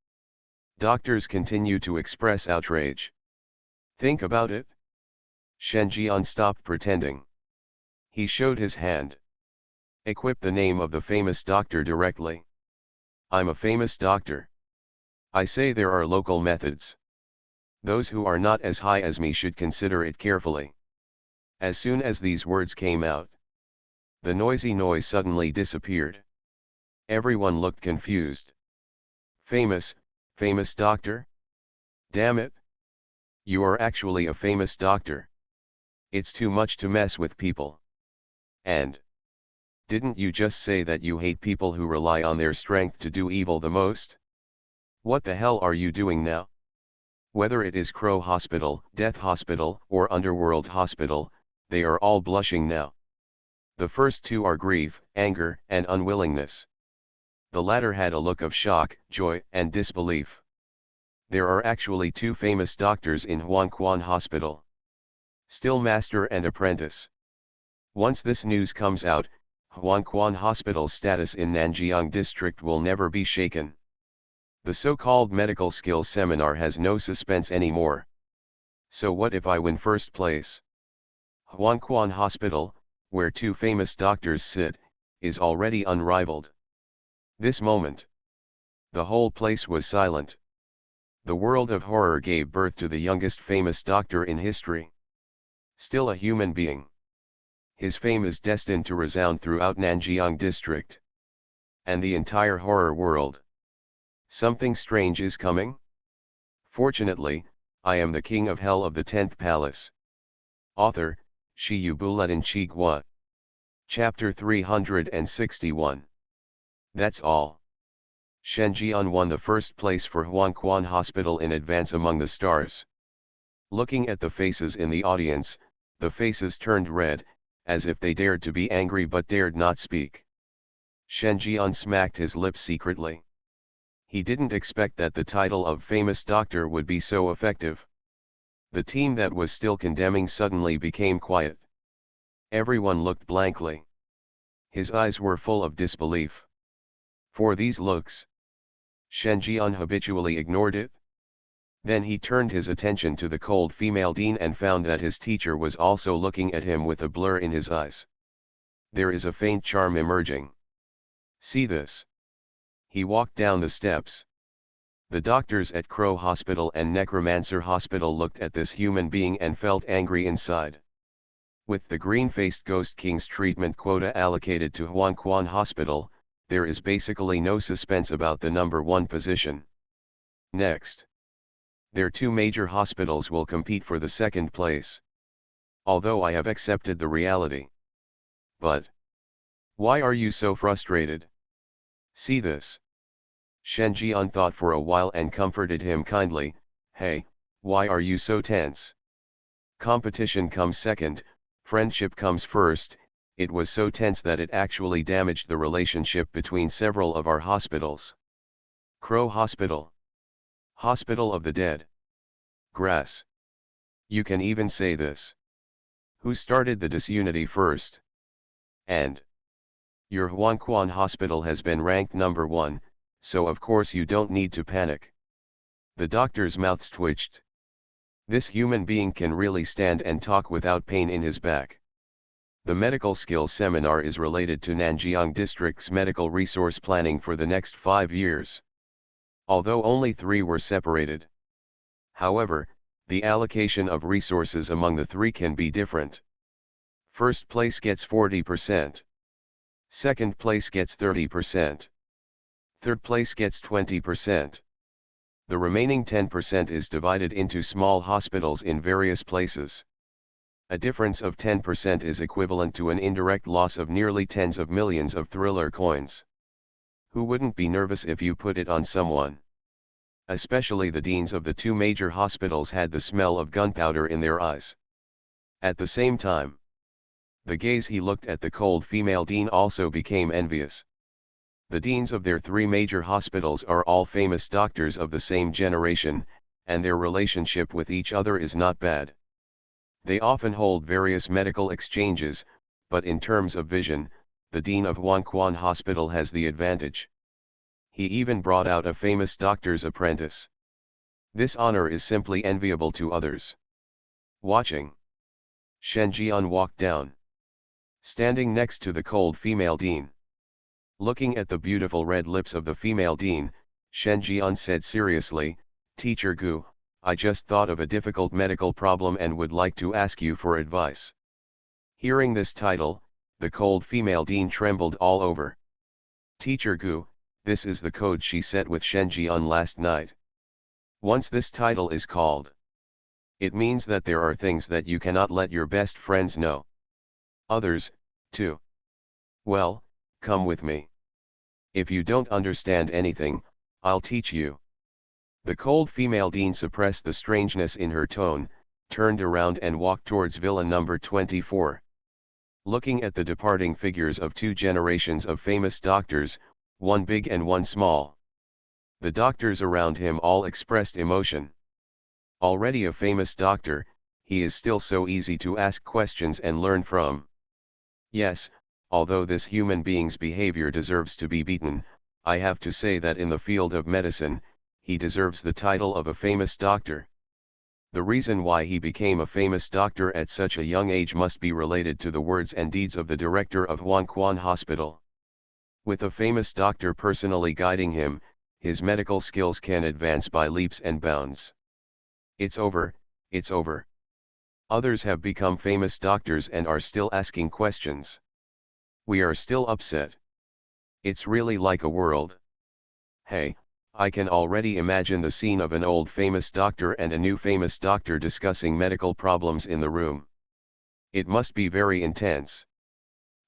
Doctors continue to express outrage. Think about it. Shen Jian stopped pretending. He showed his hand. Equip the name of the famous doctor directly. I'm a famous doctor. I say there are local methods. Those who are not as high as me should consider it carefully. As soon as these words came out, the noisy noise suddenly disappeared. Everyone looked confused. Famous doctor? Damn it! You are actually a famous doctor. It's too much to mess with people. And didn't you just say that you hate people who rely on their strength to do evil the most? What the hell are you doing now? Whether it is Crow Hospital, Death Hospital, or Underworld Hospital, they are all blushing now. The first two are grief, anger, and unwillingness. The latter had a look of shock, joy, and disbelief. There are actually two famous doctors in Huanquan Hospital. Still master and apprentice. Once this news comes out, Huanquan Hospital's status in Nanjiang district will never be shaken. The so-called medical skills seminar has no suspense anymore. So what if I win first place? Huanquan Hospital, where two famous doctors sit, is already unrivaled. This moment, the whole place was silent. The world of horror gave birth to the youngest famous doctor in history. Still a human being. His fame is destined to resound throughout Nanjiang district. And the entire horror world. Something strange is coming? Fortunately, I am the king of hell of the 10th palace. Author, Shi Yubuletin Chigua. Chapter 361. That's all. Shen Jian won the first place for Huanquan Hospital in advance among the stars. Looking at the faces in the audience, the faces turned red, as if they dared to be angry but dared not speak. Shen Jian smacked his lips secretly. He didn't expect that the title of famous doctor would be so effective. The team that was still condemning suddenly became quiet. Everyone looked blankly. His eyes were full of disbelief. For these looks, Shen Jian habitually ignored it. Then he turned his attention to the cold female dean and found that his teacher was also looking at him with a blur in his eyes. There is a faint charm emerging. See this. He walked down the steps. The doctors at Crow Hospital and Necromancer Hospital looked at this human being and felt angry inside. With the green-faced Ghost King's treatment quota allocated to Huanquan Hospital, there is basically no suspense about the number one position. Next. Their two major hospitals will compete for the second place. Although I have accepted the reality. But why are you so frustrated? See this. Shen Jian thought for a while and comforted him kindly, hey, why are you so tense? Competition comes second, friendship comes first. It was so tense that it actually damaged the relationship between several of our hospitals. Crow Hospital. Hospital of the Dead. Grass. You can even say this. Who started the disunity first? And your Huanquan Hospital has been ranked number 1, so of course you don't need to panic. The doctor's mouths twitched. This human being can really stand and talk without pain in his back. The medical skills seminar is related to Nanjiang District's medical resource planning for the next 5 years. Although only 3 were separated. However, the allocation of resources among the 3 can be different. First place gets 40%. Second place gets 30%. Third place gets 20%. The remaining 10% is divided into small hospitals in various places. A difference of 10% is equivalent to an indirect loss of nearly tens of millions of thriller coins. Who wouldn't be nervous if you put it on someone? Especially the deans of the 2 major hospitals had the smell of gunpowder in their eyes. At the same time, the gaze he looked at the cold female dean also became envious. The deans of their 3 major hospitals are all famous doctors of the same generation, and their relationship with each other is not bad. They often hold various medical exchanges, but in terms of vision, the dean of Huangquan Hospital has the advantage. He even brought out a famous doctor's apprentice. This honor is simply enviable to others. Watching, Shen Jian walked down, standing next to the cold female dean. Looking at the beautiful red lips of the female dean, Shen Jian said seriously, "Teacher Gu, I just thought of a difficult medical problem and would like to ask you for advice." Hearing this title, the cold female dean trembled all over. "Teacher Gu, this is the code she set with Shen Jian last night. Once this title is called, it means that there are things that you cannot let your best friends know. Others, too. Well, come with me. If you don't understand anything, I'll teach you." The cold female dean suppressed the strangeness in her tone, turned around and walked towards villa number 24. Looking at the departing figures of 2 generations of famous doctors, one big and one small. The doctors around him all expressed emotion. Already a famous doctor, he is still so easy to ask questions and learn from. Yes, although this human being's behavior deserves to be beaten, I have to say that in the field of medicine, he deserves the title of a famous doctor. The reason why he became a famous doctor at such a young age must be related to the words and deeds of the director of Huangquan Hospital. With a famous doctor personally guiding him, his medical skills can advance by leaps and bounds. It's over, it's over. Others have become famous doctors and are still asking questions. We are still upset. It's really like a world. Hey, I can already imagine the scene of an old famous doctor and a new famous doctor discussing medical problems in the room. It must be very intense.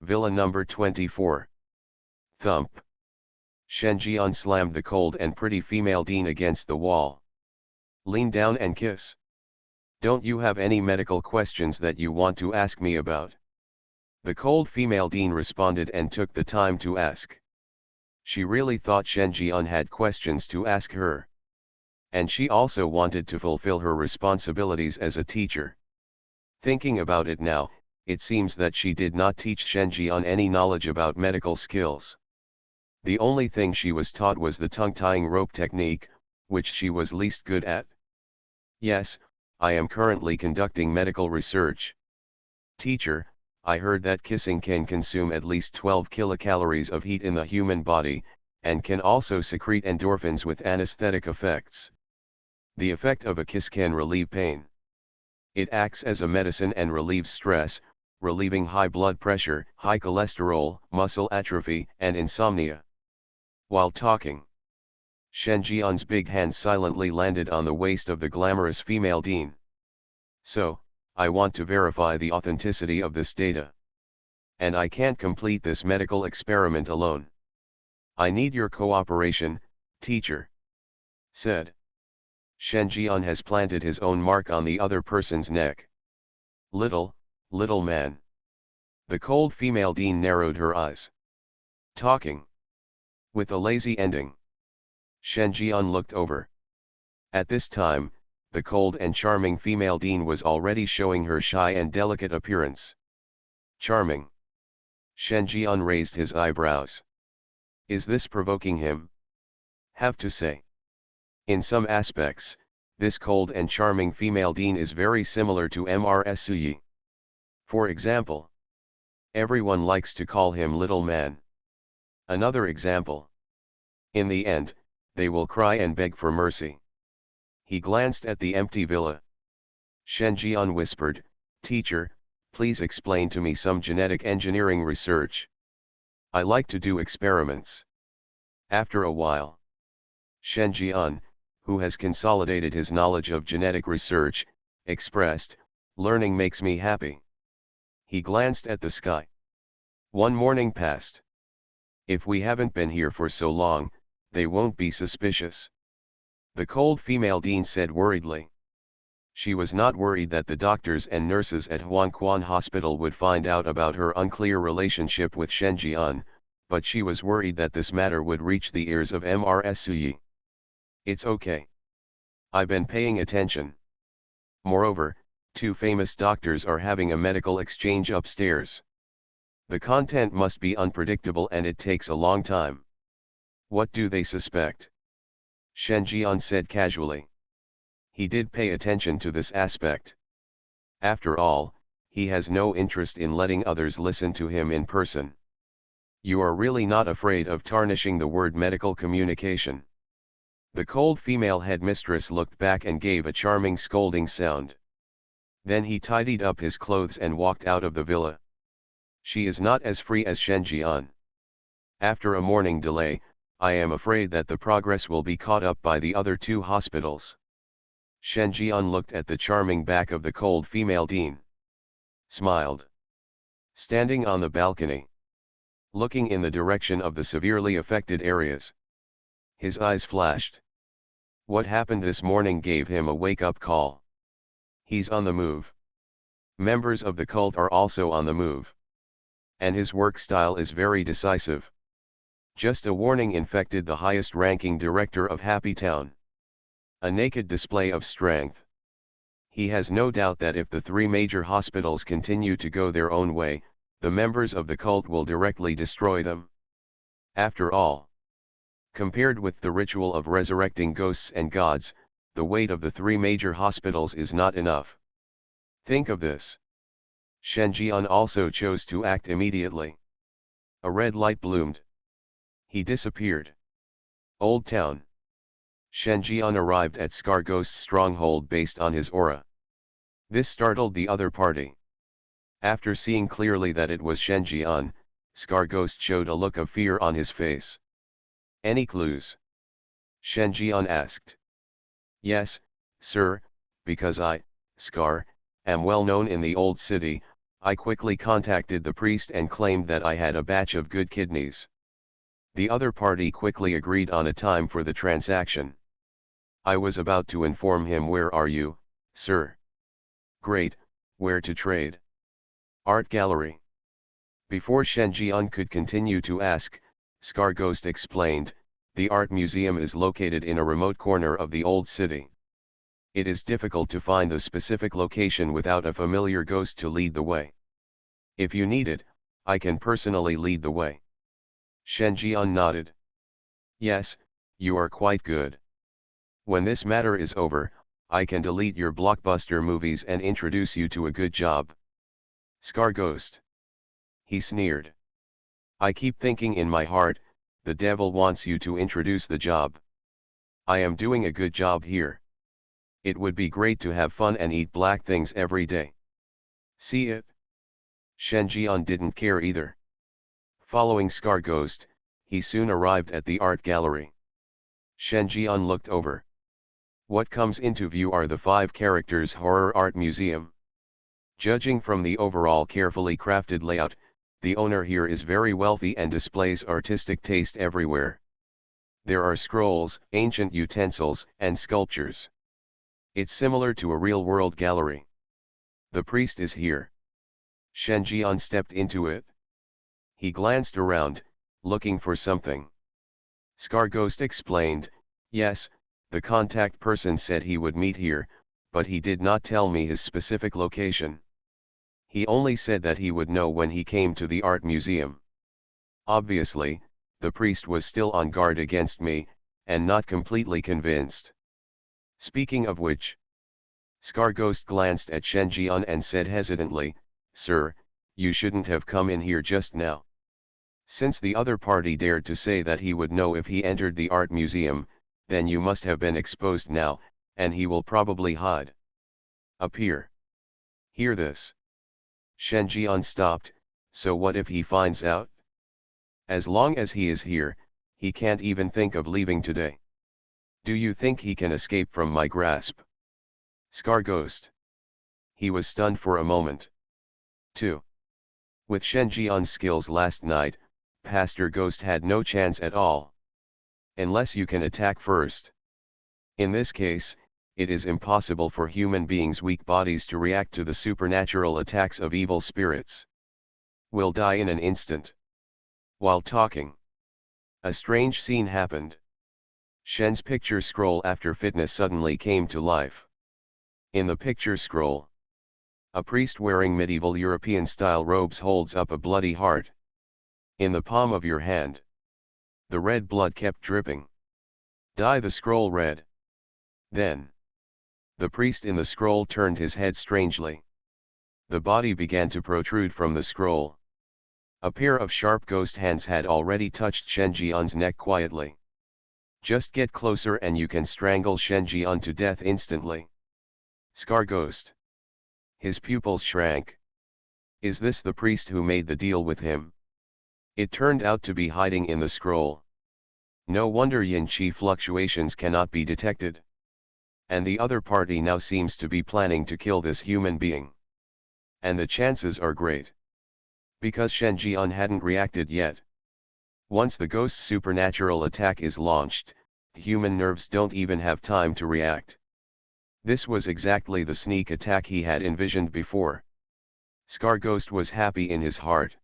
Villa number 24. Thump. Shen Jian slammed the cold and pretty female dean against the wall. "Lean down and kiss. Don't you have any medical questions that you want to ask me about?" The cold female dean responded and took the time to ask. She really thought Shen Jian had questions to ask her. And she also wanted to fulfill her responsibilities as a teacher. Thinking about it now, it seems that she did not teach Shen Jian any knowledge about medical skills. The only thing she was taught was the tongue-tying rope technique, which she was least good at. "Yes, I am currently conducting medical research. Teacher, I heard that kissing can consume at least 12 kilocalories of heat in the human body, and can also secrete endorphins with anesthetic effects. The effect of a kiss can relieve pain. It acts as a medicine and relieves stress, relieving high blood pressure, high cholesterol, muscle atrophy, and insomnia." While talking, Shen Jian's big hand silently landed on the waist of the glamorous female dean. "So, I want to verify the authenticity of this data. And I can't complete this medical experiment alone. I need your cooperation, teacher," said. Shen Jian has planted his own mark on the other person's neck. Little man." The cold female dean narrowed her eyes. Talking. With a lazy ending. Shen Jian looked over. At this time, the cold and charming female dean was already showing her shy and delicate appearance. Charming. Shen Jian raised his eyebrows. Is this provoking him? Have to say. In some aspects, this cold and charming female dean is very similar to Mr. Suyi. For example, everyone likes to call him little man. Another example. In the end, they will cry and beg for mercy. He glanced at the empty villa. Shen Jian whispered, "Teacher, please explain to me some genetic engineering research. I like to do experiments." After a while, Shen Jian, who has consolidated his knowledge of genetic research, expressed, "Learning makes me happy." He glanced at the sky. One morning passed. If we haven't been here for so long, they won't be suspicious. The cold female dean said worriedly. She was not worried that the doctors and nurses at Huangquan Hospital would find out about her unclear relationship with Shen Jian, but she was worried that this matter would reach the ears of Mr. Suyi. "It's okay. I've been paying attention. Moreover, two famous doctors are having a medical exchange upstairs. The content must be unpredictable and it takes a long time. What do they suspect?" Shen Jian said casually. He did pay attention to this aspect. After all, he has no interest in letting others listen to him in person. "You are really not afraid of tarnishing the word medical communication?" The cold female headmistress looked back and gave a charming scolding sound. Then he tidied up his clothes and walked out of the villa. She is not as free as Shen Jian. After a morning delay, I am afraid that the progress will be caught up by the other two hospitals. Shen Jian looked at the charming back of the cold female dean. Smiled. Standing on the balcony, looking in the direction of the severely affected areas, his eyes flashed. What happened this morning gave him a wake-up call. He's on the move. Members of the cult are also on the move. And his work style is very decisive. Just a warning infected the highest-ranking director of Happy Town. A naked display of strength. He has no doubt that if the three major hospitals continue to go their own way, the members of the cult will directly destroy them. After all, compared with the ritual of resurrecting ghosts and gods, the weight of the three major hospitals is not enough. Think of this. Shen Jian also chose to act immediately. A red light bloomed. He disappeared. Old Town. Shen Jian arrived at Scar Ghost's stronghold based on his aura. This startled the other party. After seeing clearly that it was Shen Jian, Scar Ghost showed a look of fear on his face. "Any clues?" Shen Jian asked. "Yes, sir, because I, Scar, am well known in the old city. I quickly contacted the priest and claimed that I had a batch of good kidneys." The other party quickly agreed on a time for the transaction. "I was about to inform him. Where are you, sir?" "Great, where to trade?" "Art gallery." Before Shen Jian could continue to ask, Scar Ghost explained, "The art museum is located in a remote corner of the old city. It is difficult to find the specific location without a familiar ghost to lead the way. If you need it, I can personally lead the way." Shen Jian nodded. "Yes, you are quite good. When this matter is over, I can delete your blockbuster movies and introduce you to a good job." Scar Ghost. He sneered. "I keep thinking in my heart, the devil wants you to introduce the job. I am doing a good job here. It would be great to have fun and eat black things every day. See it?" Shen Jian didn't care either. Following Scar Ghost, he soon arrived at the art gallery. Shen Jian looked over. What comes into view are the 5 characters horror art museum. Judging from the overall carefully crafted layout, the owner here is very wealthy and displays artistic taste everywhere. There are scrolls, ancient utensils, and sculptures. It's similar to a real-world gallery. The priest is here. Shen Jian stepped into it. He glanced around, looking for something. Scar Ghost explained, "Yes, the contact person said he would meet here, but he did not tell me his specific location. He only said that he would know when he came to the art museum." Obviously, the priest was still on guard against me, and not completely convinced. Speaking of which, Scar Ghost glanced at Shen Jian and said hesitantly, "Sir, you shouldn't have come in here just now. Since the other party dared to say that he would know if he entered the art museum, then you must have been exposed now, and he will probably hide. Appear. Hear this." Shen Jian stopped. "So what if he finds out? As long as he is here, he can't even think of leaving today. Do you think he can escape from my grasp?" Scar Ghost. He was stunned for a moment. 2. With Shen Jian's skills last night, Pastor Ghost had no chance at all. Unless you can attack first. In this case, it is impossible for human beings' weak bodies to react to the supernatural attacks of evil spirits. Will die in an instant. While talking, a strange scene happened. Shen's picture scroll after fitness suddenly came to life. In the picture scroll, a priest wearing medieval European-style robes holds up a bloody heart. In the palm of your hand. The red blood kept dripping. Dye the scroll red. Then, the priest in the scroll turned his head strangely. The body began to protrude from the scroll. A pair of sharp ghost hands had already touched Shen Jian's neck quietly. "Just get closer and you can strangle Shen Jian to death instantly." Scar Ghost. His pupils shrank. Is this the priest who made the deal with him? It turned out to be hiding in the scroll. No wonder yin qi fluctuations cannot be detected. And the other party now seems to be planning to kill this human being. And the chances are great. Because Shen Jian hadn't reacted yet. Once the ghost's supernatural attack is launched, human nerves don't even have time to react. This was exactly the sneak attack he had envisioned before. Scar Ghost was happy in his heart.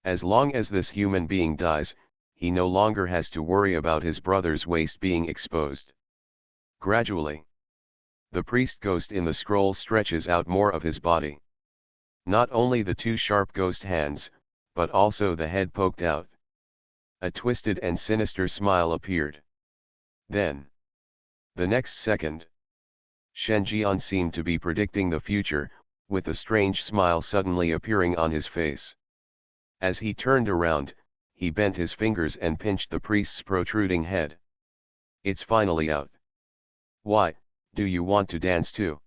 As long as this human being dies, he no longer has to worry about his brother's waist being exposed. Gradually, the priest ghost in the scroll stretches out more of his body. Not only the two sharp ghost hands, but also the head poked out. A twisted and sinister smile appeared. Then, the next second, Shen Jian seemed to be predicting the future, with a strange smile suddenly appearing on his face. As he turned around, he bent his fingers and pinched the priest's protruding head. "It's finally out. Why, do you want to dance too?"